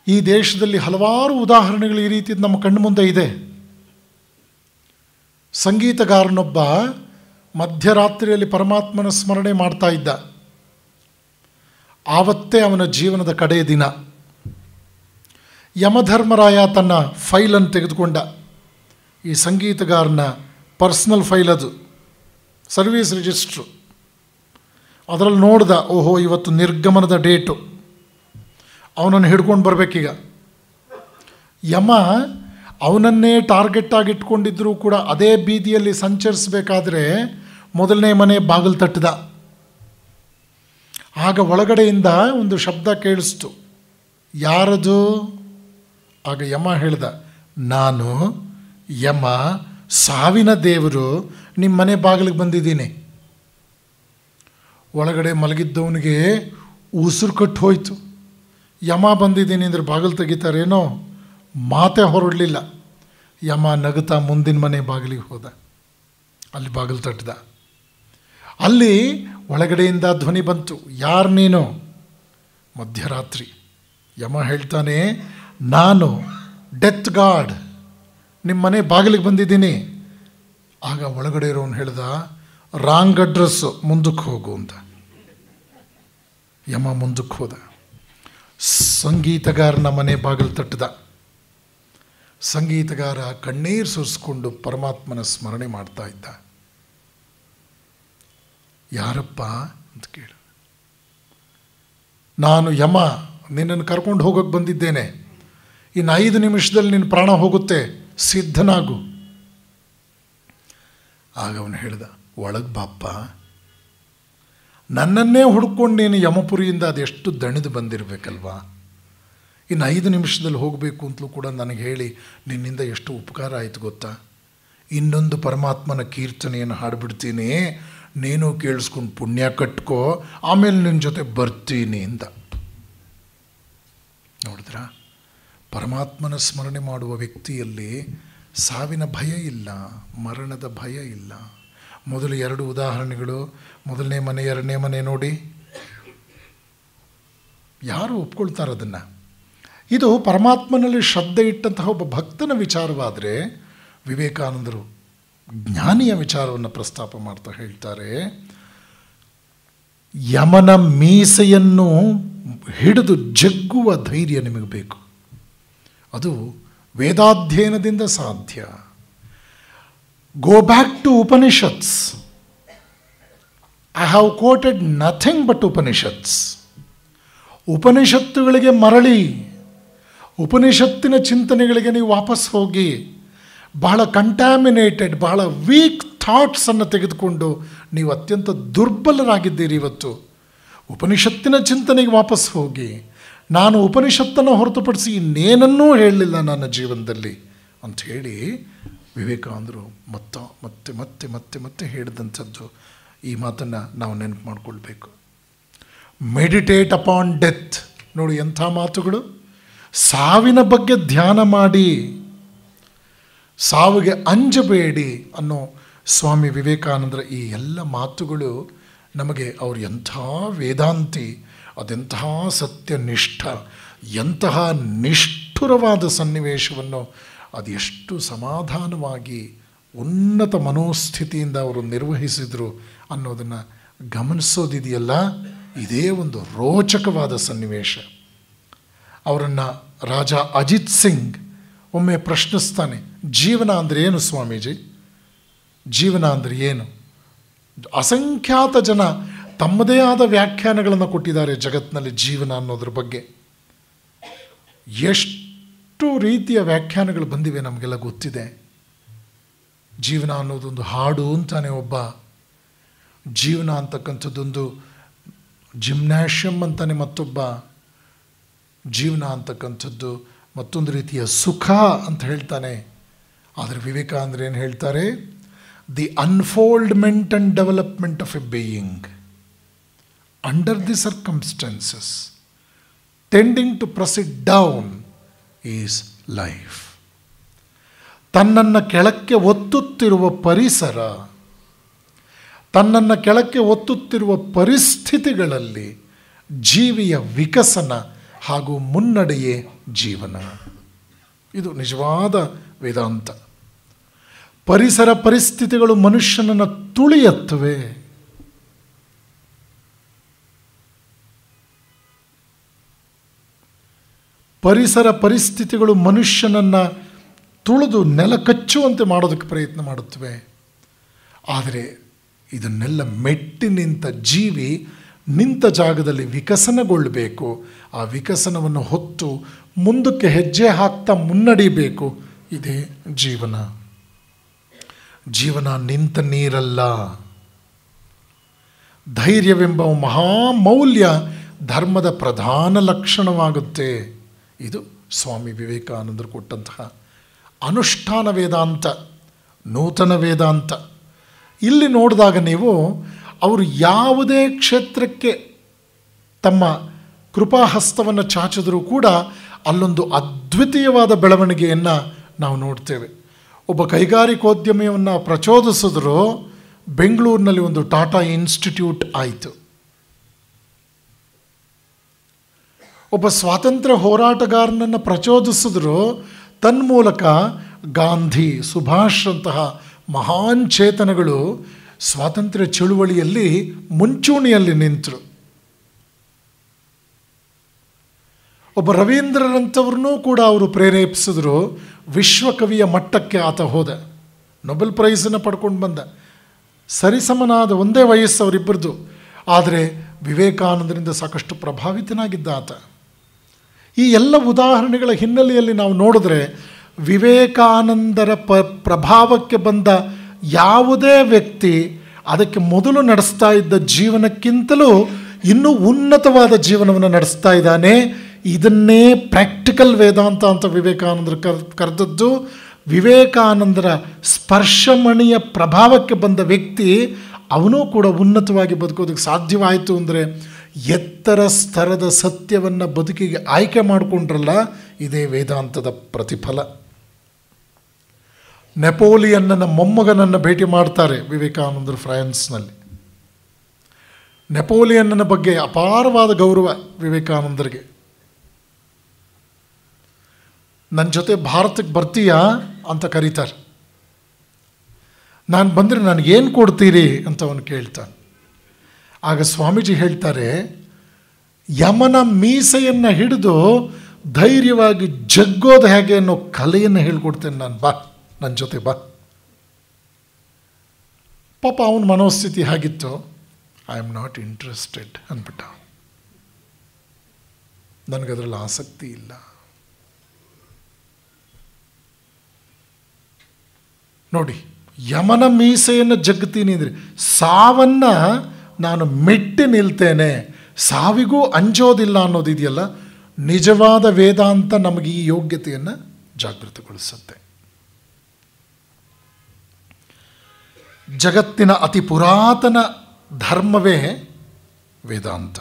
ಈ ದೇಶದಲ್ಲಿ ಹಲವಾರು ಉದಾಹರಣೆಗಳು ಈ ರೀತಿ ನಮ್ಮ ಕಣ್ಣು ಮುಂದೆ ಇದೆ. ಸಂಗೀತಗಾರನೊಬ್ಬ ಮಧ್ಯರಾತ್ರಿಯಲ್ಲಿ ಪರಮಾತ್ಮನ ಸ್ಮರಣೆ ಮಾಡ್ತಾ ಇದ್ದ. ಆವತ್ತೇ ಅವನ ಜೀವನದ ಕಡೆಯ ದಿನ. ಯಮಧರ್ಮರಾಯ ತನ್ನ ಫೈಲನ್ನು ತೆಗೆದುಕೊಂಡ. ಈ ಸಂಗೀತಗಾರನ ಪರ್ಸ್ನಲ್ ಫೈಲ್ ಅದು, ಸರ್ವೀಸ್ ರಿಜಿಸ್ಟ್ರು. ಅದರಲ್ಲಿ ನೋಡ್ದ, ಓಹೋ ಇವತ್ತು ನಿರ್ಗಮನದ ಡೇಟು, ಅವನನ್ನು ಹಿಡ್ಕೊಂಡು ಬರಬೇಕೀಗ. ಯಮ ಅವನನ್ನೇ ಟಾರ್ಗೆಟ್ ಆಗಿ ಇಟ್ಕೊಂಡಿದ್ದರೂ ಕೂಡ ಅದೇ ಬೀದಿಯಲ್ಲಿ ಸಂಚರಿಸಬೇಕಾದ್ರೆ ಮೊದಲನೇ ಮನೆ ಬಾಗಿಲು ತಟ್ಟಿದ. ಆಗ ಒಳಗಡೆಯಿಂದ ಒಂದು ಶಬ್ದ ಕೇಳಿಸ್ತು. ಯಾರದು? ಆಗ ಯಮ ಹೇಳ್ದ, ನಾನು ಯಮ, ಸಾವಿನ ದೇವರು, ನಿಮ್ಮ ಮನೆ ಬಾಗಿಲಿಗೆ ಬಂದಿದ್ದೀನಿ. ಒಳಗಡೆ ಮಲಗಿದ್ದವನಿಗೆ ಉಸಿರು ಕಟ್ಟು ಹೋಯ್ತು. ಯಮ ಬಂದಿದ್ದೀನಿ ಅಂದರೆ ಬಾಗಿಲು ತೆಗಿತಾರೇನೋ, ಮಾತೇ ಹೊರಡಲಿಲ್ಲ. ಯಮ ನಗುತ್ತಾ ಮುಂದಿನ ಮನೆ ಬಾಗಿಲಿಗೆ ಹೋದ. ಅಲ್ಲಿ ಬಾಗಿಲು ತಟ್ಟಿದ. ಅಲ್ಲಿ ಒಳಗಡೆಯಿಂದ ಧ್ವನಿ ಬಂತು, ಯಾರು ನೀನು? ಮಧ್ಯರಾತ್ರಿ. ಯಮ ಹೇಳ್ತಾನೆ, ನಾನು ಡೆತ್ ಗಾಡ್, ನಿಮ್ಮ ಮನೆ ಬಾಗಿಲಿಗೆ ಬಂದಿದ್ದೀನಿ. ಆಗ ಒಳಗಡೆ ಇರೋನು ಹೇಳ್ದ, ರಾಂಗ್ ಅಡ್ರೆಸ್ಸು, ಮುಂದಕ್ಕೆ ಹೋಗು ಅಂತ. ಯಮ ಮುಂದಕ್ಕೆ ಹೋದ. ಸಂಗೀತಗಾರನ ಮನೆ ಬಾಗಿಲು ತಟ್ಟಿದ. ಸಂಗೀತಗಾರ ಕಣ್ಣೀರು ಸುರಿಸ್ಕೊಂಡು ಪರಮಾತ್ಮನ ಸ್ಮರಣೆ ಮಾಡ್ತಾ ಇದ್ದ. ಯಾರಪ್ಪ ಅಂತ ಕೇಳು. ನಾನು ಯಮ, ನಿನ್ನನ್ನು ಕರ್ಕೊಂಡು ಹೋಗೋಕ್ಕೆ ಬಂದಿದ್ದೇನೆ. ಇನ್ನು 5 ನಿಮಿಷದಲ್ಲಿ ನಿನ್ನ ಪ್ರಾಣ ಹೋಗುತ್ತೆ, ಸಿದ್ಧನಾಗು. ಆಗ ಅವನು ಹೇಳ್ದ, ಒಳಗೆ ಬಾಪ್ಪ. ನನ್ನನ್ನೇ ಹುಡ್ಕೊಂಡು ನೀನು ಯಮಪುರಿಯಿಂದ ಅದೆಷ್ಟು ದಣಿದು ಬಂದಿರಬೇಕಲ್ವಾ. ಇನ್ನು 5 ನಿಮಿಷದಲ್ಲಿ ಹೋಗಬೇಕು ಅಂತಲೂ ಕೂಡ ನನಗೆ ಹೇಳಿ ನಿನ್ನಿಂದ ಎಷ್ಟು ಉಪಕಾರ ಆಯಿತು ಗೊತ್ತಾ. ಇನ್ನೊಂದು ಪರಮಾತ್ಮನ ಕೀರ್ತನೆಯನ್ನು ಹಾಡಿಬಿಡ್ತೀನಿ, ನೀನು ಕೇಳಿಸ್ಕೊಂಡು ಪುಣ್ಯ ಕಟ್ಕೋ, ಆಮೇಲೆ ನಿನ್ನ ಜೊತೆ ಬರ್ತೀನಿ ಅಂತ. ನೋಡಿದ್ರ, ಪರಮಾತ್ಮನ ಸ್ಮರಣೆ ಮಾಡುವ ವ್ಯಕ್ತಿಯಲ್ಲಿ ಸಾವಿನ ಭಯ ಇಲ್ಲ, ಮರಣದ ಭಯ ಇಲ್ಲ. ಮೊದಲು 2 ಉದಾಹರಣೆಗಳು, ಮೊದಲನೇ ಮನೆ, 2ನೇ ಮನೆ ನೋಡಿ. ಯಾರು ಒಪ್ಕೊಳ್ತಾರೆ ಅದನ್ನು? ಇದು ಪರಮಾತ್ಮನಲ್ಲಿ ಶ್ರದ್ಧೆ ಇಟ್ಟಂತಹ ಒಬ್ಬ ಭಕ್ತನ ವಿಚಾರವಾದರೆ, ವಿವೇಕಾನಂದರು ಜ್ಞಾನಿಯ ವಿಚಾರವನ್ನು ಪ್ರಸ್ತಾಪ ಮಾಡ್ತಾ ಹೇಳ್ತಾರೆ, ಯಮನ ಮೀಸೆಯನ್ನು ಹಿಡಿದು ಜಗ್ಗುವ ಧೈರ್ಯ ನಿಮಗೆ ಬೇಕು. ಅದು ವೇದಾಧ್ಯಯನದಿಂದ ಸಾಧ್ಯ. Go back to Upanishads. I have quoted nothing but Upanishads. ಉಪನಿಷತ್ತುಗಳಿಗೆ ಮರಳಿ, ಉಪನಿಷತ್ತಿನ ಚಿಂತನೆಗಳಿಗೆ ನೀವು ವಾಪಸ್ ಹೋಗಿ. ಬಹಳ ಕಂಟ್ಯಾಮಿನೇಟೆಡ್, ಬಹಳ ವೀಕ್ ಥಾಟ್ಸನ್ನು ತೆಗೆದುಕೊಂಡು ನೀವು ಅತ್ಯಂತ ದುರ್ಬಲರಾಗಿದ್ದೀರಿ ಇವತ್ತು. ಉಪನಿಷತ್ತಿನ ಚಿಂತನೆಗೆ ವಾಪಸ್ ಹೋಗಿ. ನಾನು ಉಪನಿಷತ್ತನ್ನು ಹೊರತುಪಡಿಸಿ ಇನ್ನೇನನ್ನೂ ಹೇಳಲಿಲ್ಲ ನನ್ನ ಜೀವನದಲ್ಲಿ ಅಂಥೇಳಿ ವಿವೇಕಾನಂದರು ಮತ್ತೆ ಮತ್ತೆ ಮತ್ತೆ ಮತ್ತೆ ಮತ್ತೆ ಹೇಳಿದಂಥದ್ದು. ಈ ಮಾತನ್ನು ನಾವು ನೆನಪು ಮಾಡಿಕೊಳ್ಬೇಕು. Meditate upon death. ನೋಡಿ ಎಂಥ ಮಾತುಗಳು. ಸಾವಿನ ಬಗ್ಗೆ ಧ್ಯಾನ ಮಾಡಿ, ಸಾವಿಗೆ ಅಂಜಬೇಡಿ ಅನ್ನೋ ಸ್ವಾಮಿ ವಿವೇಕಾನಂದರ ಈ ಎಲ್ಲ ಮಾತುಗಳು ನಮಗೆ ಅವರು ಎಂಥ ವೇದಾಂತಿ, ಅದೆಂತಹ ಸತ್ಯನಿಷ್ಠ, ಎಂತಹ ನಿಷ್ಠುರವಾದ ಸನ್ನಿವೇಶವನ್ನು ಅದೆಷ್ಟು ಸಮಾಧಾನವಾಗಿ ಉನ್ನತ ಮನೋಸ್ಥಿತಿಯಿಂದ ಅವರು ನಿರ್ವಹಿಸಿದರು ಅನ್ನೋದನ್ನು ಗಮನಿಸೋದಿದೆಯಲ್ಲ, ಇದೇ ಒಂದು ರೋಚಕವಾದ ಸನ್ನಿವೇಶ. ಅವರನ್ನು ರಾಜ ಅಜಿತ್ ಸಿಂಗ್ ಒಮ್ಮೆ ಪ್ರಶ್ನಿಸ್ತಾನೆ, ಜೀವನ ಅಂದರೆ ಏನು ಸ್ವಾಮೀಜಿ? ಜೀವನ ಅಂದರೆ ಏನು? ಅಸಂಖ್ಯಾತ ಜನ ತಮ್ಮದೇ ಆದ ವ್ಯಾಖ್ಯಾನಗಳನ್ನು ಕೊಟ್ಟಿದ್ದಾರೆ ಜಗತ್ತಿನಲ್ಲಿ ಜೀವನ ಅನ್ನೋದ್ರ ಬಗ್ಗೆ. ಎಷ್ಟು ರೀತಿಯ ವ್ಯಾಖ್ಯಾನಗಳು ಬಂದಿವೆ ನಮಗೆಲ್ಲ ಗೊತ್ತಿದೆ. ಜೀವನ ಅನ್ನೋದೊಂದು ಹಾಡು ಅಂತಾನೆ ಒಬ್ಬ, ಜೀವನ ಅಂತಕ್ಕಂಥದ್ದೊಂದು ಜಿಮ್ನಾಷಿಯಮ್ ಅಂತಾನೆ ಮತ್ತೊಬ್ಬ, ಜೀವನ ಅಂತಕ್ಕಂಥದ್ದು ಮತ್ತೊಂದು ರೀತಿಯ ಸುಖ ಅಂತ ಹೇಳ್ತಾನೆ. ಆದರೆ ವಿವೇಕಾನಂದರು ಏನು ಹೇಳ್ತಾರೆ? The unfoldment and development of a being under the circumstances tending to proceed down is life. ತನ್ನನ್ನು ಕೆಳಕ್ಕೆ ಒತ್ತುತ್ತಿರುವ ಪರಿಸರ, ತನ್ನನ್ನು ಕೆಳಕ್ಕೆ ಒತ್ತುತ್ತಿರುವ ಪರಿಸ್ಥಿತಿಗಳಲ್ಲಿ ಜೀವಿಯ ವಿಕಸನ ಹಾಗೂ ಮುನ್ನಡೆಯೇ ಜೀವನ. ಇದು ನಿಜವಾದ ವೇದಾಂತ. ಪರಿಸರ ಪರಿಸ್ಥಿತಿಗಳು ಮನುಷ್ಯನನ್ನು ತುಳಿಯುತ್ತವೆ. ಪರಿಸರ ಪರಿಸ್ಥಿತಿಗಳು ಮನುಷ್ಯನನ್ನು ತುಳಿದು ನೆಲ ಕಚ್ಚುವಂತೆ ಮಾಡೋದಕ್ಕೆ ಪ್ರಯತ್ನ ಮಾಡುತ್ತವೆ. ಆದರೆ ಇದನ್ನೆಲ್ಲ ಮೆಟ್ಟಿ ನಿಂತ ಜೀವಿ ನಿಂತ ಜಾಗದಲ್ಲಿ ವಿಕಸನಗೊಳ್ಳಬೇಕು. ಆ ವಿಕಸನವನ್ನು ಹೊತ್ತು ಮುಂದಕ್ಕೆ ಹೆಜ್ಜೆ ಹಾಕ್ತಾ ಮುನ್ನಡಿಬೇಕು. ಇದೇ ಜೀವನ. ಜೀವನ ನಿಂತ ನೀರಲ್ಲ. ಧೈರ್ಯವೆಂಬ ಮಹಾಮೌಲ್ಯ ಧರ್ಮದ ಪ್ರಧಾನ ಲಕ್ಷಣವಾಗುತ್ತೆ. ಇದು ಸ್ವಾಮಿ ವಿವೇಕಾನಂದರು ಕೊಟ್ಟಂತಹ ಅನುಷ್ಠಾನ ವೇದಾಂತ, ನೂತನ ವೇದಾಂತ. ಇಲ್ಲಿ ನೋಡಿದಾಗ ನೀವು ಅವರು ಯಾವುದೇ ಕ್ಷೇತ್ರಕ್ಕೆ ತಮ್ಮ ಕೃಪಾಹಸ್ತವನ್ನು ಚಾಚಿದರೂ ಕೂಡ ಅಲ್ಲೊಂದು ಅದ್ವಿತೀಯವಾದ ಬೆಳವಣಿಗೆಯನ್ನು ನಾವು ನೋಡ್ತೇವೆ. ಒಬ್ಬ ಕೈಗಾರಿಕೋದ್ಯಮಿಯನ್ನು ಪ್ರಚೋದಿಸಿದ್ರು, ಬೆಂಗಳೂರಿನಲ್ಲಿ ಒಂದು ಟಾಟಾ ಇನ್ಸ್ಟಿಟ್ಯೂಟ್ ಆಯಿತು. ಒಬ್ಬ ಸ್ವಾತಂತ್ರ್ಯ ಹೋರಾಟಗಾರನನ್ನು ಪ್ರಚೋದಿಸಿದ್ರು, ತನ್ಮೂಲಕ ಗಾಂಧಿ, ಸುಭಾಷ್ ಅಂತಹ ಮಹಾನ್ ಚೇತನಗಳು ಸ್ವಾತಂತ್ರ್ಯ ಚಳುವಳಿಯಲ್ಲಿ ಮುಂಚೂಣಿಯಲ್ಲಿ ನಿಂತರು. ಒಬ್ಬ ರವೀಂದ್ರರಂಥವ್ರನ್ನೂ ಕೂಡ ಅವರು ಪ್ರೇರೇಪಿಸಿದ್ರು. ವಿಶ್ವಕವಿಯ ಮಟ್ಟಕ್ಕೆ ಆತ ಹೋದ, ನೊಬೆಲ್ ಪ್ರೈಸನ್ನು ಪಡ್ಕೊಂಡು ಬಂದ. ಸರಿಸಮನಾದ ಒಂದೇ ವಯಸ್ಸು ಅವರಿಬ್ಬರದು. ಆದರೆ ವಿವೇಕಾನಂದರಿಂದ ಸಾಕಷ್ಟು ಪ್ರಭಾವಿತನಾಗಿದ್ದ ಆತ. ಈ ಎಲ್ಲ ಉದಾಹರಣೆಗಳ ಹಿನ್ನೆಲೆಯಲ್ಲಿ ನಾವು ನೋಡಿದ್ರೆ ವಿವೇಕಾನಂದರ ಪ್ರಭಾವಕ್ಕೆ ಬಂದ ಯಾವುದೇ ವ್ಯಕ್ತಿ ಅದಕ್ಕೆ ಮೊದಲು ನಡೆಸ್ತಾ ಇದ್ದ ಜೀವನಕ್ಕಿಂತಲೂ ಇನ್ನೂ ಉನ್ನತವಾದ ಜೀವನವನ್ನು ನಡೆಸ್ತಾ ಇದ್ದಾನೆ. ಇದನ್ನೇ ಪ್ರಾಕ್ಟಿಕಲ್ ವೇದಾಂತ ಅಂತ ವಿವೇಕಾನಂದರು ಕರೆದದ್ದು. ವಿವೇಕಾನಂದರ ಸ್ಪರ್ಶಮಣಿಯ ಪ್ರಭಾವಕ್ಕೆ ಬಂದ ವ್ಯಕ್ತಿ ಅವನೂ ಕೂಡ ಉನ್ನತವಾಗಿ ಬದುಕೋದಕ್ಕೆ ಸಾಧ್ಯವಾಯಿತು. ಅಂದರೆ ಎತ್ತರ ಸ್ತರದ ಸತ್ಯವನ್ನು ಬದುಕಿಗೆ ಆಯ್ಕೆ ಮಾಡಿಕೊಂಡ್ರಲ್ಲ, ಇದೇ ವೇದಾಂತದ ಪ್ರತಿಫಲ. ನೆಪೋಲಿಯನ್ನನ ಮೊಮ್ಮಗನನ್ನು ಭೇಟಿ ಮಾಡ್ತಾರೆ ವಿವೇಕಾನಂದರು ಫ್ರಾನ್ಸ್ನಲ್ಲಿ. ನೆಪೋಲಿಯನ್ನನ ಬಗ್ಗೆ ಅಪಾರವಾದ ಗೌರವ ವಿವೇಕಾನಂದರಿಗೆ. ನನ್ನ ಜೊತೆ ಭಾರತಕ್ಕೆ ಬರ್ತೀಯಾ ಅಂತ ಕರೀತಾರೆ. ನಾನು ಬಂದರೆ ನನಗೇನು ಕೊಡ್ತೀರಿ ಅಂತ ಅವನು ಕೇಳ್ತಾನೆ. ಆಗ ಸ್ವಾಮೀಜಿ ಹೇಳ್ತಾರೆ, ಯಮನ ಮೀಸೆಯನ್ನು ಹಿಡಿದು ಧೈರ್ಯವಾಗಿ ಜಗ್ಗೋದು ಹೇಗೆ ಅನ್ನೋ ಕಲೆಯನ್ನು ಹೇಳ್ಕೊಡ್ತೇನೆ ನಾನು, ಬಾ ನನ್ನ ಜೊತೆ ಬಾ. ಪಾಪ ಅವನ ಮನೋಸ್ಥಿತಿ ಹಾಗಿತ್ತು. ಐ ಆಮ್ ನಾಟ್ ಇಂಟ್ರೆಸ್ಟೆಡ್ ಅಂದ್ಬಿಟ್ಟ. ನನಗದ್ರಲ್ಲಿ ಆಸಕ್ತಿ ಇಲ್ಲ. ನೋಡಿ, ಯಮನ ಮೀಸೆಯನ್ನು ಜಗ್ತೀನಿ ಅಂದರೆ ಸಾವನ್ನು ನಾನು ಮೆಟ್ಟಿ ನಿಲ್ತೇನೆ, ಸಾವಿಗೂ ಅಂಜೋದಿಲ್ಲ ಅನ್ನೋದಿದೆಯಲ್ಲ, ನಿಜವಾದ ವೇದಾಂತ ನಮಗೆ ಈ ಯೋಗ್ಯತೆಯನ್ನು ಜಾಗೃತಗೊಳಿಸುತ್ತೆ. ಜಗತ್ತಿನ ಅತಿ ಪುರಾತನ ಧರ್ಮವೇ ವೇದಾಂತ.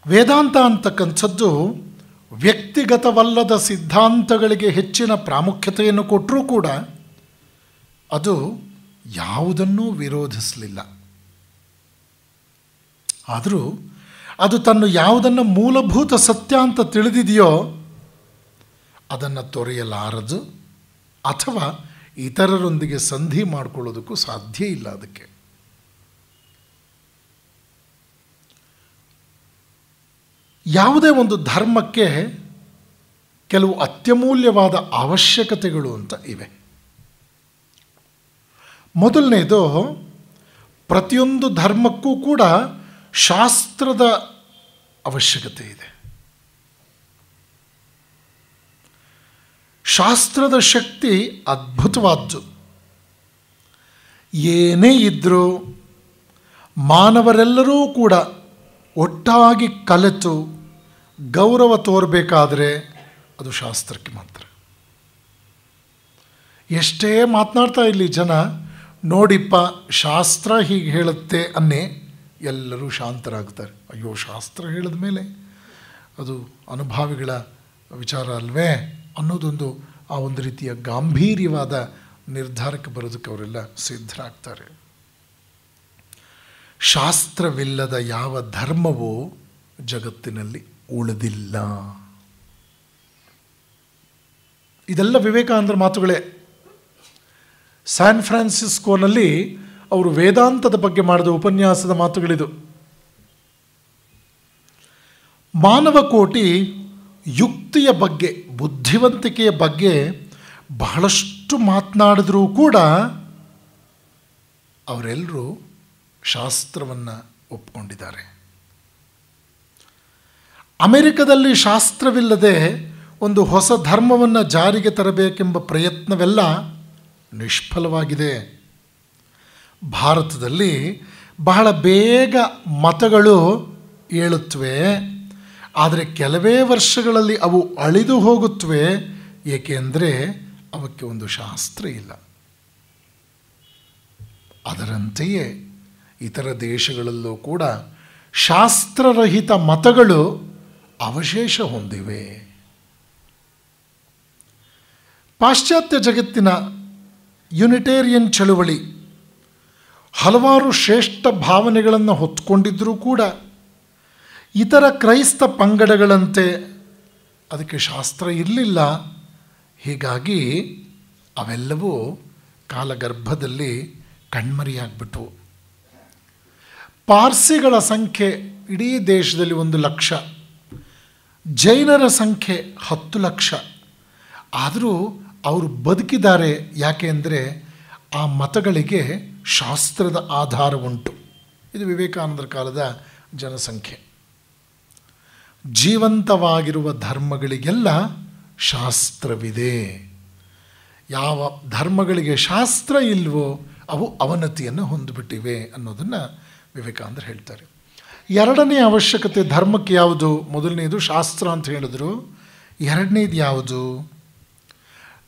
ವೇದಾಂತ ಅಂತಕ್ಕಂಥದ್ದು ವ್ಯಕ್ತಿಗತವಲ್ಲದ ಸಿದ್ಧಾಂತಗಳಿಗೆ ಹೆಚ್ಚಿನ ಪ್ರಾಮುಖ್ಯತೆಯನ್ನು ಕೊಟ್ಟರೂ ಕೂಡ ಅದು ಯಾವುದನ್ನೂ ವಿರೋಧಿಸಲಿಲ್ಲ. ಆದರೂ ಅದು ತನ್ನ ಯಾವುದನ್ನು ಮೂಲಭೂತ ಸತ್ಯ ಅಂತ ತಿಳಿದಿದೆಯೋ ಅದನ್ನು ತೊರೆಯಲಾರದು, ಅಥವಾ ಇತರರೊಂದಿಗೆ ಸಂಧಿ ಮಾಡಿಕೊಳ್ಳೋದಕ್ಕೂ ಸಾಧ್ಯ ಇಲ್ಲ. ಅದಕ್ಕೆ ಯಾವುದೇ ಒಂದು ಧರ್ಮಕ್ಕೆ ಕೆಲವು ಅತ್ಯಮೂಲ್ಯವಾದ ಅವಶ್ಯಕತೆಗಳು ಅಂತ ಇವೆ. ಮೊದಲನೇದು, ಪ್ರತಿಯೊಂದು ಧರ್ಮಕ್ಕೂ ಕೂಡ ಶಾಸ್ತ್ರದ ಅವಶ್ಯಕತೆ ಇದೆ. ಶಾಸ್ತ್ರದ ಶಕ್ತಿ ಅದ್ಭುತವಾದ್ದು. ಏನೇ ಇದ್ದರೂ ಮಾನವರೆಲ್ಲರೂ ಕೂಡ ಒಟ್ಟಾಗಿ ಕಲೆತು ಗೌರವ ತೋರಬೇಕಾದರೆ ಅದು ಶಾಸ್ತ್ರಕ್ಕೆ ಮಾತ್ರ. ಎಷ್ಟೇ ಮಾತನಾಡ್ತಾ ಇಲ್ಲಿ ಜನ, ನೋಡಿಪ್ಪ ಶಾಸ್ತ್ರ ಹೀಗೆ ಹೇಳುತ್ತೆ ಅನ್ನೇ ಎಲ್ಲರೂ ಶಾಂತರಾಗ್ತಾರೆ. ಅಯ್ಯೋ, ಶಾಸ್ತ್ರ ಹೇಳಿದ ಮೇಲೆ ಅದು ಅನುಭಾವಿಗಳ ವಿಚಾರ ಅಲ್ವೇ ಅನ್ನೋದೊಂದು ಆ ಒಂದು ರೀತಿಯ ಗಾಂಭೀರ್ಯವಾದ ನಿರ್ಧಾರಕ್ಕೆ ಬರೋದಕ್ಕೆ ಅವರೆಲ್ಲ ಸಿದ್ಧರಾಗ್ತಾರೆ. ಶಾಸ್ತ್ರವಿಲ್ಲದ ಯಾವ ಧರ್ಮವೂ ಜಗತ್ತಿನಲ್ಲಿ ಉಳಿದಿಲ್ಲ. ಇದೆಲ್ಲ ವಿವೇಕಾನಂದರ ಮಾತುಗಳೇ. ಸ್ಯಾನ್ ಫ್ರಾನ್ಸಿಸ್ಕೋನಲ್ಲಿ ಅವರು ವೇದಾಂತದ ಬಗ್ಗೆ ಮಾಡಿದ ಉಪನ್ಯಾಸದ ಮಾತುಗಳಿದು. ಮಾನವ ಕೋಟಿ ಯುಕ್ತಿಯ ಬಗ್ಗೆ, ಬುದ್ಧಿವಂತಿಕೆಯ ಬಗ್ಗೆ ಬಹಳಷ್ಟು ಮಾತನಾಡಿದ್ರೂ ಕೂಡ ಅವರೆಲ್ಲರೂ ಶಾಸ್ತ್ರವನ್ನು ಒಪ್ಪಿಕೊಂಡಿದ್ದಾರೆ. ಅಮೆರಿಕದಲ್ಲಿ ಶಾಸ್ತ್ರವಿಲ್ಲದೆ ಒಂದು ಹೊಸ ಧರ್ಮವನ್ನು ಜಾರಿಗೆ ತರಬೇಕೆಂಬ ಪ್ರಯತ್ನವೆಲ್ಲ ನಿಷ್ಫಲವಾಗಿದೆ. ಭಾರತದಲ್ಲಿ ಬಹಳ ಬೇಗ ಮತಗಳು ಏಳುತ್ತವೆ, ಆದರೆ ಕೆಲವೇ ವರ್ಷಗಳಲ್ಲಿ ಅವು ಅಳಿದು ಹೋಗುತ್ತವೆ. ಏಕೆಂದರೆ ಅವಕ್ಕೆ ಒಂದು ಶಾಸ್ತ್ರ ಇಲ್ಲ. ಅದರಂತೆಯೇ ಇತರ ದೇಶಗಳಲ್ಲೂ ಕೂಡ ಶಾಸ್ತ್ರರಹಿತ ಮತಗಳು ಅವಶೇಷ ಹೊಂದಿವೆ. ಪಾಶ್ಚಾತ್ಯ ಜಗತ್ತಿನ ಯುನಿಟೇರಿಯನ್ ಚಳುವಳಿ ಹಲವಾರು ಶ್ರೇಷ್ಠ ಭಾವನೆಗಳನ್ನು ಹೊತ್ತುಕೊಂಡಿದ್ದರೂ ಕೂಡ ಇತರ ಕ್ರೈಸ್ತ ಪಂಗಡಗಳಂತೆ ಅದಕ್ಕೆ ಶಾಸ್ತ್ರ ಇರಲಿಲ್ಲ. ಹೀಗಾಗಿ ಅವೆಲ್ಲವೂ ಕಾಲಗರ್ಭದಲ್ಲಿ ಕಣ್ಮರೆಯಾಗ್ಬಿಟ್ವು. ಪಾರ್ಸಿಗಳ ಸಂಖ್ಯೆ ಇಡೀ ದೇಶದಲ್ಲಿ 1 ಲಕ್ಷ, ಜೈನರ ಸಂಖ್ಯೆ 10 ಲಕ್ಷ. ಆದರೂ ಅವರು ಬದುಕಿದ್ದಾರೆ. ಯಾಕೆ ಅಂದರೆ ಆ ಮತಗಳಿಗೆ ಶಾಸ್ತ್ರದ ಆಧಾರ ಉಂಟು. ಇದು ವಿವೇಕಾನಂದರ ಕಾಲದ ಜನಸಂಖ್ಯೆ. ಜೀವಂತವಾಗಿರುವ ಧರ್ಮಗಳಿಗೆಲ್ಲ ಶಾಸ್ತ್ರವಿದೆ. ಯಾವ ಧರ್ಮಗಳಿಗೆ ಶಾಸ್ತ್ರ ಇಲ್ವೋ ಅವು ಅವನತಿಯನ್ನು ಹೊಂದಿಬಿಟ್ಟಿವೆ ಅನ್ನೋದನ್ನು ವಿವೇಕಾನಂದರು ಹೇಳ್ತಾರೆ. ಎರಡನೇ ಅವಶ್ಯಕತೆ ಧರ್ಮಕ್ಕೆ ಯಾವುದು? ಮೊದಲನೇದು ಶಾಸ್ತ್ರ ಅಂತ ಹೇಳಿದ್ರು. ಎರಡನೇದು ಯಾವುದು?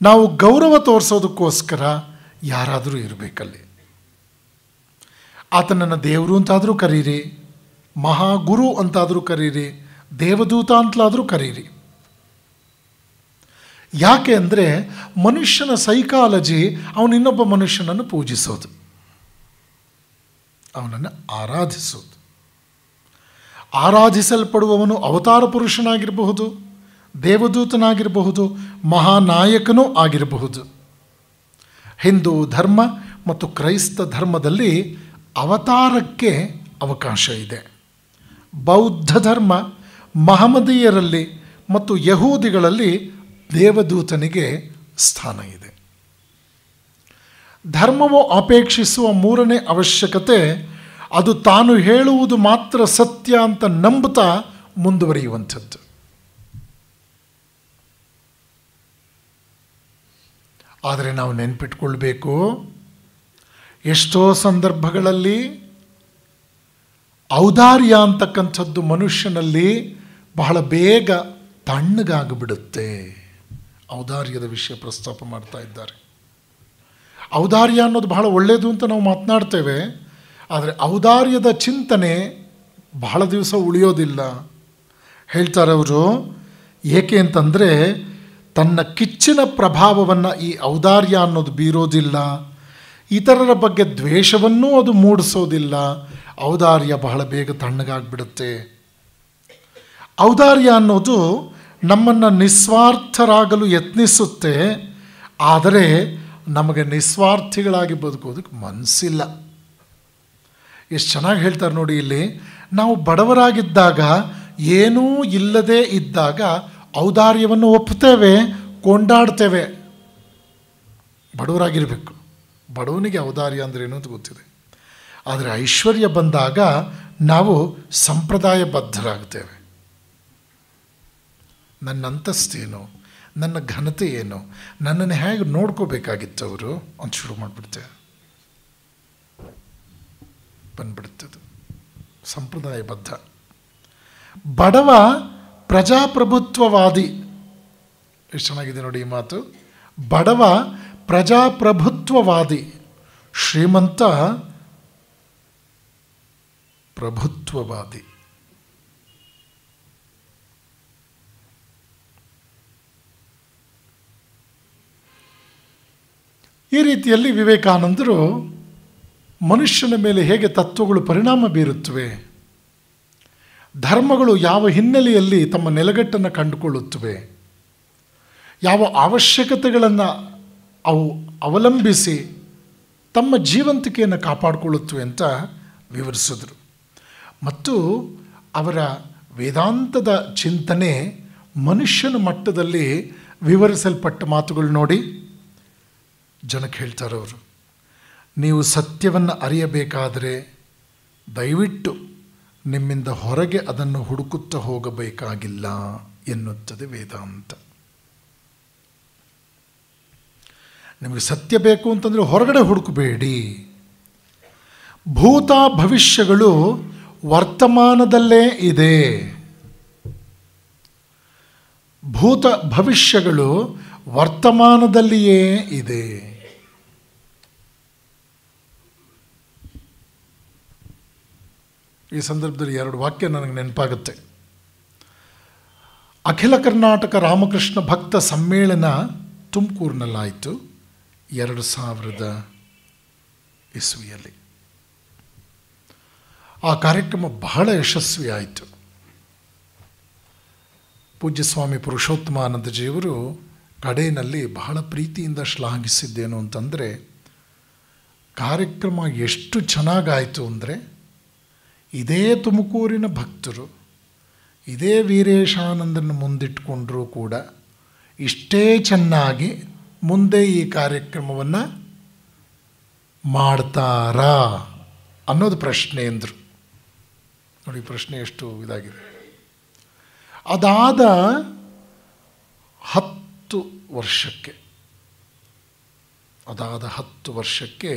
ನಾವು ಗೌರವ ತೋರಿಸೋದಕ್ಕೋಸ್ಕರ ಯಾರಾದರೂ ಇರಬೇಕಲ್ಲಿ. ಆತನನ್ನು ದೇವರು ಅಂತಾದರೂ ಕರೀರಿ, ಮಹಾಗುರು ಅಂತಾದರೂ ಕರೀರಿ, ದೇವದೂತ ಅಂತಲಾದರೂ ಕರೀರಿ. ಯಾಕೆ ಅಂದರೆ ಮನುಷ್ಯನ ಸೈಕಾಲಜಿ ಅವನು ಇನ್ನೊಬ್ಬ ಮನುಷ್ಯನನ್ನು ಪೂಜಿಸೋದು, ಅವನನ್ನು ಆರಾಧಿಸೋದು. ಆರಾಧಿಸಲ್ಪಡುವವನು ಅವತಾರ ಪುರುಷನಾಗಿರಬಹುದು, ದೇವದೂತನಾಗಿರಬಹುದು, ಮಹಾನಾಯಕನೂ ಆಗಿರಬಹುದು. ಹಿಂದೂ ಧರ್ಮ ಮತ್ತು ಕ್ರೈಸ್ತ ಧರ್ಮದಲ್ಲಿ ಅವತಾರಕ್ಕೆ ಅವಕಾಶ ಇದೆ. ಬೌದ್ಧ ಧರ್ಮ, ಮಹಮ್ಮದೀಯರಲ್ಲಿ ಮತ್ತು ಯಹೂದಿಗಳಲ್ಲಿ ದೇವದೂತನಿಗೆ ಸ್ಥಾನ ಇದೆ. ಧರ್ಮವು ಅಪೇಕ್ಷಿಸುವ ಮೂರನೇ ಅವಶ್ಯಕತೆ ಅದು ತಾನು ಹೇಳುವುದು ಮಾತ್ರ ಸತ್ಯ ಅಂತ ನಂಬುತ್ತಾ ಮುಂದುವರಿಯುವಂಥದ್ದು. ಆದರೆ ನಾವು ನೆನಪಿಟ್ಕೊಳ್ಬೇಕು, ಎಷ್ಟೋ ಸಂದರ್ಭಗಳಲ್ಲಿ ಔದಾರ್ಯ ಅಂತಕ್ಕಂಥದ್ದು ಮನುಷ್ಯನಲ್ಲಿ ಬಹಳ ಬೇಗ ತಣ್ಣಗಾಗಿಬಿಡುತ್ತೆ. ಔದಾರ್ಯದ ವಿಷಯ ಪ್ರಸ್ತಾಪ ಮಾಡ್ತಾ ಇದ್ದಾರೆ. ಔದಾರ್ಯ ಅನ್ನೋದು ಬಹಳ ಒಳ್ಳೆಯದು ಅಂತ ನಾವು ಮಾತನಾಡ್ತೇವೆ, ಆದರೆ ಔದಾರ್ಯದ ಚಿಂತನೆ ಬಹಳ ದಿವಸ ಉಳಿಯೋದಿಲ್ಲ. ಹೇಳ್ತಾರೆ ಅವರು, ಏಕೆ ಅಂತಂದರೆ ತನ್ನ ಕಿಚ್ಚಿನ ಪ್ರಭಾವವನ್ನು ಈ ಔದಾರ್ಯ ಅನ್ನೋದು ಬೀರೋದಿಲ್ಲ, ಇತರರ ಬಗ್ಗೆ ದ್ವೇಷವನ್ನೂ ಅದು ಮೂಡಿಸೋದಿಲ್ಲ. ಔದಾರ್ಯ ಬಹಳ ಬೇಗ ತಣ್ಣಗಾಗ್ಬಿಡುತ್ತೆ. ಔದಾರ್ಯ ಅನ್ನೋದು ನಮ್ಮನ್ನು ನಿಸ್ವಾರ್ಥರಾಗಲು ಯತ್ನಿಸುತ್ತೆ, ಆದರೆ ನಮಗೆ ನಿಸ್ವಾರ್ಥಿಗಳಾಗಿ ಬದುಕೋದಕ್ಕೆ ಮನಸ್ಸಿಲ್ಲ. ಎಷ್ಟು ಚೆನ್ನಾಗಿ ಹೇಳ್ತಾರೆ ನೋಡಿ ಇಲ್ಲಿ. ನಾವು ಬಡವರಾಗಿದ್ದಾಗ, ಏನೂ ಇಲ್ಲದೇ ಇದ್ದಾಗ ಔದಾರ್ಯವನ್ನು ಒಪ್ಪುತ್ತೇವೆ, ಕೊಂಡಾಡ್ತೇವೆ. ಬಡವರಾಗಿರಬೇಕು, ಬಡವನಿಗೆ ಔದಾರ್ಯ ಅಂದರೆ ಏನು ಅಂತ ಗೊತ್ತಿದೆ. ಆದರೆ ಐಶ್ವರ್ಯ ಬಂದಾಗ ನಾವು ಸಂಪ್ರದಾಯಬದ್ಧರಾಗ್ತೇವೆ. ನನ್ನ ಅಂತಸ್ತೇನು, ನನ್ನ ಘನತೆ ಏನು, ನನ್ನನ್ನು ಹೇಗೆ ನೋಡ್ಕೋಬೇಕಾಗಿತ್ತು ಅವರು ಅಂತ ಶುರು ಮಾಡಿಬಿಡ್ತೇವೆ. ಬಂದ್ಬಿಡ್ತದೆ ಸಂಪ್ರದಾಯಬದ್ಧ. ಬಡವ ಪ್ರಜಾಪ್ರಭುತ್ವವಾದಿ. ಎಷ್ಟು ಚೆನ್ನಾಗಿದೆ ನೋಡಿ ಈ ಮಾತು. ಬಡವ ಪ್ರಜಾಪ್ರಭುತ್ವವಾದಿ, ಶ್ರೀಮಂತ ಪ್ರಭುತ್ವವಾದಿ. ಈ ರೀತಿಯಲ್ಲಿ ವಿವೇಕಾನಂದರು ಮನುಷ್ಯನ ಮೇಲೆ ಹೇಗೆ ತತ್ವಗಳು ಪರಿಣಾಮ ಬೀರುತ್ತವೆ, ಧರ್ಮಗಳು ಯಾವ ಹಿನ್ನೆಲೆಯಲ್ಲಿ ತಮ್ಮ ನೆಲೆಗಟ್ಟನ್ನು ಕಂಡುಕೊಳ್ಳುತ್ತವೆ, ಯಾವ ಅವಶ್ಯಕತೆಗಳನ್ನು ಅವು ಅವಲಂಬಿಸಿ ತಮ್ಮ ಜೀವಂತಿಕೆಯನ್ನು ಕಾಪಾಡಿಕೊಳ್ಳುತ್ತವೆ ಅಂತ ವಿವರಿಸಿದರು. ಮತ್ತು ಅವರ ವೇದಾಂತದ ಚಿಂತನೆ ಮನುಷ್ಯನ ಮಟ್ಟದಲ್ಲಿ ವಿವರಿಸಲ್ಪಟ್ಟ ಮಾತುಗಳು ನೋಡಿ. ಜನಕ್ಕೆ ಹೇಳ್ತಾರೆ ಅವರು, ನೀವು ಸತ್ಯವನ್ನು ಅರಿಯಬೇಕಾದರೆ ದಯವಿಟ್ಟು ನಿಮ್ಮಿಂದ ಹೊರಗೆ ಅದನ್ನು ಹುಡುಕುತ್ತಾ ಹೋಗಬೇಕಾಗಿಲ್ಲ ಎನ್ನುತ್ತದೆ ವೇದಾಂತ. ನಿಮಗೆ ಸತ್ಯ ಬೇಕು ಅಂತಂದರೆ ಹೊರಗಡೆ ಹುಡುಕಬೇಡಿ. ಭೂತ ಭವಿಷ್ಯಗಳು ವರ್ತಮಾನದಲ್ಲೇ ಇದೆ. ಭೂತ ಭವಿಷ್ಯಗಳು ವರ್ತಮಾನದಲ್ಲಿಯೇ ಇದೆ. ಈ ಸಂದರ್ಭದಲ್ಲಿ 2 ವಾಕ್ಯ ನನಗೆ ನೆನಪಾಗುತ್ತೆ. ಅಖಿಲ ಕರ್ನಾಟಕ ರಾಮಕೃಷ್ಣ ಭಕ್ತ ಸಮ್ಮೇಳನ ತುಮಕೂರಿನಲ್ಲಾಯಿತು 2000 ಇಸ್ವಿಯಲ್ಲಿ. ಆ ಕಾರ್ಯಕ್ರಮ ಬಹಳ ಯಶಸ್ವಿ ಆಯಿತು. ಪೂಜ್ಯ ಸ್ವಾಮಿ ಪುರುಷೋತ್ತಮಾನಂದಜಿಯವರು ಕಡೆಯಲ್ಲಿ ಬಹಳ ಪ್ರೀತಿಯಿಂದ ಶ್ಲಾಘಿಸಿದ್ದೇನು ಅಂತಂದರೆ, ಕಾರ್ಯಕ್ರಮ ಎಷ್ಟು ಚೆನ್ನಾಗಾಯಿತು ಅಂದರೆ, ಇದೇ ತುಮಕೂರಿನ ಭಕ್ತರು ಇದೇ ವೀರೇಶಾನಂದನ ಮುಂದಿಟ್ಕೊಂಡ್ರೂ ಕೂಡ ಇಷ್ಟೇ ಚೆನ್ನಾಗಿ ಮುಂದೆ ಈ ಕಾರ್ಯಕ್ರಮವನ್ನು ಮಾಡ್ತಾರಾ ಅನ್ನೋದು ಪ್ರಶ್ನೆ ಎಂದರು. ನೋಡಿ ಪ್ರಶ್ನೆ ಎಷ್ಟು ಇದಾಗಿದೆ. ಅದಾದ 10 ವರ್ಷಕ್ಕೆ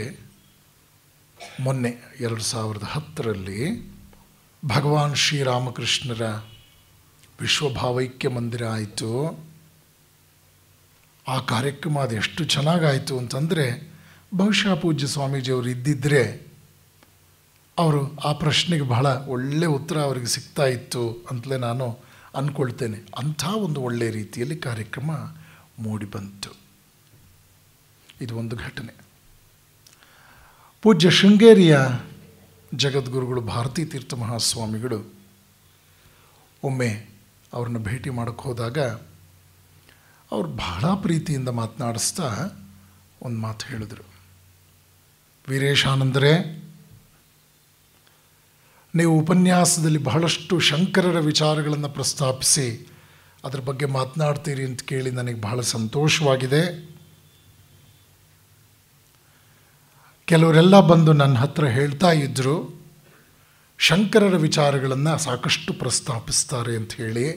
ಮೊನ್ನೆ 2010ರಲ್ಲಿ ಭಗವಾನ್ ಶ್ರೀರಾಮಕೃಷ್ಣರ ವಿಶ್ವಭಾವೈಕ್ಯ ಮಂದಿರ ಆಯಿತು. ಆ ಕಾರ್ಯಕ್ರಮ ಅದು ಎಷ್ಟು ಚೆನ್ನಾಗಾಯಿತು ಅಂತಂದರೆ, ಬಹುಶಃ ಪೂಜ್ಯ ಸ್ವಾಮೀಜಿಯವರು ಇದ್ದಿದ್ದರೆ ಅವರು ಆ ಪ್ರಶ್ನೆಗೆ ಬಹಳ ಒಳ್ಳೆಯ ಉತ್ತರ ಅವರಿಗೆ ಸಿಗ್ತಾ ಇತ್ತು ಅಂತಲೇ ನಾನು ಅಂದ್ಕೊಳ್ತೇನೆ. ಅಂಥ ಒಂದು ಒಳ್ಳೆಯ ರೀತಿಯಲ್ಲಿ ಕಾರ್ಯಕ್ರಮ ಮೂಡಿಬಂತು. ಇದು ಒಂದು ಘಟನೆ. ಪೂಜ್ಯ ಶೃಂಗೇರಿಯ ಜಗದ್ಗುರುಗಳು ಭಾರತೀ ತೀರ್ಥ ಮಹಾಸ್ವಾಮಿಗಳು ಒಮ್ಮೆ ಅವ್ರನ್ನ ಭೇಟಿ ಮಾಡೋಕ್ಕೆ ಹೋದಾಗ ಅವರು ಬಹಳ ಪ್ರೀತಿಯಿಂದ ಮಾತನಾಡಿಸ್ತಾ ಒಂದು ಮಾತು ಹೇಳಿದರು. ವೀರೇಶಾನಂದರೇ, ನೀವು ಉಪನ್ಯಾಸದಲ್ಲಿ ಬಹಳಷ್ಟು ಶಂಕರರ ವಿಚಾರಗಳನ್ನು ಪ್ರಸ್ತಾಪಿಸಿ ಅದರ ಬಗ್ಗೆ ಮಾತನಾಡ್ತೀರಿ ಅಂತ ಕೇಳಿ ನನಗೆ ಬಹಳ ಸಂತೋಷವಾಗಿದೆ. ಕೆಲವರೆಲ್ಲ ಬಂದು ನನ್ನ ಹತ್ರ ಹೇಳ್ತಾ ಇದ್ದರು, ಶಂಕರರ ವಿಚಾರಗಳನ್ನು ಸಾಕಷ್ಟು ಪ್ರಸ್ತಾಪಿಸ್ತಾರೆ ಅಂತ ಹೇಳಿ.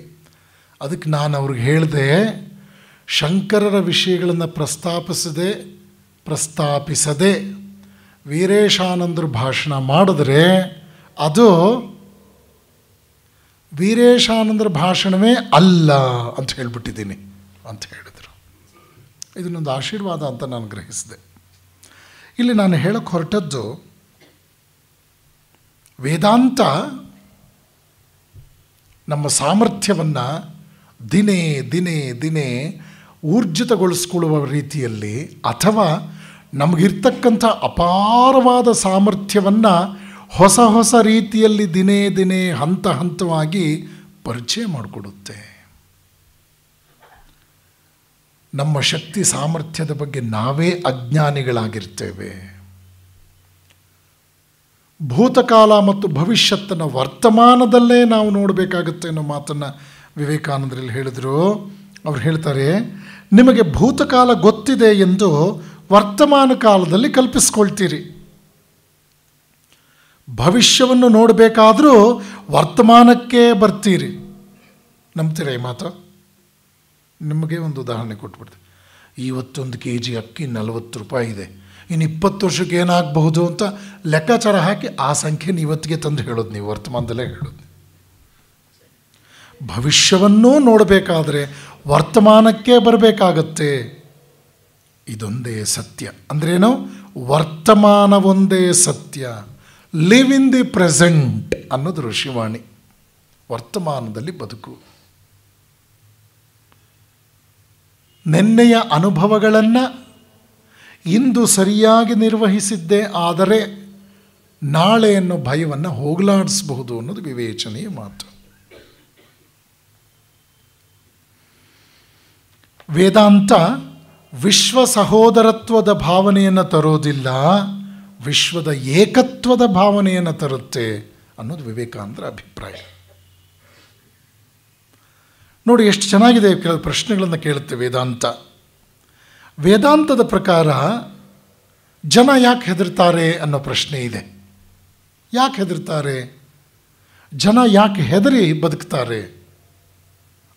ಅದಕ್ಕೆ ನಾನು ಅವ್ರಿಗೆ ಹೇಳಿದೆ, ಶಂಕರರ ವಿಷಯಗಳನ್ನು ಪ್ರಸ್ತಾಪಿಸದೆ ವೀರೇಶಾನಂದರು ಭಾಷಣ ಮಾಡಿದ್ರೆ ಅದು ವೀರೇಶಾನಂದರ ಭಾಷಣವೇ ಅಲ್ಲ ಅಂತ ಹೇಳಿಬಿಟ್ಟಿದ್ದೀನಿ ಅಂತ ಹೇಳಿದರು. ಇದನ್ನೊಂದು ಆಶೀರ್ವಾದ ಅಂತ ನಾನು ಗ್ರಹಿಸಿದೆ. ಇಲ್ಲಿ ನಾನು ಹೇಳಕ್ಕೆ ಹೊರಟದ್ದು, ವೇದಾಂತ ನಮ್ಮ ಸಾಮರ್ಥ್ಯವನ್ನು ದಿನೇ ದಿನೇ ದಿನೇ ಊರ್ಜಿತಗೊಳಿಸ್ಕೊಳ್ಳುವ ರೀತಿಯಲ್ಲಿ, ಅಥವಾ ನಮಗಿರ್ತಕ್ಕಂಥ ಅಪಾರವಾದ ಸಾಮರ್ಥ್ಯವನ್ನು ಹೊಸ ಹೊಸ ರೀತಿಯಲ್ಲಿ ದಿನೇ ದಿನೇ ಹಂತ ಹಂತವಾಗಿ ಪರಿಚಯ ಮಾಡಿಕೊಡುತ್ತೆ. ನಮ್ಮ ಶಕ್ತಿ ಸಾಮರ್ಥ್ಯದ ಬಗ್ಗೆ ನಾವೇ ಅಜ್ಞಾನಿಗಳಾಗಿರ್ತೇವೆ. ಭೂತಕಾಲ ಮತ್ತು ಭವಿಷ್ಯತ್ತನ್ನು ವರ್ತಮಾನದಲ್ಲೇ ನಾವು ನೋಡಬೇಕಾಗುತ್ತೆ ಅನ್ನೋ ಮಾತನ್ನು ವಿವೇಕಾನಂದರಲ್ಲಿ ಹೇಳಿದರು. ಅವ್ರು ಹೇಳ್ತಾರೆ, ನಿಮಗೆ ಭೂತಕಾಲ ಗೊತ್ತಿದೆ ಎಂದು ವರ್ತಮಾನ ಕಾಲದಲ್ಲಿ ಕಲ್ಪಿಸ್ಕೊಳ್ತೀರಿ. ಭವಿಷ್ಯವನ್ನು ನೋಡಬೇಕಾದರೂ ವರ್ತಮಾನಕ್ಕೆ ಬರ್ತೀರಿ. ನಂಬ್ತೀರಾ ಈ ಮಾತು? ನಿಮಗೆ ಒಂದು ಉದಾಹರಣೆ ಕೊಟ್ಬಿಡ್ತೀನಿ. ಇವತ್ತೊಂದು kg ಅಕ್ಕಿ 40 ರೂಪಾಯಿ ಇದೆ, ಇನ್ನು 20 ವರ್ಷಕ್ಕೆ ಏನಾಗಬಹುದು ಅಂತ ಲೆಕ್ಕಾಚಾರ ಹಾಕಿ ಆ ಸಂಖ್ಯೆನ ಇವತ್ತಿಗೆ ತಂದು ಹೇಳೋದು ನೀವು, ವರ್ತಮಾನದಲ್ಲೇ ಹೇಳೋದು. ಭವಿಷ್ಯವನ್ನೂ ನೋಡಬೇಕಾದ್ರೆ ವರ್ತಮಾನಕ್ಕೆ ಬರಬೇಕಾಗತ್ತೆ. ಇದೊಂದೇ ಸತ್ಯ. ಅಂದ್ರೇನು? ವರ್ತಮಾನವೊಂದೇ ಸತ್ಯ. ಲಿವ್ ಇನ್ ದಿ ಪ್ರೆಸೆಂಟ್ ಅನ್ನೋದು ಋಷಿವಾಣಿ. ವರ್ತಮಾನದಲ್ಲಿ ಬದುಕು. ನೆನ್ನೆಯ ಅನುಭವಗಳನ್ನು ಇಂದು ಸರಿಯಾಗಿ ನಿರ್ವಹಿಸಿದ್ದೇ ಆದರೆ ನಾಳೆ ಅನ್ನೋ ಭಯವನ್ನು ಹೋಗಲಾಡಿಸಬಹುದು ಅನ್ನೋದು ವಿವೇಚನೆಯ ಮಾತು. ವೇದಾಂತ ವಿಶ್ವ ಸಹೋದರತ್ವದ ಭಾವನೆಯನ್ನು ತರೋದಿಲ್ಲ, ವಿಶ್ವದ ಏಕತ್ವದ ಭಾವನೆಯನ್ನು ತರುತ್ತೆ ಅನ್ನೋದು ವಿವೇಕಾನಂದರ ಅಭಿಪ್ರಾಯ. ನೋಡಿ ಎಷ್ಟು ಚೆನ್ನಾಗಿದೆ. ಕೆಲವು ಪ್ರಶ್ನೆಗಳನ್ನು ಕೇಳುತ್ತೆ ವೇದಾಂತ. ವೇದಾಂತದ ಪ್ರಕಾರ ಜನ ಯಾಕೆ ಹೆದರ್ತಾರೆ ಅನ್ನೋ ಪ್ರಶ್ನೆ ಇದೆ. ಯಾಕೆ ಹೆದರ್ತಾರೆ? ಜನ ಯಾಕೆ ಹೆದರಿ ಬದುಕ್ತಾರೆ?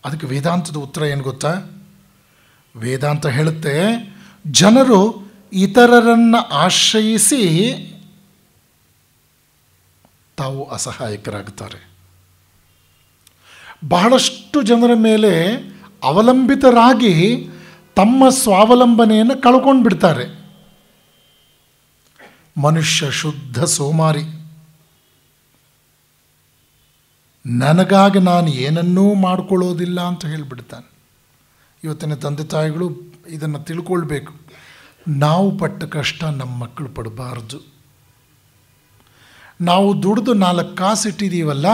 ಅದಕ್ಕೆ ವೇದಾಂತದ ಉತ್ತರ ಏನು ಗೊತ್ತಾ? ವೇದಾಂತ ಹೇಳುತ್ತೆ, ಜನರು ಇತರರನ್ನು ಆಶ್ರಯಿಸಿ ತಾವು ಅಸಹಾಯಕರಾಗುತ್ತಾರೆ. ಬಹಳಷ್ಟು ಜನರ ಮೇಲೆ ಅವಲಂಬಿತರಾಗಿ ತಮ್ಮ ಸ್ವಾವಲಂಬನೆಯನ್ನು ಕಳ್ಕೊಂಡು ಬಿಡ್ತಾರೆ. ಮನುಷ್ಯ ಶುದ್ಧ ಸೋಮಾರಿ. ನನಗಾಗಿ ನಾನು ಏನನ್ನೂ ಮಾಡಿಕೊಳ್ಳೋದಿಲ್ಲ ಅಂತ ಹೇಳಿಬಿಡ್ತಾನೆ. ಇವತ್ತಿನ ತಂದೆ ತಾಯಿಗಳು ಇದನ್ನು ತಿಳ್ಕೊಳ್ಬೇಕು. ನಾವು ಪಟ್ಟ ಕಷ್ಟ ನಮ್ಮ ಮಕ್ಕಳು ಪಡಬಾರ್ದು. ನಾವು ದುಡಿದು 4 ಕಾಸು ಇಟ್ಟಿದ್ದೀವಲ್ಲ,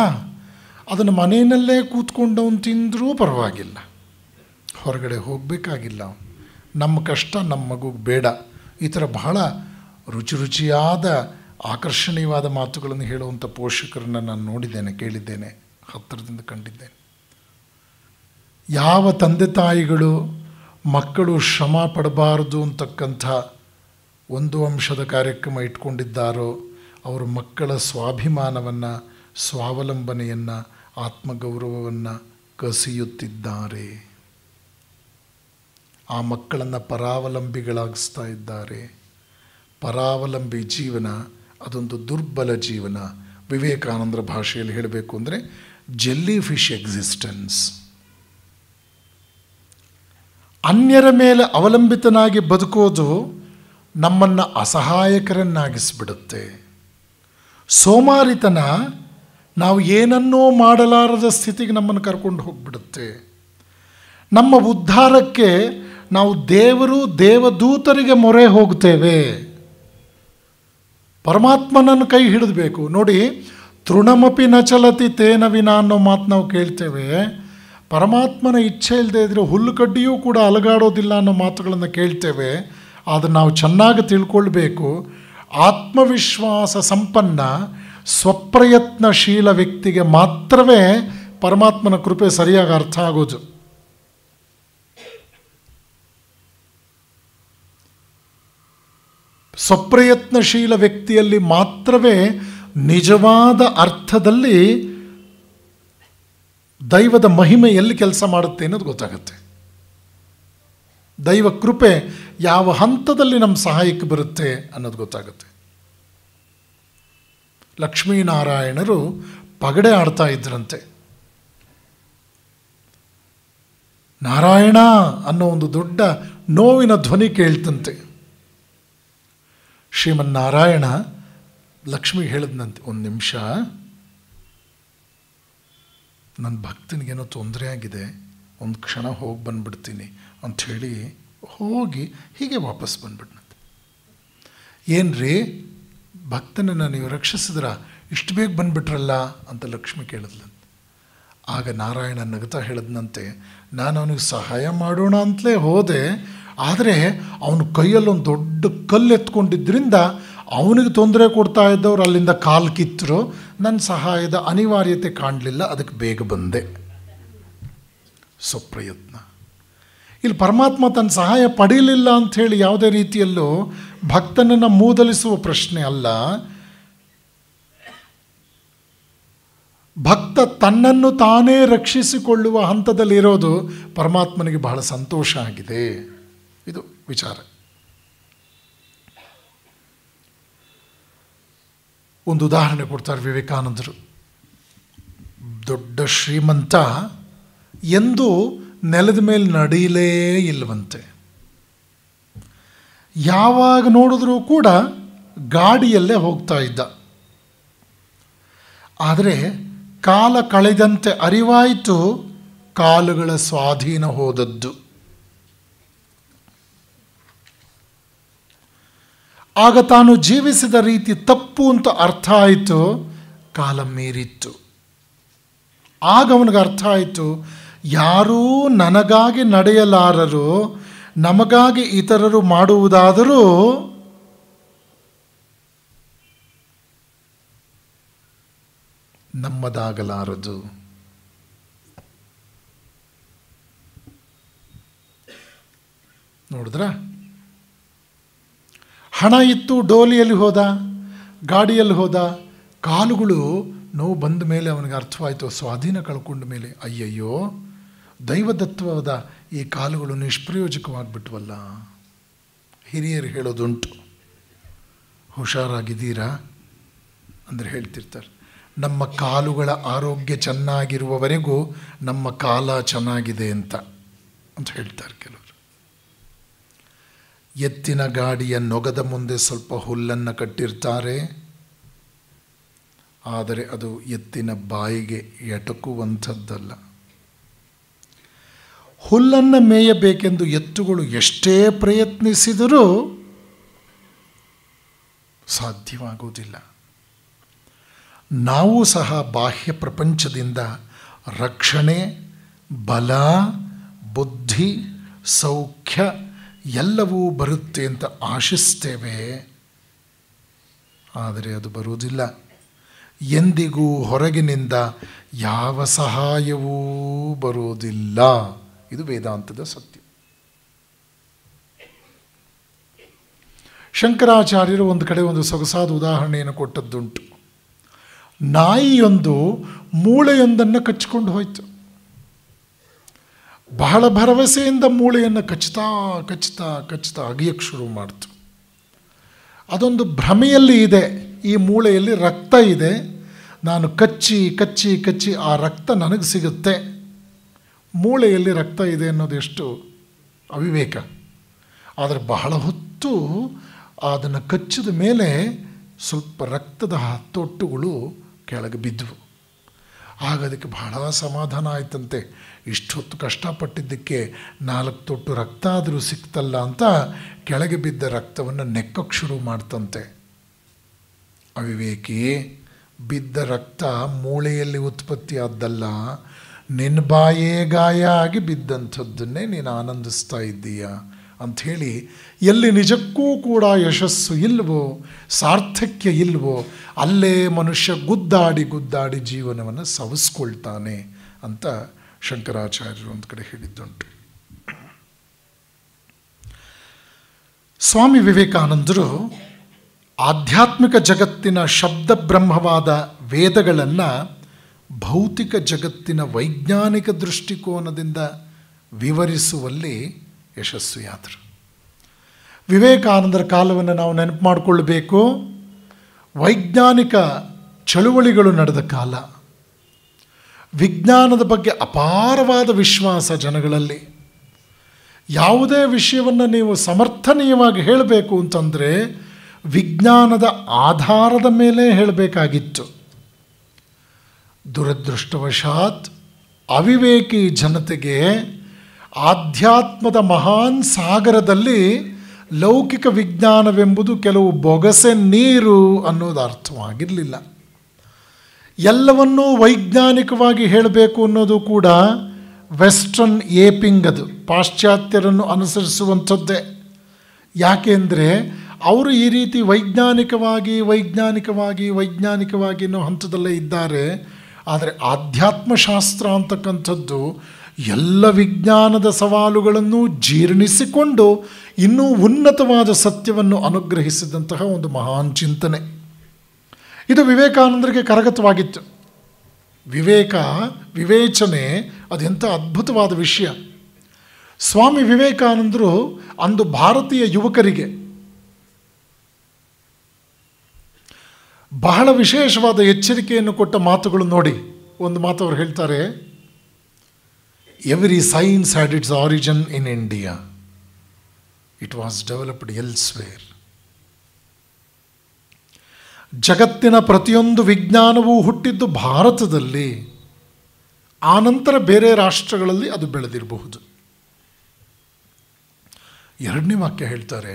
ಅದನ್ನು ಮನೆಯಲ್ಲೇ ಕೂತ್ಕೊಂಡವನು ತಿಂದರೂ ಪರವಾಗಿಲ್ಲ, ಹೊರಗಡೆ ಹೋಗಬೇಕಾಗಿಲ್ಲ. ನಮ್ಮ ಕಷ್ಟ ನಮ್ಮ ಮಗುಗೆ ಬೇಡ. ಈ ಥರ ಬಹಳ ರುಚಿಯಾದ ಆಕರ್ಷಣೀಯವಾದ ಮಾತುಗಳನ್ನು ಹೇಳುವಂಥ ಪೋಷಕರನ್ನು ನಾನು ನೋಡಿದ್ದೇನೆ, ಕೇಳಿದ್ದೇನೆ, ಹತ್ತಿರದಿಂದ ಕಂಡಿದ್ದೇನೆ. ಯಾವ ತಂದೆ ತಾಯಿಗಳು ಮಕ್ಕಳು ಶ್ರಮ ಪಡಬಾರದು ಅಂತಕ್ಕಂಥ ಒಂದು ಅಂಶದ ಕಾರ್ಯಕ್ರಮ ಇಟ್ಕೊಂಡಿದ್ದಾರೋ ಅವರು ಮಕ್ಕಳ ಸ್ವಾಭಿಮಾನವನ್ನು, ಸ್ವಾವಲಂಬನೆಯನ್ನು, ಆತ್ಮಗೌರವವನ್ನು ಕಸಿಯುತ್ತಿದ್ದಾರೆ. ಆ ಮಕ್ಕಳನ್ನು ಪರಾವಲಂಬಿಗಳಾಗಿಸ್ತಾ ಇದ್ದಾರೆ. ಪರಾವಲಂಬಿ ಜೀವನ ಅದೊಂದು ದುರ್ಬಲ ಜೀವನ. ವಿವೇಕಾನಂದರ ಭಾಷೆಯಲ್ಲಿ ಹೇಳಬೇಕು ಅಂದರೆ ಜೆಲ್ಲಿ ಫಿಶ್ ಎಕ್ಸಿಸ್ಟೆನ್ಸ್. ಅನ್ಯರ ಮೇಲೆ ಅವಲಂಬಿತನಾಗಿ ಬದುಕೋದು ನಮ್ಮನ್ನು ಅಸಹಾಯಕರನ್ನಾಗಿಸ್ಬಿಡುತ್ತೆ. ಸೋಮಾರಿತನ ನಾವು ಏನನ್ನೂ ಮಾಡಲಾರದ ಸ್ಥಿತಿಗೆ ನಮ್ಮನ್ನು ಕರ್ಕೊಂಡು ಹೋಗಿಬಿಡುತ್ತೆ. ನಮ್ಮ ಉದ್ಧಾರಕ್ಕೆ ನಾವು ದೇವದೂತರಿಗೆ ಮೊರೆ ಹೋಗ್ತೇವೆ. ಪರಮಾತ್ಮನನ್ನು ಕೈ ಹಿಡಿದಬೇಕು. ನೋಡಿ, ತೃಣಮಪಿ ನ ಚಲತಿ ತೇನ ವಿನ ಅನ್ನೋ ಮಾತು ನಾವು ಕೇಳ್ತೇವೆ. ಪರಮಾತ್ಮನ ಇಚ್ಛೆ ಇಲ್ಲದೆ ಇದ್ದರೆ ಹುಲ್ಲು ಕಡ್ಡಿಯೂ ಕೂಡ ಅಲಗಾಡೋದಿಲ್ಲ ಅನ್ನೋ ಮಾತುಗಳನ್ನು ಕೇಳ್ತೇವೆ. ಆದರೆ ನಾವು ಚೆನ್ನಾಗಿ ತಿಳ್ಕೊಳ್ಬೇಕು, ಆತ್ಮವಿಶ್ವಾಸ ಸಂಪನ್ನ ಸ್ವಪ್ರಯತ್ನಶೀಲ ವ್ಯಕ್ತಿಗೆ ಮಾತ್ರವೇ ಪರಮಾತ್ಮನ ಕೃಪೆ ಸರಿಯಾಗಿ ಅರ್ಥ ಆಗೋದು. ಸ್ವಪ್ರಯತ್ನಶೀಲ ವ್ಯಕ್ತಿಯಲ್ಲಿ ಮಾತ್ರವೇ ನಿಜವಾದ ಅರ್ಥದಲ್ಲಿ ದೈವದ ಮಹಿಮೆ ಎಲ್ಲಿ ಕೆಲಸ ಮಾಡುತ್ತೆ ಅನ್ನೋದು ಗೊತ್ತಾಗುತ್ತೆ. ದೈವ ಕೃಪೆ ಯಾವ ಹಂತದಲ್ಲಿ ನಮ್ಮ ಸಹಾಯಕ್ಕೆ ಬರುತ್ತೆ ಅನ್ನೋದು ಗೊತ್ತಾಗುತ್ತೆ. ಲಕ್ಷ್ಮೀನಾರಾಯಣರು ಪಗಡೆ ಆಡ್ತಾ ಇದ್ರಂತೆ. ನಾರಾಯಣ ಅನ್ನೋ ಒಂದು ದೊಡ್ಡ ನೋವಿನ ಧ್ವನಿ ಕೇಳ್ತಂತೆ. ಶ್ರೀಮನ್ನಾರಾಯಣ ಲಕ್ಷ್ಮಿಗೆ ಹೇಳಿದ್ನಂತೆ, 1 ನಿಮಿಷ, ನನ್ನ ಭಕ್ತನಿಗೇನೋ ತೊಂದರೆ ಆಗಿದೆ, ಒಂದು ಕ್ಷಣ ಹೋಗಿ ಬಂದುಬಿಡ್ತೀನಿ ಅಂಥೇಳಿ ಹೋಗಿ ಹೀಗೆ ವಾಪಸ್ ಬಂದ್ಬಿಟ್ನಂತೆ. ಏನ್ರಿ ಭಕ್ತನನ್ನು ನೀವು ರಕ್ಷಿಸಿದ್ರ, ಇಷ್ಟು ಬೇಗ ಬಂದುಬಿಟ್ರಲ್ಲ ಅಂತ ಲಕ್ಷ್ಮಿ ಕೇಳಿದ್ಲಂತೆ. ಆಗ ನಾರಾಯಣ ನಗುತ್ತಾ ಹೇಳಿದ್ನಂತೆ, ನಾನು ಅವನಿಗೆ ಸಹಾಯ ಮಾಡೋಣ ಅಂತಲೇ ಹೋದೆ, ಆದರೆ ಅವನ ಕೈಯಲ್ಲೊಂದು ದೊಡ್ಡ ಕಲ್ಲು ಎತ್ಕೊಂಡಿದ್ದರಿಂದ ಅವನಿಗೆ ತೊಂದರೆ ಕೊಡ್ತಾ ಇದ್ದವ್ರು ಅಲ್ಲಿಂದ ಕಾಲು ಕಿತ್ತರು. ನನ್ನ ಸಹಾಯದ ಅನಿವಾರ್ಯತೆ ಕಾಣಲಿಲ್ಲ, ಅದಕ್ಕೆ ಬೇಗ ಬಂದೆ. ಸ್ವಪ್ರಯತ್ನ. ಇಲ್ಲಿ ಪರಮಾತ್ಮ ತನ್ನ ಸಹಾಯ ಪಡೀಲಿಲ್ಲ ಅಂಥೇಳಿ ಯಾವುದೇ ರೀತಿಯಲ್ಲೂ ಭಕ್ತನನ್ನು ಮೂದಲಿಸುವ ಪ್ರಶ್ನೆ ಅಲ್ಲ. ಭಕ್ತ ತನ್ನನ್ನು ತಾನೇ ರಕ್ಷಿಸಿಕೊಳ್ಳುವ ಹಂತದಲ್ಲಿರೋದು ಪರಮಾತ್ಮನಿಗೆ ಬಹಳ ಸಂತೋಷ ಆಗಿದೆ. ಇದು ವಿಚಾರ. ಒಂದು ಉದಾಹರಣೆ ಕೊಡ್ತಾರೆ ವಿವೇಕಾನಂದರು. ದೊಡ್ಡ ಶ್ರೀಮಂತ ಎಂದು ನೆಲದ ಮೇಲೆ ನಡೆಯಲೇ ಇಲ್ಲವಂತೆ. ಯಾವಾಗ ನೋಡಿದ್ರೂ ಕೂಡ ಗಾಡಿಯಲ್ಲೇ ಹೋಗ್ತಾ ಇದ್ದ. ಆದರೆ ಕಾಲ ಕಳೆದಂತೆ ಅರಿವಾಯಿತು ಕಾಲುಗಳ ಸ್ವಾಧೀನ ಹೋದದ್ದು. ಆಗ ತಾನು ಜೀವಿಸಿದ ರೀತಿ ತಪ್ಪು ಅಂತ ಅರ್ಥ ಆಯಿತು. ಕಾಲ ಮೀರಿತ್ತು. ಆಗ ಅವನಿಗೆ ಅರ್ಥ ಆಯಿತು, ಯಾರೂ ನನಗಾಗಿ ನಡೆಯಲಾರರು, ನಮಗಾಗಿ ಇತರರು ಮಾಡುವುದಾದರೂ ನಮ್ಮದಾಗಲಾರದು. ನೋಡಿದ್ರ? ಹಣ ಇತ್ತು, ಡೋಲಿಯಲ್ಲಿ ಹೋದ, ಗಾಡಿಯಲ್ಲಿ ಹೋದ, ಕಾಲುಗಳು ನೋವು ಬಂದ ಮೇಲೆ ಅವನಿಗೆ ಅರ್ಥವಾಯಿತು, ಸ್ವಾಧೀನ ಕಳ್ಕೊಂಡ ಮೇಲೆ ಅಯ್ಯಯ್ಯೋ ದೈವದತ್ವವಾದ ಈ ಕಾಲುಗಳು ನಿಷ್ಪ್ರಯೋಜಕವಾಗಿಬಿಟ್ವಲ್ಲ. ಹಿರಿಯರು ಹೇಳೋದುಂಟು, ಹುಷಾರಾಗಿದ್ದೀರಾ ಅಂದರೆ ಹೇಳ್ತಿರ್ತಾರೆ, ನಮ್ಮ ಕಾಲುಗಳ ಆರೋಗ್ಯ ಚೆನ್ನಾಗಿರುವವರೆಗೂ ನಮ್ಮ ಕಾಲ ಚೆನ್ನಾಗಿದೆ ಅಂತ ಹೇಳ್ತಾರೆ ಕೆಲವರು. ಎತ್ತಿನ ಗಾಡಿಯ ನೊಗದ ಮುಂದೆ ಸ್ವಲ್ಪ ಹುಲ್ಲನ್ನು ಕಟ್ಟಿರ್ತಾರೆ, ಆದರೆ ಅದು ಎತ್ತಿನ ಬಾಯಿಗೆ ಎಟಕುವಂಥದ್ದಲ್ಲ. ಹುಲ್ಲನ್ನು ಮೇಯಬೇಕೆಂದು ಎತ್ತುಗಳು ಎಷ್ಟೇ ಪ್ರಯತ್ನಿಸಿದರೂ ಸಾಧ್ಯವಾಗುವುದಿಲ್ಲ. ನಾವು ಸಹ ಬಾಹ್ಯ ಪ್ರಪಂಚದಿಂದ ರಕ್ಷಣೆ, ಬಲ, ಬುದ್ಧಿ, ಸೌಖ್ಯ ಎಲ್ಲವೂ ಬರುತ್ತೆ ಅಂತ ಆಶಿಸ್ತೇವೆ. ಆದರೆ ಅದು ಬರುವುದಿಲ್ಲ. ಎಂದಿಗೂ ಹೊರಗಿನಿಂದ ಯಾವ ಸಹಾಯವೂ ಬರುವುದಿಲ್ಲ. ಇದು ವೇದಾಂತದ ಸತ್ಯ. ಶಂಕರಾಚಾರ್ಯರು ಒಂದು ಕಡೆ ಒಂದು ಸೊಗಸಾದ ಉದಾಹರಣೆಯನ್ನು ಕೊಟ್ಟದ್ದುಂಟು. ನಾಯಿಯೊಂದು ಮೂಳೆಯೊಂದನ್ನು ಕಚ್ಚಿಕೊಂಡು ಹೋಯಿತು. ಬಹಳ ಭರವಸೆಯಿಂದ ಮೂಳೆಯನ್ನು ಕಚ್ಚುತ್ತಾ ಕಚ್ಚುತ್ತಾ ಕಚ್ಚುತ್ತಾ ಅಗಿಯಕ್ಕೆ ಶುರು ಮಾಡ್ತು. ಅದೊಂದು ಭ್ರಮೆಯಲ್ಲಿ ಇದೆ, ಈ ಮೂಳೆಯಲ್ಲಿ ರಕ್ತ ಇದೆ, ನಾನು ಕಚ್ಚಿ ಕಚ್ಚಿ ಕಚ್ಚಿ ಆ ರಕ್ತ ನನಗೆ ಸಿಗುತ್ತೆ. ಮೂಳೆಯಲ್ಲಿ ರಕ್ತ ಇದೆ ಅನ್ನೋದು ಎಷ್ಟು ಅವಿವೇಕ. ಆದರೆ ಬಹಳ ಹೊತ್ತು ಅದನ್ನು ಕಚ್ಚಿದ ಮೇಲೆ ಸ್ವಲ್ಪ ರಕ್ತದ ತೊಟ್ಟುಗಳು ಕೆಳಗೆ ಬಿದ್ದವು. ಆಗ ಅದಕ್ಕೆ ಬಹಳ ಸಮಾಧಾನ ಆಯ್ತಂತೆ. ಇಷ್ಟೊತ್ತು ಕಷ್ಟಪಟ್ಟಿದ್ದಕ್ಕೆ 4 ತೊಟ್ಟು ರಕ್ತ ಆದರೂ ಸಿಕ್ತಲ್ಲ ಅಂತ ಕೆಳಗೆ ಬಿದ್ದ ರಕ್ತವನ್ನು ನೆಕ್ಕಕ್ಕೆ ಶುರು ಮಾಡ್ತಂತೆ. ಅವಿವೇಕಿ, ಬಿದ್ದ ರಕ್ತ ಮೂಳೆಯಲ್ಲಿ ಉತ್ಪತ್ತಿ ಆದ್ದಲ್ಲ, ನಿನ್ನ ಬಾಯೇ ಗಾಯ ಆಗಿ ಬಿದ್ದಂಥದ್ದನ್ನೇ ನೀನು ಆನಂದಿಸ್ತಾ ಇದ್ದೀಯ ಅಂಥೇಳಿ, ಎಲ್ಲಿ ನಿಜಕ್ಕೂ ಕೂಡ ಯಶಸ್ಸು ಇಲ್ವೋ, ಸಾರ್ಥಕ್ಯ ಇಲ್ವೋ, ಅಲ್ಲೇ ಮನುಷ್ಯ ಗುದ್ದಾಡಿ ಗುದ್ದಾಡಿ ಜೀವನವನ್ನು ಸವಿಸ್ಕೊಳ್ತಾನೆ ಅಂತ ಶಂಕರಾಚಾರ್ಯರು ಒಂದು ಕಡೆ ಹೇಳಿದ್ದುಂಟು. ಸ್ವಾಮಿ ವಿವೇಕಾನಂದರು ಆಧ್ಯಾತ್ಮಿಕ ಜಗತ್ತಿನ ಶಬ್ದ ಬ್ರಹ್ಮವಾದ ವೇದಗಳನ್ನು ಭೌತಿಕ ಜಗತ್ತಿನ ವೈಜ್ಞಾನಿಕ ದೃಷ್ಟಿಕೋನದಿಂದ ವಿವರಿಸುವಲ್ಲಿ ಯಶಸ್ವಿಯಾದರು. ವಿವೇಕಾನಂದರ ಕಾಲವನ್ನು ನಾವು ನೆನಪು ಮಾಡಿಕೊಳ್ಳಬೇಕು. ವೈಜ್ಞಾನಿಕ ಚಳುವಳಿಗಳು ನಡೆದ ಕಾಲ. ವಿಜ್ಞಾನದ ಬಗ್ಗೆ ಅಪಾರವಾದ ವಿಶ್ವಾಸ ಜನಗಳಲ್ಲಿ. ಯಾವುದೇ ವಿಷಯವನ್ನು ನೀವು ಸಮರ್ಥನೀಯವಾಗಿ ಹೇಳಬೇಕು ಅಂತಂದರೆ ವಿಜ್ಞಾನದ ಆಧಾರದ ಮೇಲೆ ಹೇಳಬೇಕಾಗಿತ್ತು. ದುರದೃಷ್ಟವಶಾತ್ ಅವಿವೇಕಿ ಜನತೆಗೆ ಆಧ್ಯಾತ್ಮದ ಮಹಾನ್ ಸಾಗರದಲ್ಲಿ ಲೌಕಿಕ ವಿಜ್ಞಾನವೆಂಬುದು ಕೆಲವು ಬೊಗಸೆ ನೀರು ಅನ್ನೋದು ಅರ್ಥವಾಗಿರಲಿಲ್ಲ. ಎಲ್ಲವನ್ನೂ ವೈಜ್ಞಾನಿಕವಾಗಿ ಹೇಳಬೇಕು ಅನ್ನೋದು ಕೂಡ ವೆಸ್ಟರ್ನ್ ಏಪಿಂಗ್, ಅದು ಪಾಶ್ಚಾತ್ಯರನ್ನು ಅನುಸರಿಸುವಂಥದ್ದೇ. ಯಾಕೆಂದರೆ ಅವರು ಈ ರೀತಿ ವೈಜ್ಞಾನಿಕವಾಗಿ ಅನ್ನೋ ಹಂತದಲ್ಲೇ ಇದ್ದಾರೆ. ಆದರೆ ಆಧ್ಯಾತ್ಮಶಾಸ್ತ್ರ ಅಂತಕ್ಕಂಥದ್ದು ಎಲ್ಲ ವಿಜ್ಞಾನದ ಸವಾಲುಗಳನ್ನು ಜೀರ್ಣಿಸಿಕೊಂಡು ಇನ್ನೂ ಉನ್ನತವಾದ ಸತ್ಯವನ್ನು ಅನುಗ್ರಹಿಸಿದಂತಹ ಒಂದು ಮಹಾನ್ ಚಿಂತನೆ. ಇದು ವಿವೇಕಾನಂದರಿಗೆ ಕರಗತವಾಗಿತ್ತು. ವಿವೇಚನೆ ಅದೆಂಥ ಅದ್ಭುತವಾದ ವಿಷಯ. ಸ್ವಾಮಿ ವಿವೇಕಾನಂದರು ಅಂದು ಭಾರತೀಯ ಯುವಕರಿಗೆ ಬಹಳ ವಿಶೇಷವಾದ ಎಚ್ಚರಿಕೆಯನ್ನು ಕೊಟ್ಟ ಮಾತುಗಳು ನೋಡಿ. ಒಂದು ಮಾತು ಅವರು ಹೇಳ್ತಾರೆ, every science had it's origin in India, it was developed elsewhere. ಜಗತ್ತಿನ ಪ್ರತಿಯೊಂದು ವಿಜ್ಞಾನವೂ ಹುಟ್ಟಿದ್ದು ಭಾರತದಲ್ಲಿ, ಆನಂತರ ಬೇರೆ ರಾಷ್ಟ್ರಗಳಲ್ಲಿ ಅದು ಬೆಳೆದಿರಬಹುದು. ಎರಡನೇ ವಾಕ್ಯ ಹೇಳ್ತಾರೆ,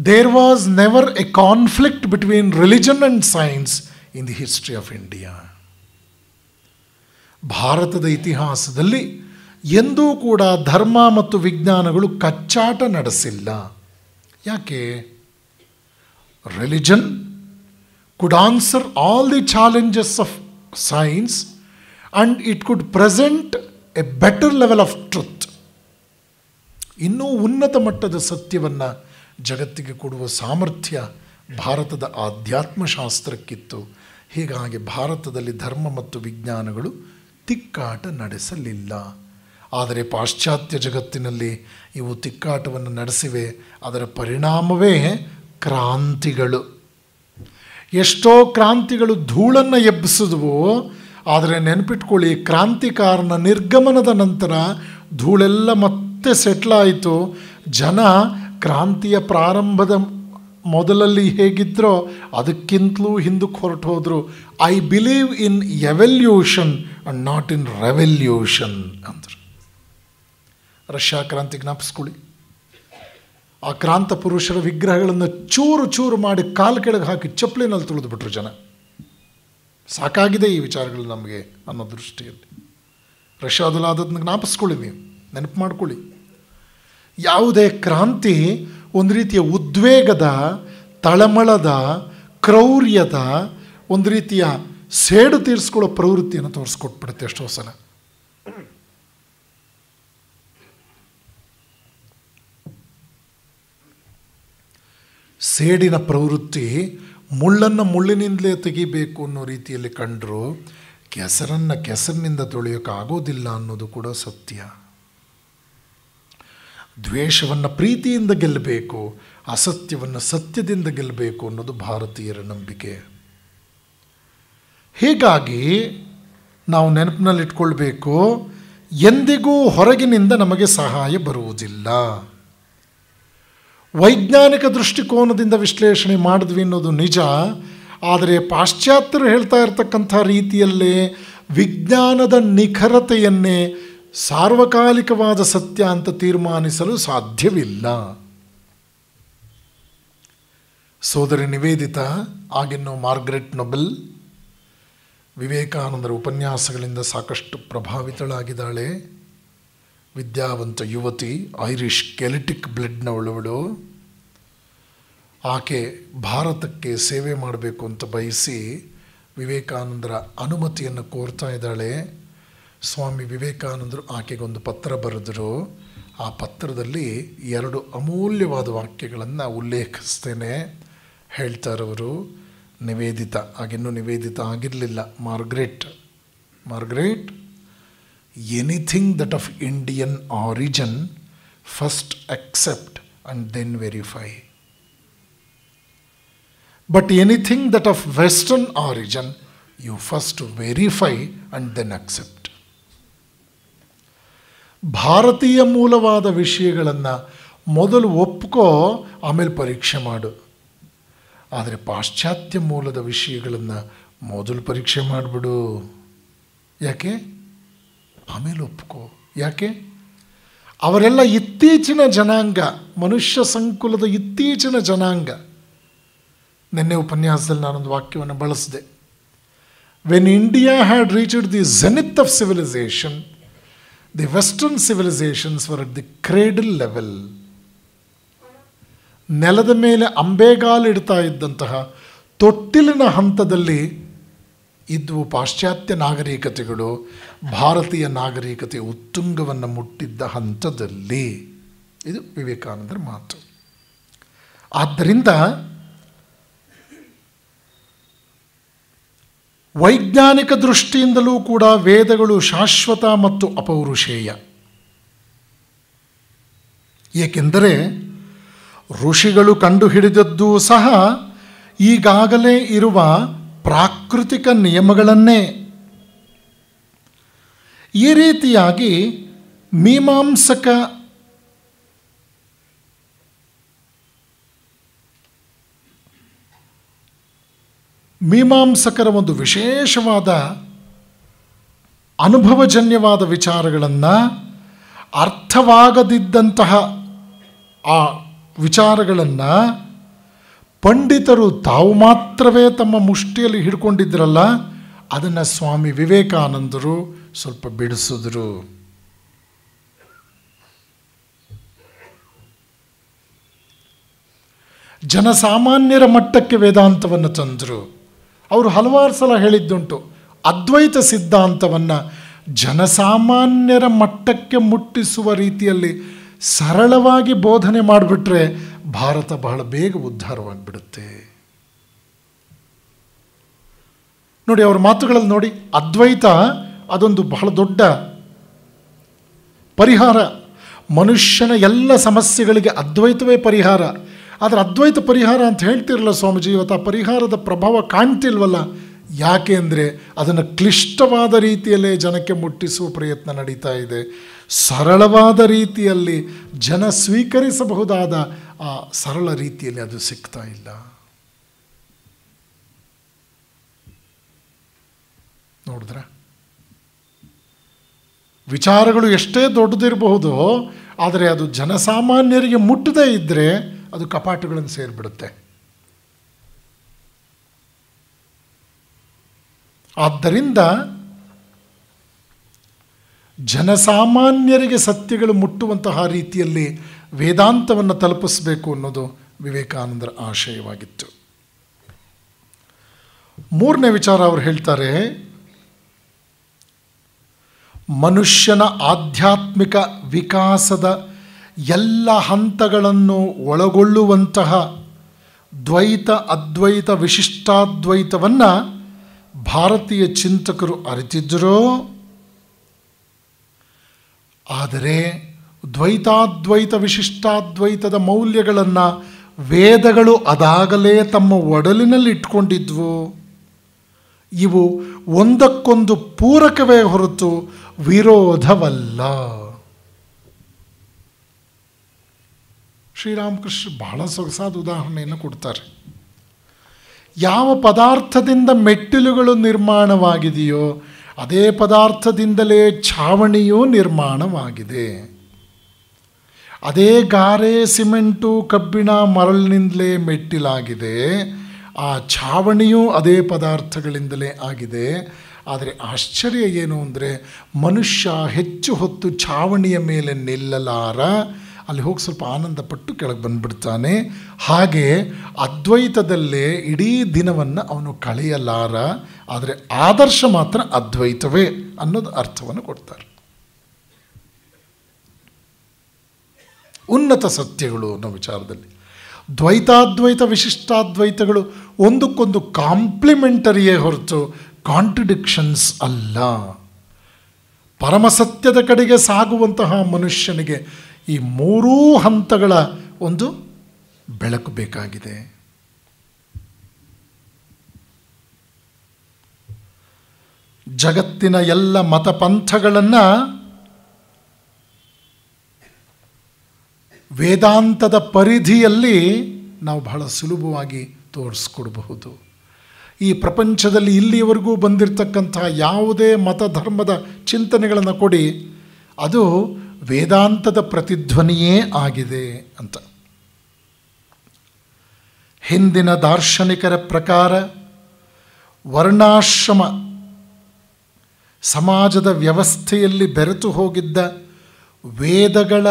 there was never a conflict between religion and science in the history of India. ಭಾರತದ ಇತಿಹಾಸದಲ್ಲಿ ಎಂದೂ ಕೂಡ ಧರ್ಮ ಮತ್ತು ವಿಜ್ಞಾನಗಳು ಕಚ್ಚಾಟ ನಡೆಸಿಲ್ಲ. ಯಾಕೆ? Religion could answer all the challenges of science and it could present a better level of truth. ಇನ್ನೂ ಉನ್ನತ ಮಟ್ಟದ ಸತ್ಯವನ್ನು ಜಗತ್ತಿಗೆ ಕೊಡುವ ಸಾಮರ್ಥ್ಯ ಭಾರತದ ಆಧ್ಯಾತ್ಮಶಾಸ್ತ್ರಕ್ಕಿತ್ತು. ಹೀಗಾಗಿ ಭಾರತದಲ್ಲಿ ಧರ್ಮ ಮತ್ತು ವಿಜ್ಞಾನಗಳು ತಿಕ್ಕಾಟ ನಡೆಸಲಿಲ್ಲ. ಆದರೆ ಪಾಶ್ಚಾತ್ಯ ಜಗತ್ತಿನಲ್ಲಿ ಇವು ತಿಕ್ಕಾಟವನ್ನು ನಡೆಸಿವೆ. ಅದರ ಪರಿಣಾಮವೇ ಕ್ರಾಂತಿಗಳು. ಎಷ್ಟೋ ಕ್ರಾಂತಿಗಳು ಧೂಳನ್ನು ಎಬ್ಬಿಸಿದ್ವು. ಆದರೆ ನೆನಪಿಟ್ಕೊಳ್ಳಿ, ಕ್ರಾಂತಿಕಾರನ ನಿರ್ಗಮನದ ನಂತರ ಧೂಳೆಲ್ಲ ಮತ್ತೆ ಸೆಟ್ಲಾಯಿತು. ಜನ ಕ್ರಾಂತಿಯ ಪ್ರಾರಂಭದ ಮೊದಲಲ್ಲಿ ಹೇಗಿದ್ದರೋ ಅದಕ್ಕಿಂತಲೂ ಹಿಂದಕ್ಕೆ ಹೊರಟು ಹೋದರು. I believe in evolution and not in revolution ಅಂದರು. ರಷ್ಯಾ ಕ್ರಾಂತಿ ಜ್ಞಾಪಿಸ್ಕೊಳ್ಳಿ. ಆ ಕ್ರಾಂತ ಪುರುಷರ ವಿಗ್ರಹಗಳನ್ನು ಚೂರು ಚೂರು ಮಾಡಿ ಕಾಲು ಕೆಳಗೆ ಹಾಕಿ ಚಪ್ಪಲಿನಲ್ಲಿ ತುಳಿದುಬಿಟ್ರು ಜನ. ಸಾಕಾಗಿದೆ ಈ ವಿಚಾರಗಳು ನಮಗೆ ಅನ್ನೋ ದೃಷ್ಟಿಯಲ್ಲಿ. ರಷ್ಯಾದಲ್ಲಿ ಆದದನ್ನ ಜ್ಞಾಪಿಸ್ಕೊಳ್ಳಿ, ನೀವು ನೆನಪು ಮಾಡ್ಕೊಳ್ಳಿ. ಯಾವುದೇ ಕ್ರಾಂತಿ ಒಂದು ರೀತಿಯ ಉದ್ವೇಗದ, ತಳಮಳದ, ಕ್ರೌರ್ಯದ, ಒಂದು ರೀತಿಯ ಸೇಡು ತೀರಿಸ್ಕೊಳ್ಳೋ ಪ್ರವೃತ್ತಿಯನ್ನು ತೋರಿಸ್ಕೊಟ್ಬಿಡುತ್ತೆ ಎಷ್ಟೋ ಸಲ. ಸೇಡಿನ ಪ್ರವೃತ್ತಿ ಮುಳ್ಳನ್ನು ಮುಳ್ಳಿನಿಂದಲೇ ತೆಗಿಬೇಕು ಅನ್ನೋ ರೀತಿಯಲ್ಲಿ ಕಂಡರೂ ಕೆಸರನ್ನು ಕೆಸರಿನಿಂದ ತೊಳೆಯೋಕ್ಕಾಗೋದಿಲ್ಲ ಅನ್ನೋದು ಕೂಡ ಸತ್ಯ. ದ್ವೇಷವನ್ನು ಪ್ರೀತಿಯಿಂದ ಗೆಲ್ಲಬೇಕು, ಅಸತ್ಯವನ್ನು ಸತ್ಯದಿಂದ ಗೆಲ್ಲಬೇಕು ಅನ್ನೋದು ಭಾರತೀಯರ ನಂಬಿಕೆ. ಹೀಗಾಗಿ ನಾವು ನೆನಪಿನಲ್ಲಿಟ್ಕೊಳ್ಬೇಕು, ಎಂದಿಗೂ ಹೊರಗಿನಿಂದ ನಮಗೆ ಸಹಾಯ ಬರುವುದಿಲ್ಲ. ವೈಜ್ಞಾನಿಕ ದೃಷ್ಟಿಕೋನದಿಂದ ವಿಶ್ಲೇಷಣೆ ಮಾಡಿದ್ವಿ ಅನ್ನೋದು ನಿಜ. ಆದರೆ ಪಾಶ್ಚಾತ್ಯರು ಹೇಳ್ತಾ ಇರತಕ್ಕಂಥ ರೀತಿಯಲ್ಲೇ ವಿಜ್ಞಾನದ ನಿಖರತೆಯನ್ನೇ ಸಾರ್ವಕಾಲಿಕವಾದ ಸತ್ಯ ಅಂತ ತೀರ್ಮಾನಿಸಲು ಸಾಧ್ಯವಿಲ್ಲ. ಸೋದರಿ ನಿವೇದಿತಾ, ಆಗಿನ್ನೂ ಮಾರ್ಗರೆಟ್ ನೊಬೆಲ್, ವಿವೇಕಾನಂದರ ಉಪನ್ಯಾಸಗಳಿಂದ ಸಾಕಷ್ಟು ಪ್ರಭಾವಿತಳಾಗಿದ್ದಾಳೆ. ವಿದ್ಯಾವಂತ ಯುವತಿ, ಐರಿಷ್ ಕೆಲಿಟಿಕ್ ಬ್ಲಡ್ನವಳವಳು. ಆಕೆ ಭಾರತಕ್ಕೆ ಸೇವೆ ಮಾಡಬೇಕು ಅಂತ ಬಯಸಿ ವಿವೇಕಾನಂದರ ಅನುಮತಿಯನ್ನು ಕೋರ್ತಾ ಇದ್ದಾಳೆ. ಸ್ವಾಮಿ ವಿವೇಕಾನಂದರು ಆಕೆಗೊಂದು ಪತ್ರ ಬರೆದರು. ಆ ಪತ್ರದಲ್ಲಿ 2 ಅಮೂಲ್ಯವಾದ ವಾಕ್ಯಗಳನ್ನು ಉಲ್ಲೇಖಿಸ್ತೇನೆ. ಹೇಳ್ತಾರವರು, ನಿವೇದಿತಾ, ಆಗಿನ್ನೂ ನಿವೇದಿತಾ ಆಗಿರಲಿಲ್ಲ, Margaret, anything that of Indian origin first accept and then verify, but anything that of western origin you first verify and then accept. ಭಾರತೀಯ ಮೂಲವಾದ ವಿಷಯಗಳನ್ನು ಮೊದಲು ಒಪ್ಕೋ, ಆಮೇಲೆ ಪರೀಕ್ಷೆ ಮಾಡು. ಆದರೆ ಪಾಶ್ಚಾತ್ಯ ಮೂಲದ ವಿಷಯಗಳನ್ನು ಮೊದಲು ಪರೀಕ್ಷೆ ಮಾಡಿಬಿಡು. ಯಾಕೆ? ಆಮೇಲೆ ಒಪ್ಕೋ. ಯಾಕೆ? ಅವರೆಲ್ಲ ಇತ್ತೀಚಿನ ಜನಾಂಗ, ಮನುಷ್ಯ ಸಂಕುಲದ ಇತ್ತೀಚಿನ ಜನಾಂಗ. ನಿನ್ನೆ ಉಪನ್ಯಾಸದಲ್ಲಿ ನಾನೊಂದು ವಾಕ್ಯವನ್ನು ಬಳಸಿದೆ. When India had reached the zenith of civilisation, the western civilisations were at the cradle level. ನೆಲದ ಮೇಲೆ ಅಂಬೆಗಾಲಿಡ್ತಾ ಇದ್ದಂತಹ ತೊಟ್ಟಿಲಿನ ಹಂತದಲ್ಲಿ ಇದ್ವು ಪಾಶ್ಚಾತ್ಯ ನಾಗರಿಕತೆಗಳು ಭಾರತೀಯ ನಾಗರಿಕತೆ ಉತ್ತುಂಗವನ್ನು ಮುಟ್ಟಿದ್ದ ಹಂತದಲ್ಲಿ. ಇದು ವಿವೇಕಾನಂದರ ಮಾತು. ಆದ್ದರಿಂದ ವೈಜ್ಞಾನಿಕ ದೃಷ್ಟಿಯಿಂದಲೂ ಕೂಡ ವೇದಗಳು ಶಾಶ್ವತ ಮತ್ತು ಅಪೌರುಷೇಯ. ಏಕೆಂದರೆ ಋಷಿಗಳು ಕಂಡುಹಿಡಿದದ್ದೂ ಸಹ ಈಗಾಗಲೇ ಇರುವ ಪ್ರಾಕೃತಿಕ ನಿಯಮಗಳನ್ನೇ. ಈ ರೀತಿಯಾಗಿ ಮೀಮಾಂಸಕರ ಒಂದು ವಿಶೇಷವಾದ ಅನುಭವಜನ್ಯವಾದ ವಿಚಾರಗಳನ್ನು, ಅರ್ಥವಾಗದಿದ್ದಂತಹ ಆ ವಿಚಾರಗಳನ್ನು ಪಂಡಿತರು ತಾವು ಮಾತ್ರವೇ ತಮ್ಮ ಮುಷ್ಟಿಯಲ್ಲಿ ಹಿಡ್ಕೊಂಡಿದ್ರಲ್ಲ, ಅದನ್ನು ಸ್ವಾಮಿ ವಿವೇಕಾನಂದರು ಸ್ವಲ್ಪ ಬಿಡಿಸಿದ್ರು. ಜನಸಾಮಾನ್ಯರ ಮಟ್ಟಕ್ಕೆ ವೇದಾಂತವನ್ನು ತಂದರು. ಅವರು ಹಲವಾರು ಸಲ ಹೇಳಿದ್ದುಂಟು, ಅದ್ವೈತ ಸಿದ್ಧಾಂತವನ್ನು ಜನಸಾಮಾನ್ಯರ ಮಟ್ಟಕ್ಕೆ ಮುಟ್ಟಿಸುವ ರೀತಿಯಲ್ಲಿ ಸರಳವಾಗಿ ಬೋಧನೆ ಮಾಡಿಬಿಟ್ರೆ ಭಾರತ ಬಹಳ ಬೇಗ ಉದ್ಧಾರವಾಗಿಬಿಡುತ್ತೆ. ನೋಡಿ, ಅವರ ಮಾತುಗಳಲ್ಲಿ ನೋಡಿ, ಅದ್ವೈತ ಅದೊಂದು ಬಹಳ ದೊಡ್ಡ ಪರಿಹಾರ. ಮನುಷ್ಯನ ಎಲ್ಲ ಸಮಸ್ಯೆಗಳಿಗೆ ಅದ್ವೈತವೇ ಪರಿಹಾರ. ಆದರೆ ಅದ್ವೈತ ಪರಿಹಾರ ಅಂತ ಹೇಳ್ತಿರಲ್ಲ ಸ್ವಾಮೀಜಿ, ಇವತ್ತು ಆ ಪರಿಹಾರದ ಪ್ರಭಾವ ಕಾಣ್ತಿಲ್ವಲ್ಲ. ಯಾಕೆ ಅಂದರೆ ಅದನ್ನು ಕ್ಲಿಷ್ಟವಾದ ರೀತಿಯಲ್ಲೇ ಜನಕ್ಕೆ ಮುಟ್ಟಿಸುವ ಪ್ರಯತ್ನ ನಡೀತಾ ಇದೆ. ಸರಳವಾದ ರೀತಿಯಲ್ಲಿ ಜನ ಸ್ವೀಕರಿಸಬಹುದಾದ ಆ ಸರಳ ರೀತಿಯಲ್ಲಿ ಅದು ಸಿಗ್ತಾ ಇಲ್ಲ. ನೋಡಿದ್ರ, ವಿಚಾರಗಳು ಎಷ್ಟೇ ದೊಡ್ಡದಿರಬಹುದು, ಆದರೆ ಅದು ಜನಸಾಮಾನ್ಯರಿಗೆ ಮುಟ್ಟದೇ ಇದ್ದರೆ ಅದು ಕಪಾಟುಗಳನ್ನು ಸೇರಿಬಿಡುತ್ತೆ. ಆದ್ದರಿಂದ ಜನಸಾಮಾನ್ಯರಿಗೆ ಸತ್ಯಗಳು ಮುಟ್ಟುವಂತಹ ರೀತಿಯಲ್ಲಿ ವೇದಾಂತವನ್ನು ತಲುಪಿಸಬೇಕು ಅನ್ನೋದು ವಿವೇಕಾನಂದರ ಆಶಯವಾಗಿತ್ತು. ಮೂರನೇ ವಿಚಾರ ಅವರು ಹೇಳ್ತಾರೆ, ಮನುಷ್ಯನ ಆಧ್ಯಾತ್ಮಿಕ ವಿಕಾಸದ ಎಲ್ಲ ಹಂತಗಳನ್ನು ಒಳಗೊಳ್ಳುವಂತಹ ದ್ವೈತ, ಅದ್ವೈತ, ವಿಶಿಷ್ಟಾದ್ವೈತವನ್ನು ಭಾರತೀಯ ಚಿಂತಕರು ಅರಿತಿದ್ದರೋ, ಆದರೆ ದ್ವೈತಾದ್ವೈತ ವಿಶಿಷ್ಟಾದ್ವೈತದ ಮೌಲ್ಯಗಳನ್ನು ವೇದಗಳು ಅದಾಗಲೇ ತಮ್ಮ ಒಡಲಿನಲ್ಲಿ ಇಟ್ಕೊಂಡಿದ್ವು. ಇವು ಒಂದಕ್ಕೊಂದು ಪೂರಕವೇ ಹೊರತು ವಿರೋಧವಲ್ಲ. ಶ್ರೀರಾಮಕೃಷ್ಣ ಬಹಳ ಸೊಗಸಾದ ಉದಾಹರಣೆಯನ್ನು ಕೊಡ್ತಾರೆ. ಯಾವ ಪದಾರ್ಥದಿಂದ ಮೆಟ್ಟಿಲುಗಳು ನಿರ್ಮಾಣವಾಗಿದೆಯೋ ಅದೇ ಪದಾರ್ಥದಿಂದಲೇ ಛಾವಣಿಯೂ ನಿರ್ಮಾಣವಾಗಿದೆ. ಅದೇ ಗಾರೆ, ಸಿಮೆಂಟು, ಕಬ್ಬಿಣ, ಮರಳಿನಿಂದಲೇ ಮೆಟ್ಟಿಲಾಗಿದೆ. ಆ ಛಾವಣಿಯೂ ಅದೇ ಪದಾರ್ಥಗಳಿಂದಲೇ ಆಗಿದೆ. ಆದರೆ ಆಶ್ಚರ್ಯ ಏನು ಅಂದರೆ, ಮನುಷ್ಯ ಹೆಚ್ಚು ಹೊತ್ತು ಛಾವಣಿಯ ಮೇಲೆ ನಿಲ್ಲಲಾರ, ಅಲ್ಲಿ ಹೋಗಿ ಸ್ವಲ್ಪ ಆನಂದಪಟ್ಟು ಕೆಳಗೆ ಬಂದುಬಿಡ್ತಾನೆ. ಹಾಗೆ ಅದ್ವೈತದಲ್ಲೇ ಇಡೀ ದಿನವನ್ನು ಅವನು ಕಳೆಯಲಾರ, ಆದರೆ ಆದರ್ಶ ಮಾತ್ರ ಅದ್ವೈತವೇ ಅನ್ನೋದು ಅರ್ಥವನ್ನು ಕೊಡ್ತಾರೆ. ಉನ್ನತ ಸತ್ಯಗಳು ಅನ್ನೋ ವಿಚಾರದಲ್ಲಿ ದ್ವೈತಾದ್ವೈತ ವಿಶಿಷ್ಟಾದ್ವೈತಗಳು ಒಂದಕ್ಕೊಂದು ಕಾಂಪ್ಲಿಮೆಂಟರಿಯೇ ಹೊರತು ಕಾಂಟ್ರಡಿಕ್ಷನ್ಸ್ ಅಲ್ಲ. ಪರಮಸತ್ಯದ ಕಡೆಗೆ ಸಾಗುವಂತಹ ಮನುಷ್ಯನಿಗೆ ಈ ಮೂರೂ ಹಂತಗಳ ಒಂದು ಬೆಳಕು ಬೇಕಾಗಿದೆ. ಜಗತ್ತಿನ ಎಲ್ಲ ಮತಪಂಥಗಳನ್ನು ವೇದಾಂತದ ಪರಿಧಿಯಲ್ಲಿ ನಾವು ಬಹಳ ಸುಲಭವಾಗಿ ತೋರಿಸ್ಕೊಡ್ಬಹುದು. ಈ ಪ್ರಪಂಚದಲ್ಲಿ ಇಲ್ಲಿಯವರೆಗೂ ಬಂದಿರತಕ್ಕಂತಹ ಯಾವುದೇ ಮತ ಧರ್ಮದ ಚಿಂತನೆಗಳನ್ನು ಕೊಡಿ, ಅದು ವೇದಾಂತದ ಪ್ರತಿಧ್ವನಿಯೇ ಆಗಿದೆ ಅಂತ. ಹಿಂದಿನ ದಾರ್ಶನಿಕರ ಪ್ರಕಾರ ವರ್ಣಾಶ್ರಮ ಸಮಾಜದ ವ್ಯವಸ್ಥೆಯಲ್ಲಿ ಬೆರೆತು ಹೋಗಿದ್ದ ವೇದಗಳ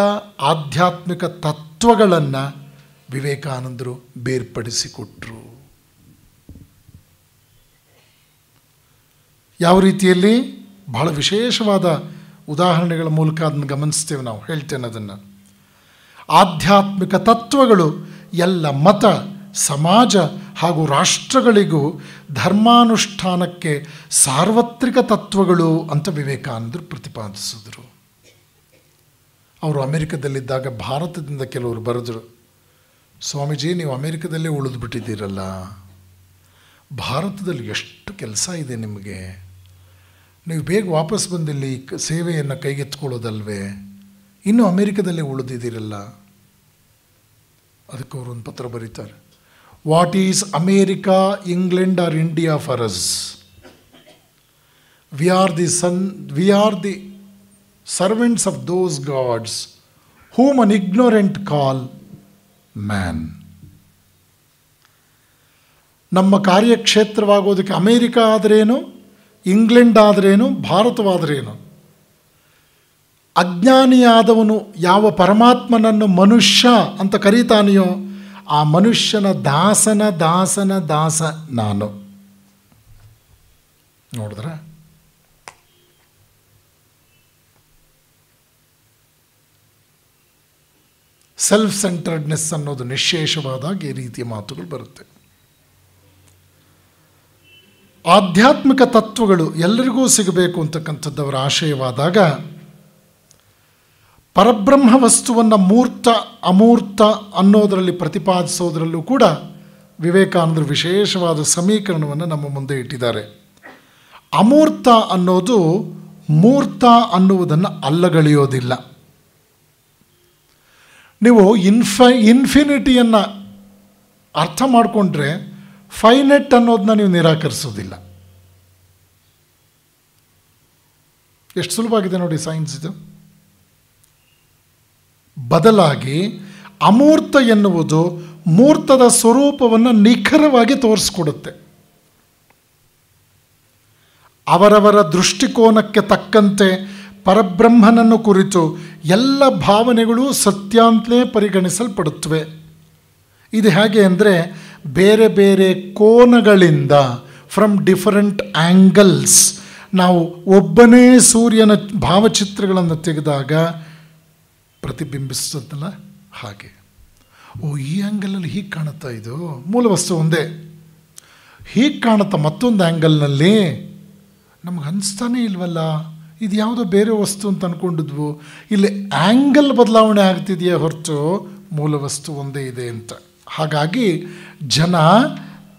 ಆಧ್ಯಾತ್ಮಿಕ ತತ್ವಗಳನ್ನು ವಿವೇಕಾನಂದರು ಬೇರ್ಪಡಿಸಿಕೊಟ್ರು. ಯಾವ ರೀತಿಯಲ್ಲಿ? ಬಹಳ ವಿಶೇಷವಾದ ಉದಾಹರಣೆಗಳ ಮೂಲಕ ಅದನ್ನು ಗಮನಿಸ್ತೇವೆ ನಾವು. ಹೇಳ್ತೇನೆ ಅದನ್ನು. ಆಧ್ಯಾತ್ಮಿಕ ತತ್ವಗಳು ಎಲ್ಲ ಮತ, ಸಮಾಜ ಹಾಗೂ ರಾಷ್ಟ್ರಗಳಿಗೂ ಧರ್ಮಾನುಷ್ಠಾನಕ್ಕೆ ಸಾರ್ವತ್ರಿಕ ತತ್ವಗಳು ಅಂತ ವಿವೇಕಾನಂದರು ಪ್ರತಿಪಾದಿಸಿದರು. ಅವರು ಅಮೆರಿಕದಲ್ಲಿದ್ದಾಗ ಭಾರತದಿಂದ ಕೆಲವರು ಬರೆದರು, ಸ್ವಾಮೀಜಿ ನೀವು ಅಮೆರಿಕದಲ್ಲೇ ಉಳಿದು ಬಿಟ್ಟಿದ್ದೀರಲ್ಲ, ಭಾರತದಲ್ಲಿ ಎಷ್ಟು ಕೆಲಸ ಇದೆ ನಿಮಗೆ, ನೀವು ಬೇಗ ವಾಪಸ್ ಬಂದಿಲ್ಲಿ ಸೇವೆಯನ್ನು ಕೈಗೆತ್ಕೊಳ್ಳೋದಲ್ವೇ, ಇನ್ನೂ ಅಮೆರಿಕದಲ್ಲೇ ಉಳಿದಿದ್ದೀರಲ್ಲ. ಅದಕ್ಕೆ ಅವರು ಒಂದು ಪತ್ರ ಬರೀತಾರೆ, what is America, England or India for us? We are the servants of those gods whom an ignorant call man. ನಮ್ಮ ಕಾರ್ಯಕ್ಷೇತ್ರವಾಗೋದಕ್ಕೆ ಅಮೇರಿಕಾ ಆದರೇನು, ಇಂಗ್ಲೆಂಡ್ ಆದರೇನು, ಭಾರತವಾದರೇನು? ಅಜ್ಞಾನಿಯಾದವನು ಯಾವ ಪರಮಾತ್ಮನನ್ನು ಮನುಷ್ಯ ಅಂತ ಕರೀತಾನೆಯೋ ಆ ಮನುಷ್ಯನ ದಾಸನ ದಾಸನ ದಾಸ ನಾನು. ನೋಡಿದ್ರ? ಸೆಲ್ಫ್ ಸೆಂಟರ್ಡ್ನೆಸ್ ಅನ್ನೋದು ನಿಶ್ಶೇಷವಾದಾಗ ಈ ರೀತಿಯ ಮಾತುಗಳು ಬರುತ್ತೆ. ಆಧ್ಯಾತ್ಮಿಕ ತತ್ವಗಳು ಎಲ್ಲರಿಗೂ ಸಿಗಬೇಕು ಅಂತಕ್ಕಂಥದ್ದವರ ಆಶಯವಾದಾಗ ಪರಬ್ರಹ್ಮ ವಸ್ತುವನ್ನು ಮೂರ್ತ ಅಮೂರ್ತ ಅನ್ನೋದರಲ್ಲಿ ಪ್ರತಿಪಾದಿಸೋದರಲ್ಲೂ ಕೂಡ ವಿವೇಕಾನಂದರು ವಿಶೇಷವಾದ ಸಮೀಕರಣವನ್ನು ನಮ್ಮ ಮುಂದೆ ಇಟ್ಟಿದ್ದಾರೆ. ಅಮೂರ್ತ ಅನ್ನೋದು ಮೂರ್ತ ಅನ್ನುವುದನ್ನು ಅಲ್ಲಗಳೆಯೋದಿಲ್ಲ. ನೀವು ಇನ್ಫಿನಿಟಿಯನ್ನು ಅರ್ಥ ಮಾಡಿಕೊಂಡ್ರೆ ಫೈನೆಟ್ ಅನ್ನೋದನ್ನ ನೀವು ನಿರಾಕರಿಸೋದಿಲ್ಲ. ಎಷ್ಟು ಸುಲಭವಾಗಿದೆ ನೋಡಿ ಸೈನ್ಸ್ ಇದು. ಬದಲಾಗಿ ಅಮೂರ್ತ ಎನ್ನುವುದು ಮೂರ್ತದ ಸ್ವರೂಪವನ್ನು ನಿಖರವಾಗಿ ತೋರಿಸ್ಕೊಡುತ್ತೆ. ಅವರವರ ದೃಷ್ಟಿಕೋನಕ್ಕೆ ತಕ್ಕಂತೆ ಪರಬ್ರಹ್ಮನನ್ನು ಕುರಿತು ಎಲ್ಲ ಭಾವನೆಗಳು ಸತ್ಯ ಅಂತಲೇ ಪರಿಗಣಿಸಲ್ಪಡುತ್ತವೆ. ಇದು ಹೇಗೆ ಅಂದರೆ ಬೇರೆ ಬೇರೆ ಕೋನಗಳಿಂದ ಫ್ರಮ್ ಡಿಫರೆಂಟ್ ಆ್ಯಂಗಲ್ಸ್ ನಾವು ಒಬ್ಬನೇ ಸೂರ್ಯನ ಭಾವಚಿತ್ರಗಳನ್ನು ತೆಗೆದಾಗ ಪ್ರತಿಬಿಂಬಿಸ್ತದಲ್ಲ ಹಾಗೆ. ಓ, ಈ ಆ್ಯಂಗಲಲ್ಲಿ ಹೀಗೆ ಕಾಣುತ್ತಾ, ಇದು ಮೂಲ ವಸ್ತು ಒಂದೇ, ಹೀಗೆ ಕಾಣುತ್ತಾ ಮತ್ತೊಂದು ಆ್ಯಂಗಲ್ನಲ್ಲಿ ನಮಗೆ ಅನಿಸ್ತಾನೇ ಇಲ್ವಲ್ಲ, ಇದು ಯಾವುದೋ ಬೇರೆ ವಸ್ತು ಅಂತ ಅಂದ್ಕೊಂಡಿದ್ವು. ಇಲ್ಲಿ ಆ್ಯಂಗಲ್ ಬದಲಾವಣೆ ಆಗ್ತಿದೆಯೇ ಹೊರತು ಮೂಲ ವಸ್ತು ಒಂದೇ ಇದೆ ಅಂತ. ಹಾಗಾಗಿ ಜನ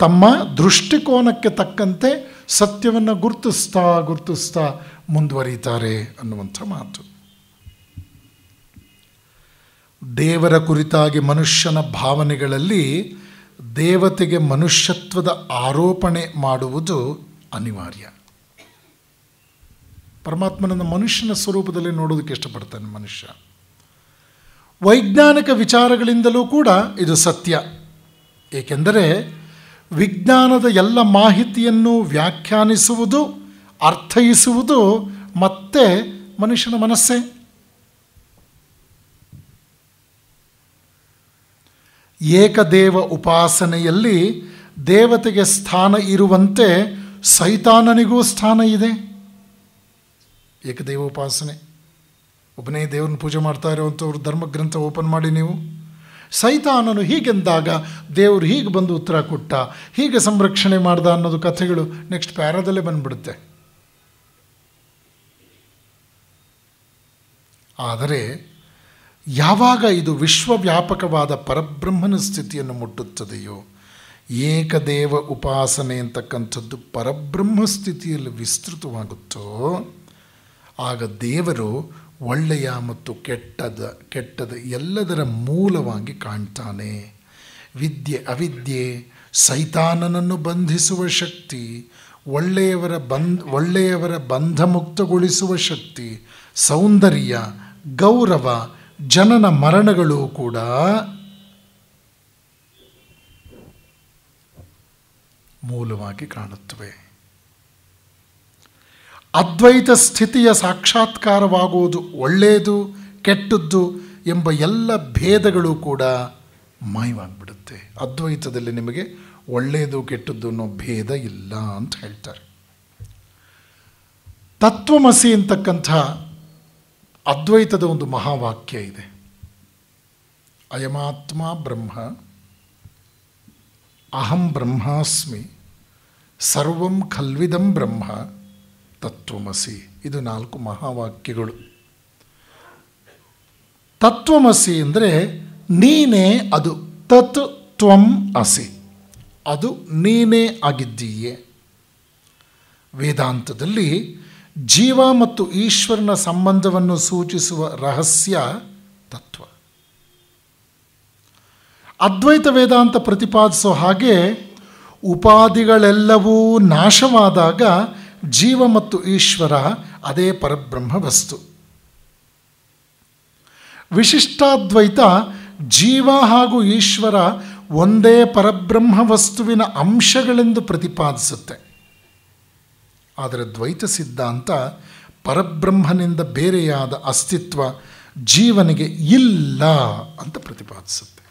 ತಮ್ಮ ದೃಷ್ಟಿಕೋನಕ್ಕೆ ತಕ್ಕಂತೆ ಸತ್ಯವನ್ನು ಗುರುತಿಸ್ತಾ ಮುಂದುವರಿತಾರೆ ಅನ್ನುವಂಥ ಮಾತು. ದೇವರ ಕುರಿತಾಗಿ ಮನುಷ್ಯನ ಭಾವನೆಗಳಲ್ಲಿ ದೇವತೆಗೆ ಮನುಷ್ಯತ್ವದ ಆರೋಪಣೆ ಮಾಡುವುದು ಅನಿವಾರ್ಯ. ಪರಮಾತ್ಮನನ್ನು ಮನುಷ್ಯನ ಸ್ವರೂಪದಲ್ಲಿ ನೋಡೋದಕ್ಕೆ ಇಷ್ಟಪಡ್ತಾನೆ ಮನುಷ್ಯ. ವೈಜ್ಞಾನಿಕ ವಿಚಾರಗಳಿಂದಲೂ ಕೂಡ ಇದು ಸತ್ಯ. ಏಕೆಂದರೆ ವಿಜ್ಞಾನದ ಎಲ್ಲ ಮಾಹಿತಿಯನ್ನು ವ್ಯಾಖ್ಯಾನಿಸುವುದು, ಅರ್ಥೈಸುವುದು ಮತ್ತೆ ಮನುಷ್ಯನ ಮನಸ್ಸೇ. ಏಕದೇವ ಉಪಾಸನೆಯಲ್ಲಿ ದೇವತೆಗೆ ಸ್ಥಾನ ಇರುವಂತೆ ಸೈತಾನನಿಗೂ ಸ್ಥಾನ ಇದೆ. ಏಕದೇವ ಉಪಾಸನೆ, ಒಬ್ಬನೇ ದೇವ್ರನ್ನ ಪೂಜೆ ಮಾಡ್ತಾ ಇರುವಂಥವ್ರು ಧರ್ಮಗ್ರಂಥ ಓಪನ್ ಮಾಡಿ ನೀವು, ಸೈತಾನನು ಹೀಗೆಂದಾಗ ದೇವರು ಹೀಗೆ ಬಂದು ಉತ್ತರ ಕೊಟ್ಟ, ಹೀಗೆ ಸಂರಕ್ಷಣೆ ಮಾಡ್ದ ಅನ್ನೋದು ಕಥೆಗಳು ನೆಕ್ಸ್ಟ್ ಪ್ಯಾರಾದಲ್ಲೇ ಬಂದುಬಿಡುತ್ತೆ. ಆದರೆ ಯಾವಾಗ ಇದು ವಿಶ್ವವ್ಯಾಪಕವಾದ ಪರಬ್ರಹ್ಮನ ಸ್ಥಿತಿಯನ್ನು ಮುಟ್ಟುತ್ತದೆಯೋ, ಏಕದೇವ ಉಪಾಸನೆ ಅಂತಕ್ಕಂಥದ್ದು ಪರಬ್ರಹ್ಮ ಸ್ಥಿತಿಯಲ್ಲಿ ವಿಸ್ತೃತವಾಗುತ್ತೋ, ಆಗ ದೇವರು ಒಳ್ಳೆಯ ಮತ್ತು ಕೆಟ್ಟದ ಎಲ್ಲದರ ಮೂಲವಾಗಿ ಕಾಣ್ತಾನೆ. ವಿದ್ಯೆ ಅವಿದ್ಯೆ, ಸೈತಾನನನ್ನು ಬಂಧಿಸುವ ಶಕ್ತಿ, ಒಳ್ಳೆಯವರ ಬಂಧ ಮುಕ್ತಗೊಳಿಸುವ ಶಕ್ತಿ, ಸೌಂದರ್ಯ, ಗೌರವ, ಜನನ ಮರಣಗಳು ಕೂಡ ಮೂಲವಾಗಿ ಕಾಣುತ್ತವೆ. ಅದ್ವೈತ ಸ್ಥಿತಿಯ ಸಾಕ್ಷಾತ್ಕಾರವಾಗುವುದು ಒಳ್ಳೆಯದು ಕೆಟ್ಟದ್ದು ಎಂಬ ಎಲ್ಲ ಭೇದಗಳು ಕೂಡ ಮಾಯವಾಗಿಬಿಡುತ್ತೆ. ಅದ್ವೈತದಲ್ಲಿ ನಿಮಗೆ ಒಳ್ಳೆಯದು ಕೆಟ್ಟದ್ದು ಅನ್ನೋ ಭೇದ ಇಲ್ಲ ಅಂತ ಹೇಳ್ತಾರೆ. ತತ್ವಮಸಿ ಅಂತಕ್ಕಂಥ ಅದ್ವೈತದ ಒಂದು ಮಹಾವಾಕ್ಯ ಇದೆ. ಅಯಮಾತ್ಮ ಬ್ರಹ್ಮ, ಅಹಂ ಬ್ರಹ್ಮಾಸ್ಮಿ, ಸರ್ವಂ ಖಲ್ವಿದಂ ಬ್ರಹ್ಮ, ತತ್ವಮಸಿ. ಇದು 4 ಮಹಾವಾಕ್ಯಗಳು. ತತ್ವಮಸಿ ಅಂದರೆ ನೀನೇ ಅದು, ತತ್ ತ್ವಂ ಅಸಿ, ಅದು ನೀನೇ ಆಗಿದ್ದೀಯೆ. ವೇದಾಂತದಲ್ಲಿ ಜೀವ ಮತ್ತು ಈಶ್ವರನ ಸಂಬಂಧವನ್ನು ಸೂಚಿಸುವ ರಹಸ್ಯ ತತ್ವ. ಅದ್ವೈತ ವೇದಾಂತ ಪ್ರತಿಪಾದಿಸೋ ಹಾಗೆ ಉಪಾಧಿಗಳೆಲ್ಲವೂ ನಾಶವಾದಾಗ ಜೀವ ಮತ್ತು ಈಶ್ವರ ಅದೇ ಪರಬ್ರಹ್ಮ ವಸ್ತು. ವಿಶಿಷ್ಟಾದ್ವೈತ ಜೀವ ಹಾಗೂ ಈಶ್ವರ ಒಂದೇ ಪರಬ್ರಹ್ಮ ವಸ್ತುವಿನ ಅಂಶಗಳೆಂದು ಪ್ರತಿಪಾದಿಸುತ್ತೆ. ಆದರೆ ದ್ವೈತ ಸಿದ್ಧಾಂತ ಪರಬ್ರಹ್ಮನಿಂದ ಬೇರೆಯಾದ ಅಸ್ತಿತ್ವ ಜೀವನಿಗೆ ಇಲ್ಲ ಅಂತ ಪ್ರತಿಪಾದಿಸುತ್ತೆ.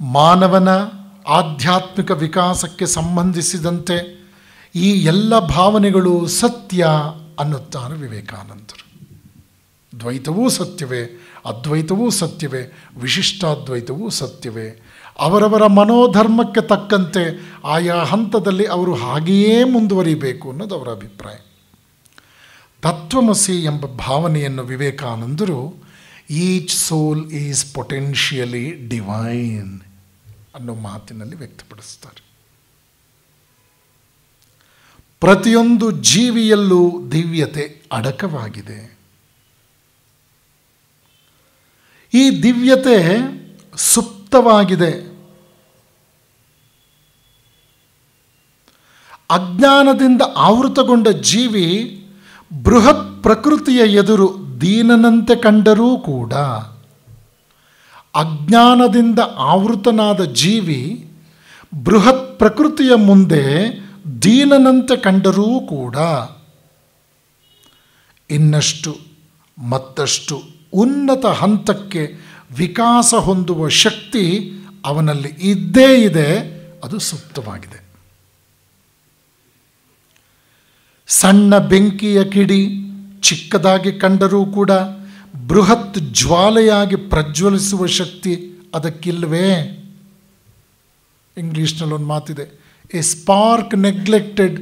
ಮಾನವನ ಆಧ್ಯಾತ್ಮಿಕ ವಿಕಾಸಕ್ಕೆ ಸಂಬಂಧಿಸಿದಂತೆ ಈ ಎಲ್ಲ ಭಾವನೆಗಳು ಸತ್ಯ ಅನ್ನುತ್ತಾರೆ ವಿವೇಕಾನಂದರು. ದ್ವೈತವೂ ಸತ್ಯವೇ, ಅದ್ವೈತವೂ ಸತ್ಯವೇ, ವಿಶಿಷ್ಟಾದ್ವೈತವೂ ಸತ್ಯವೇ. ಅವರವರ ಮನೋಧರ್ಮಕ್ಕೆ ತಕ್ಕಂತೆ ಆಯಾ ಹಂತದಲ್ಲಿ ಅವರು ಹಾಗೆಯೇ ಮುಂದುವರಿಬೇಕು ಅನ್ನೋದು ಅವರ ಅಭಿಪ್ರಾಯ. ತತ್ವಮಸಿ ಎಂಬ ಭಾವನೆಯನ್ನು ವಿವೇಕಾನಂದರು each soul is potentially divine ಅನ್ನೋ ಮಾತಿನಲ್ಲಿ ವ್ಯಕ್ತಪಡಿಸ್ತಾರೆ. ಪ್ರತಿಯೊಂದು ಜೀವಿಯಲ್ಲೂ ದಿವ್ಯತೆ ಅಡಕವಾಗಿದೆ. ಈ ದಿವ್ಯತೆ ಸುಪ್ತವಾಗಿದೆ. ಅಜ್ಞಾನದಿಂದ ಆವೃತಗೊಂಡ ಜೀವಿ ಬೃಹತ್ ಪ್ರಕೃತಿಯ ಎದುರು ದೀನನಂತೆ ಕಂಡರೂ ಕೂಡ, ಅಜ್ಞಾನದಿಂದ ಆವೃತನಾದ ಜೀವಿ ಬೃಹತ್ ಪ್ರಕೃತಿಯ ಮುಂದೆ ದೀನನಂತೆ ಕಂಡರೂ ಕೂಡ ಇನ್ನಷ್ಟು ಮತ್ತಷ್ಟು ಉನ್ನತ ಹಂತಕ್ಕೆ ವಿಕಾಸ ಹೊಂದುವ ಶಕ್ತಿ ಅವನಲ್ಲಿ ಇದ್ದೇ ಇದೆ. ಅದು ಸುಪ್ತವಾಗಿದೆ. ಸಣ್ಣ ಬೆಂಕಿಯ ಕಿಡಿ ಚಿಕ್ಕದಾಗಿ ಕಂಡರೂ ಕೂಡ ಬೃಹತ್ ಜ್ವಾಲೆಯಾಗಿ ಪ್ರಜ್ವಲಿಸುವ ಶಕ್ತಿ ಅದಕ್ಕಿಲ್ವೇ? ಇಂಗ್ಲೀಷ್ನಲ್ಲಿ ಒಂದು ಮಾತಿದೆ, a spark neglected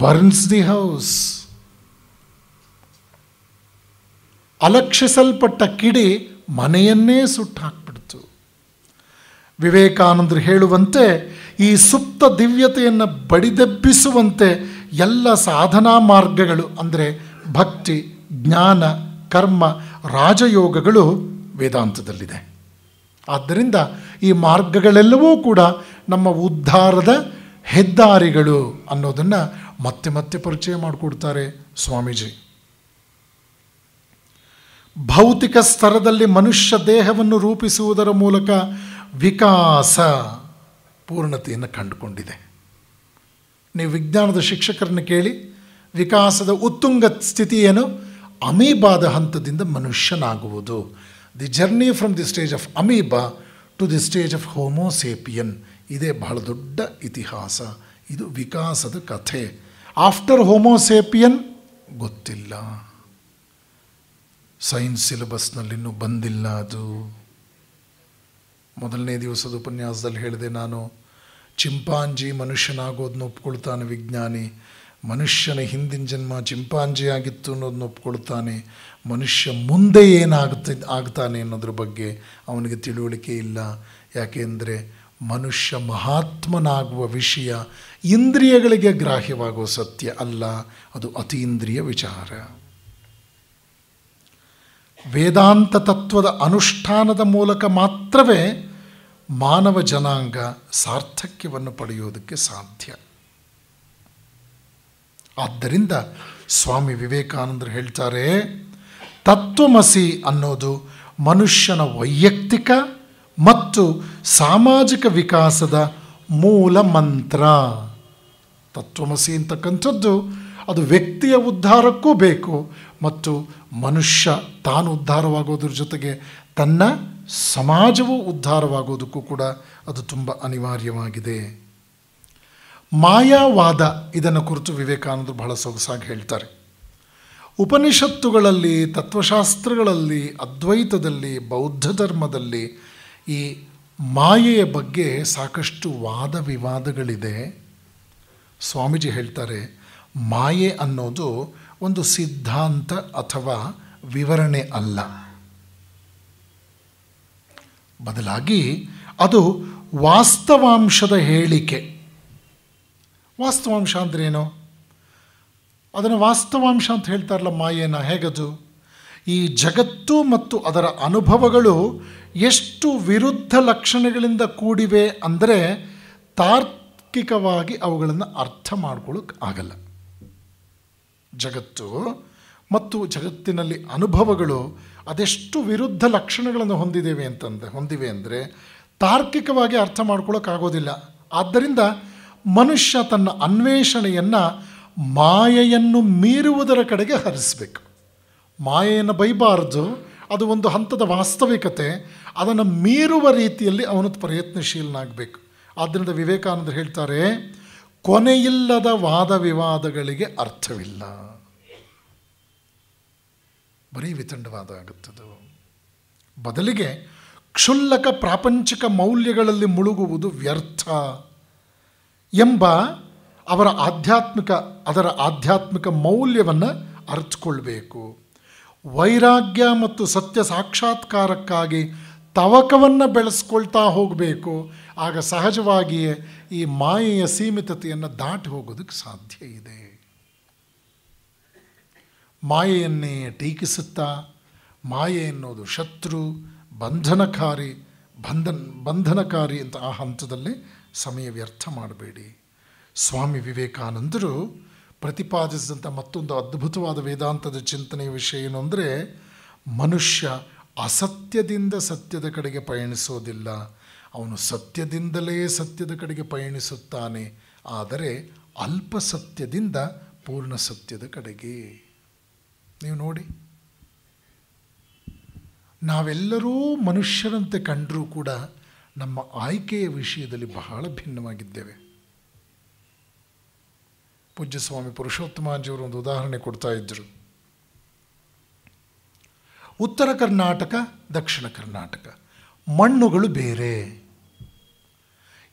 burns the house. ಅಲಕ್ಷಿಸಲ್ಪಟ್ಟ ಕಿಡಿ ಮನೆಯನ್ನೇ ಸುಟ್ಟು ಹಾಕ್ಬಿಡ್ತು. ವಿವೇಕಾನಂದರು ಹೇಳುವಂತೆ ಈ ಸುಪ್ತ ದಿವ್ಯತೆಯನ್ನು ಬಡಿದೆಬ್ಬಿಸುವಂತೆ ಎಲ್ಲ ಸಾಧನಾ ಮಾರ್ಗಗಳು ಅಂದರೆ ಭಕ್ತಿ, ಜ್ಞಾನ, ಕರ್ಮ, ರಾಜಯೋಗಗಳು ವೇದಾಂತದಲ್ಲಿದೆ. ಆದ್ದರಿಂದ ಈ ಮಾರ್ಗಗಳೆಲ್ಲವೂ ಕೂಡ ನಮ್ಮ ಉದ್ಧಾರದ ಹೆದ್ದಾರಿಗಳು ಅನ್ನೋದನ್ನು ಮತ್ತೆ ಮತ್ತೆ ಪರಿಚಯ ಮಾಡಿಕೊಡ್ತಾರೆ ಸ್ವಾಮೀಜಿ. ಭೌತಿಕ ಸ್ತರದಲ್ಲಿ ಮನುಷ್ಯ ದೇಹವನ್ನು ರೂಪಿಸುವುದರ ಮೂಲಕ ವಿಕಾಸ ಪೂರ್ಣತೆಯನ್ನು ಕಂಡುಕೊಂಡಿದೆ. ನೀವು ವಿಜ್ಞಾನದ ಶಿಕ್ಷಕರನ್ನು ಕೇಳಿ, ವಿಕಾಸದ ಉತ್ತುಂಗ ಸ್ಥಿತಿ ಏನು? ಅಮೀಬಾದ ಹಂತದಿಂದ ಮನುಷ್ಯನಾಗುವುದು. The journey from the stage of amoeba to the stage of homo sapien. ಇದೇ ಬಹಳ ದೊಡ್ಡ ಇತಿಹಾಸ. ಇದು ವಿಕಾಸದ ಕಥೆ. ಆಫ್ಟರ್ ಹೋಮೋಸೇಪಿಯನ್ ಗೊತ್ತಿಲ್ಲ. ಸೈನ್ಸ್ ಸಿಲೆಬಸ್ನಲ್ಲಿನ್ನೂ ಬಂದಿಲ್ಲ ಅದು. ಮೊದಲನೇ ದಿವಸದ ಉಪನ್ಯಾಸದಲ್ಲಿ ಹೇಳಿದೆ ನಾನು, ಚಿಂಪಾಂಜಿ ಮನುಷ್ಯನಾಗೋದನ್ನ ಒಪ್ಕೊಳ್ತಾನೆ ವಿಜ್ಞಾನಿ, ಮನುಷ್ಯನ ಹಿಂದಿನ ಜನ್ಮ ಚಿಂಪಾಂಜಿ ಆಗಿತ್ತು ಅನ್ನೋದನ್ನ ಒಪ್ಕೊಳ್ತಾನೆ. ಮನುಷ್ಯ ಮುಂದೆ ಆಗ್ತಾನೆ ಅನ್ನೋದ್ರ ಬಗ್ಗೆ ಅವನಿಗೆ ತಿಳುವಳಿಕೆ ಇಲ್ಲ. ಯಾಕೆಂದರೆ ಮನುಷ್ಯ ಮಹಾತ್ಮನಾಗುವ ವಿಷಯ ಇಂದ್ರಿಯಗಳಿಗೆ ಗ್ರಾಹ್ಯವಾಗುವ ಸತ್ಯ ಅಲ್ಲ, ಅದು ಅತೀಂದ್ರಿಯ ವಿಚಾರ. ವೇದಾಂತ ತತ್ವದ ಅನುಷ್ಠಾನದ ಮೂಲಕ ಮಾತ್ರವೇ ಮಾನವ ಜನಾಂಗ ಸಾರ್ಥಕ್ಯವನ್ನು ಪಡೆಯುವುದಕ್ಕೆ ಸಾಧ್ಯ. ಆದ್ದರಿಂದ ಸ್ವಾಮಿ ವಿವೇಕಾನಂದರು ಹೇಳ್ತಾರೆ, ತತ್ವಮಸಿ ಅನ್ನೋದು ಮನುಷ್ಯನ ವೈಯಕ್ತಿಕ ಮತ್ತು ಸಾಮಾಜಿಕ ವಿಕಾಸದ ಮೂಲ ಮಂತ್ರ. ತತ್ವಮಸಿ ಅಂತಕ್ಕಂಥದ್ದು ಅದು ವ್ಯಕ್ತಿಯ ಉದ್ಧಾರಕ್ಕೂ ಬೇಕು ಮತ್ತು ಮನುಷ್ಯ ತಾನು ಉದ್ಧಾರವಾಗೋದ್ರ ಜೊತೆಗೆ ತನ್ನ ಸಮಾಜವು ಉದ್ಧಾರವಾಗೋದಕ್ಕೂ ಕೂಡ ಅದು ತುಂಬ ಅನಿವಾರ್ಯವಾಗಿದೆ. ಮಾಯಾವಾದ ಇದನ್ನು ಕುರಿತು ವಿವೇಕಾನಂದರು ಬಹಳ ಸೊಗಸಾಗಿ ಹೇಳ್ತಾರೆ. ಉಪನಿಷತ್ತುಗಳಲ್ಲಿ, ತತ್ವಶಾಸ್ತ್ರಗಳಲ್ಲಿ, ಅದ್ವೈತದಲ್ಲಿ, ಬೌದ್ಧ ಧರ್ಮದಲ್ಲಿ ಈ ಮಾಯೆಯ ಬಗ್ಗೆ ಸಾಕಷ್ಟು ವಾದ ವಿವಾದಗಳಿದೆ. ಸ್ವಾಮೀಜಿ ಹೇಳ್ತಾರೆ, ಮಾಯೆ ಅನ್ನೋದು ಒಂದು ಸಿದ್ಧಾಂತ ಅಥವಾ ವಿವರಣೆ ಅಲ್ಲ, ಬದಲಾಗಿ ಅದು ವಾಸ್ತವಾಂಶದ ಹೇಳಿಕೆ. ವಾಸ್ತವಾಂಶ ಅಂದ್ರೇನು? ಅದನ್ನು ವಾಸ್ತವಾಂಶ ಅಂತ ಹೇಳ್ತಾರಲ್ಲ ಮಾಯೆನ. ಹೇಗದು? ಈ ಜಗತ್ತು ಮತ್ತು ಅದರ ಅನುಭವಗಳು ಎಷ್ಟು ವಿರುದ್ಧ ಲಕ್ಷಣಗಳಿಂದ ಕೂಡಿವೆ ಅಂದರೆ ತಾರ್ಕಿಕವಾಗಿ ಅವುಗಳನ್ನು ಅರ್ಥ ಮಾಡ್ಕೊಳ್ಳೋಕೆ ಆಗಲ್ಲ. ಜಗತ್ತು ಮತ್ತು ಜಗತ್ತಿನಲ್ಲಿ ಅನುಭವಗಳು ಅದೆಷ್ಟು ವಿರುದ್ಧ ಲಕ್ಷಣಗಳನ್ನು ಹೊಂದಿವೆ ಅಂದರೆ ತಾರ್ಕಿಕವಾಗಿ ಅರ್ಥ ಮಾಡ್ಕೊಳ್ಳೋಕ್ಕಾಗೋದಿಲ್ಲ. ಆದ್ದರಿಂದ ಮನುಷ್ಯ ತನ್ನ ಅನ್ವೇಷಣೆಯನ್ನು ಮಾಯೆಯನ್ನು ಮೀರುವುದರ ಕಡೆಗೆ ಹರಿಸಬೇಕು. ಮಾಯೆಯನ್ನು ಬೈಬಾರದು, ಅದು ಒಂದು ಹಂತದ ವಾಸ್ತವಿಕತೆ. ಅದನ್ನು ಮೀರುವ ರೀತಿಯಲ್ಲಿ ಅವನು ಪ್ರಯತ್ನಶೀಲನಾಗಬೇಕು. ಆದ್ದರಿಂದ ವಿವೇಕಾನಂದರು ಹೇಳ್ತಾರೆ, ಕೊನೆಯಿಲ್ಲದ ವಾದ ವಿವಾದಗಳಿಗೆ ಅರ್ಥವಿಲ್ಲ. ಬರೀ ವಿತಂಡವಾದ ಆಗುತ್ತದು. ಬದಲಿಗೆ ಕ್ಷುಲ್ಲಕ ಪ್ರಾಪಂಚಿಕ ಮೌಲ್ಯಗಳಲ್ಲಿ ಮುಳುಗುವುದು ವ್ಯರ್ಥ ಎಂಬ ಅದರ ಆಧ್ಯಾತ್ಮಿಕ ಮೌಲ್ಯವನ್ನು ಅರ್ಥಕೊಳ್ಬೇಕು. ವೈರಾಗ್ಯ ಮತ್ತು ಸತ್ಯ ಸಾಕ್ಷಾತ್ಕಾರಕ್ಕಾಗಿ ತವಕವನ್ನು ಬೆಳೆಸ್ಕೊಳ್ತಾ ಹೋಗಬೇಕು. ಆಗ ಸಹಜವಾಗಿಯೇ ಈ ಮಾಯೆಯ ಸೀಮಿತತೆಯನ್ನು ದಾಟಿ ಹೋಗೋದಕ್ಕೆ ಸಾಧ್ಯ ಇದೆ. ಮಾಯೆಯನ್ನೇ ಟೀಕಿಸುತ್ತಾ ಮಾಯೆ ಎನ್ನುವುದು ಶತ್ರು, ಬಂಧನಕಾರಿ ಅಂತ ಆ ಹಂತದಲ್ಲಿ ಸಮಯ ವ್ಯರ್ಥ ಮಾಡಬೇಡಿ. ಸ್ವಾಮಿ ವಿವೇಕಾನಂದರು ಪ್ರತಿಪಾದಿಸಿದಂಥ ಮತ್ತೊಂದು ಅದ್ಭುತವಾದ ವೇದಾಂತದ ಚಿಂತನೆಯ ವಿಷಯ ಏನು ಅಂದರೆ, ಮನುಷ್ಯ ಅಸತ್ಯದಿಂದ ಸತ್ಯದ ಕಡೆಗೆ ಪಯಣಿಸೋದಿಲ್ಲ, ಅವನು ಸತ್ಯದಿಂದಲೇ ಸತ್ಯದ ಕಡೆಗೆ ಪಯಣಿಸುತ್ತಾನೆ. ಆದರೆ ಅಲ್ಪ ಸತ್ಯದಿಂದ ಪೂರ್ಣ ಸತ್ಯದ ಕಡೆಗೆ. ನೀವು ನೋಡಿ, ನಾವೆಲ್ಲರೂ ಮನುಷ್ಯರಂತೆ ಕಂಡರೂ ಕೂಡ ನಮ್ಮ ಆಯ್ಕೆಯ ವಿಷಯದಲ್ಲಿ ಬಹಳ ಭಿನ್ನವಾಗಿದ್ದೇವೆ. ಪೂಜ್ಯ ಸ್ವಾಮಿ ಪುರುಷೋತ್ತಮಾಜಿಯವರು ಒಂದು ಉದಾಹರಣೆ ಕೊಡ್ತಾ ಇದ್ದರು. ಉತ್ತರ ಕರ್ನಾಟಕ, ದಕ್ಷಿಣ ಕರ್ನಾಟಕ ಮಣ್ಣುಗಳು ಬೇರೆ.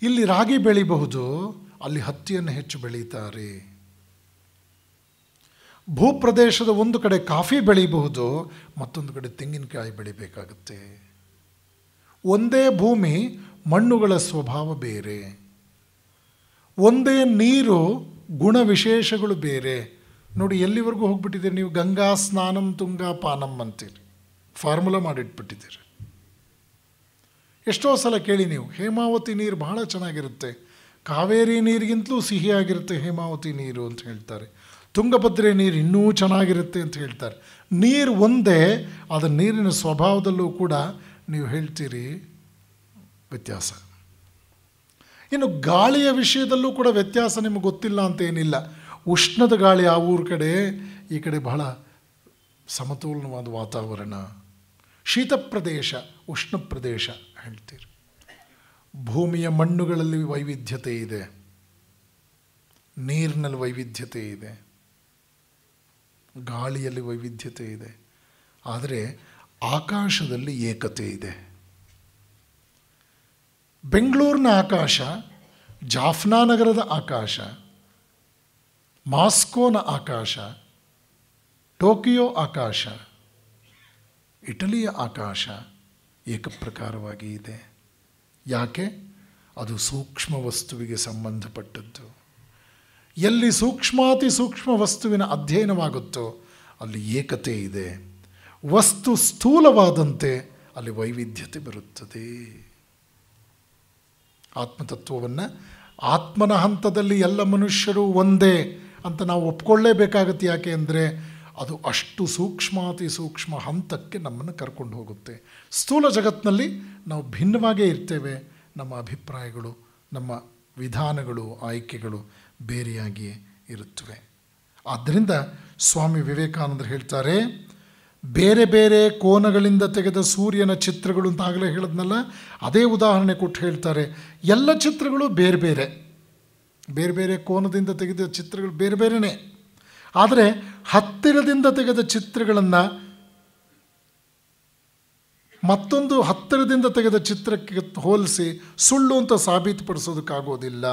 ಇಲ್ಲಿ ರಾಗಿ ಬೆಳಿಬಹುದು, ಅಲ್ಲಿ ಹತ್ತಿಯನ್ನು ಹೆಚ್ಚು ಬೆಳೀತಾರೆ. ಭೂಪ್ರದೇಶದ ಒಂದು ಕಡೆ ಕಾಫಿ ಬೆಳೀಬಹುದು, ಮತ್ತೊಂದು ಕಡೆ ತೆಂಗಿನಕಾಯಿ ಬೆಳಿಬೇಕಾಗುತ್ತೆ. ಒಂದೇ ಭೂಮಿ, ಮಣ್ಣುಗಳ ಸ್ವಭಾವ ಬೇರೆ. ಒಂದೇ ನೀರು, ಗುಣ ವಿಶೇಷಗಳು ಬೇರೆ. ನೋಡಿ, ಎಲ್ಲಿವರೆಗೂ ಹೋಗ್ಬಿಟ್ಟಿದ್ದೀರಿ ನೀವು? ಗಂಗಾ ಸ್ನಾನಂ ತುಂಗಾ ಪಾನಂ ಅಂತೀರಿ, ಫಾರ್ಮುಲಾ ಮಾಡಿಟ್ಬಿಟ್ಟಿದ್ದೀರಿ. ಎಷ್ಟೋ ಸಲ ಕೇಳಿ ನೀವು, ಹೇಮಾವತಿ ನೀರು ಬಹಳ ಚೆನ್ನಾಗಿರುತ್ತೆ, ಕಾವೇರಿ ನೀರಿಗಿಂತಲೂ ಸಿಹಿಯಾಗಿರುತ್ತೆ ಹೇಮಾವತಿ ನೀರು ಅಂತ ಹೇಳ್ತಾರೆ. ತುಂಗಭದ್ರೆ ನೀರು ಇನ್ನೂ ಚೆನ್ನಾಗಿರುತ್ತೆ ಅಂತ ಹೇಳ್ತಾರೆ. ನೀರು ಒಂದೇ, ಅದು ನೀರಿನ ಸ್ವಭಾವದಲ್ಲೂ ಕೂಡ ನೀವು ಹೇಳ್ತೀರಿ ವ್ಯತ್ಯಾಸ. ಇನ್ನು ಗಾಳಿಯ ವಿಷಯದಲ್ಲೂ ಕೂಡ ವ್ಯತ್ಯಾಸ ನಿಮಗೆ ಗೊತ್ತಿಲ್ಲ ಅಂತೇನಿಲ್ಲ. ಉಷ್ಣದ ಗಾಳಿ ಆ ಊರ ಕಡೆ, ಈ ಕಡೆ ಬಹಳ ಸಮತೋಲನವಾದ ವಾತಾವರಣ. ಶೀತ ಪ್ರದೇಶ, ಉಷ್ಣ ಪ್ರದೇಶ ಹೇಳ್ತೀರಿ. ಭೂಮಿಯ ಮಣ್ಣುಗಳಲ್ಲಿ ವೈವಿಧ್ಯತೆ ಇದೆ, ನೀರಿನಲ್ಲಿ ವೈವಿಧ್ಯತೆ ಇದೆ, ಗಾಳಿಯಲ್ಲಿ ವೈವಿಧ್ಯತೆ ಇದೆ. ಆದರೆ ಆಕಾಶದಲ್ಲಿ ಏಕತೆ ಇದೆ. ಬೆಂಗಳೂರಿನ ಆಕಾಶ, ಜಾಫ್ನಾ ನಗರದ ಆಕಾಶ, ಮಾಸ್ಕೋನ ಆಕಾಶ, ಟೋಕಿಯೋ ಆಕಾಶ, ಇಟಲಿಯ ಆಕಾಶ ಏಕಪ್ರಕಾರವಾಗಿ ಇದೆ. ಯಾಕೆ? ಅದು ಸೂಕ್ಷ್ಮ ವಸ್ತುವಿಗೆ ಸಂಬಂಧಪಟ್ಟದ್ದು. ಎಲ್ಲಿ ಸೂಕ್ಷ್ಮಾತಿ ಸೂಕ್ಷ್ಮ ವಸ್ತುವಿನ ಅಧ್ಯಯನವಾಗುತ್ತೋ ಅಲ್ಲಿ ಏಕತೆ ಇದೆ. ವಸ್ತು ಸ್ಥೂಲವಾದಂತೆ ಅಲ್ಲಿ ವೈವಿಧ್ಯತೆ ಬರುತ್ತದೆ. ಆತ್ಮತತ್ವವನ್ನು ಆತ್ಮನ ಹಂತದಲ್ಲಿ ಎಲ್ಲ ಮನುಷ್ಯರು ಒಂದೇ ಅಂತ ನಾವು ಒಪ್ಕೊಳ್ಳೇಬೇಕಾಗತ್ತೆ. ಯಾಕೆ ಅಂದರೆ ಅದು ಅಷ್ಟು ಸೂಕ್ಷ್ಮಾತಿ ಸೂಕ್ಷ್ಮ ಹಂತಕ್ಕೆ ನಮ್ಮನ್ನು ಕರ್ಕೊಂಡು ಹೋಗುತ್ತೆ. ಸ್ಥೂಲ ಜಗತ್ತಿನಲ್ಲಿ ನಾವು ಭಿನ್ನವಾಗೇ ಇರ್ತೇವೆ. ನಮ್ಮ ಅಭಿಪ್ರಾಯಗಳು, ನಮ್ಮ ವಿಧಾನಗಳು, ಆಯ್ಕೆಗಳು ಬೇರೆಯಾಗಿಯೇ ಇರುತ್ತವೆ. ಆದ್ದರಿಂದ ಸ್ವಾಮಿ ವಿವೇಕಾನಂದರು ಹೇಳ್ತಾರೆ, ಬೇರೆ ಬೇರೆ ಕೋನಗಳಿಂದ ತೆಗೆದ ಸೂರ್ಯನ ಚಿತ್ರಗಳು ಅಂತ ಆಗಲೇ ಹೇಳಿದ್ನಲ್ಲ, ಅದೇ ಉದಾಹರಣೆ ಕೊಟ್ಟು ಹೇಳ್ತಾರೆ. ಎಲ್ಲ ಚಿತ್ರಗಳು ಬೇರೆ ಬೇರೆ, ಬೇರೆ ಬೇರೆ ಕೋನದಿಂದ ತೆಗೆದ ಚಿತ್ರಗಳು ಬೇರೆ ಬೇರೆಯೇ. ಆದರೆ ಹತ್ತಿರದಿಂದ ತೆಗೆದ ಚಿತ್ರಗಳನ್ನು ಮತ್ತೊಂದು ಹತ್ತಿರದಿಂದ ತೆಗೆದ ಚಿತ್ರಕ್ಕೆ ಹೋಲಿಸಿ ಸುಳ್ಳು ಅಂತ ಸಾಬೀತುಪಡಿಸೋದಕ್ಕಾಗೋದಿಲ್ಲ.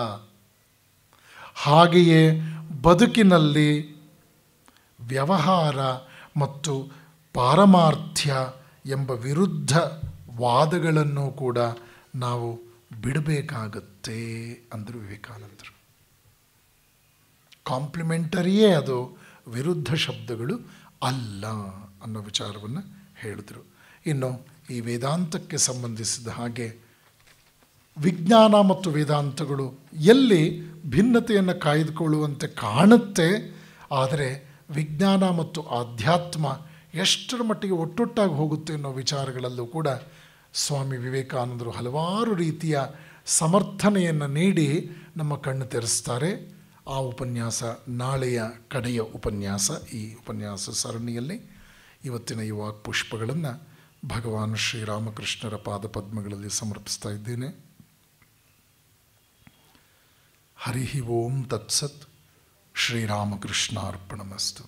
ಹಾಗೆಯೇ ಬದುಕಿನಲ್ಲಿ ವ್ಯವಹಾರ ಮತ್ತು ಪಾರಮಾರ್ಥ್ಯ ಎಂಬ ವಿರುದ್ಧ ವಾದಗಳನ್ನು ಕೂಡ ನಾವು ಬಿಡಬೇಕಾಗತ್ತೆ ಅಂದರು ವಿವೇಕಾನಂದರು. ಕಾಂಪ್ಲಿಮೆಂಟರಿಯೇ ಅದು, ವಿರುದ್ಧ ಶಬ್ದಗಳು ಅಲ್ಲ ಅನ್ನೋ ವಿಚಾರವನ್ನು ಹೇಳಿದರು. ಇನ್ನು ಈ ವೇದಾಂತಕ್ಕೆ ಸಂಬಂಧಿಸಿದ ಹಾಗೆ ವಿಜ್ಞಾನ ಮತ್ತು ವೇದಾಂತಗಳು ಎಲ್ಲಿ ಭಿನ್ನತೆಯನ್ನು ಕಾಯ್ದುಕೊಳ್ಳುವಂತೆ ಕಾಣುತ್ತೆ, ಆದರೆ ವಿಜ್ಞಾನ ಮತ್ತು ಆಧ್ಯಾತ್ಮ ಎಷ್ಟರ ಮಟ್ಟಿಗೆ ಒಟ್ಟೊಟ್ಟಾಗಿ ಹೋಗುತ್ತೆ ಅನ್ನೋ ವಿಚಾರಗಳಲ್ಲೂ ಕೂಡ ಸ್ವಾಮಿ ವಿವೇಕಾನಂದರು ಹಲವಾರು ರೀತಿಯ ಸಮರ್ಥನೆಯನ್ನು ನೀಡಿ ನಮ್ಮ ಕಣ್ಣು ತೆರೆಸ್ತಾರೆ. ಆ ಉಪನ್ಯಾಸ ನಾಳೆಯ ಕಡೆಯ ಉಪನ್ಯಾಸ. ಈ ಉಪನ್ಯಾಸ ಸರಣಿಯಲ್ಲಿ ಇವತ್ತಿನ ಈ ವಾಕ್ಪುಷ್ಪಗಳನ್ನು ಭಗವಾನ್ ಶ್ರೀರಾಮಕೃಷ್ಣರ ಪಾದಪದ್ಮಗಳಲ್ಲಿ ಸಮರ್ಪಿಸ್ತಾ ಇದ್ದೇನೆ. ಹರಿ ಓಂ ತತ್ಸತ್. ಶ್ರೀರಾಮಕೃಷ್ಣಾರ್ಪಣಮಸ್ತು.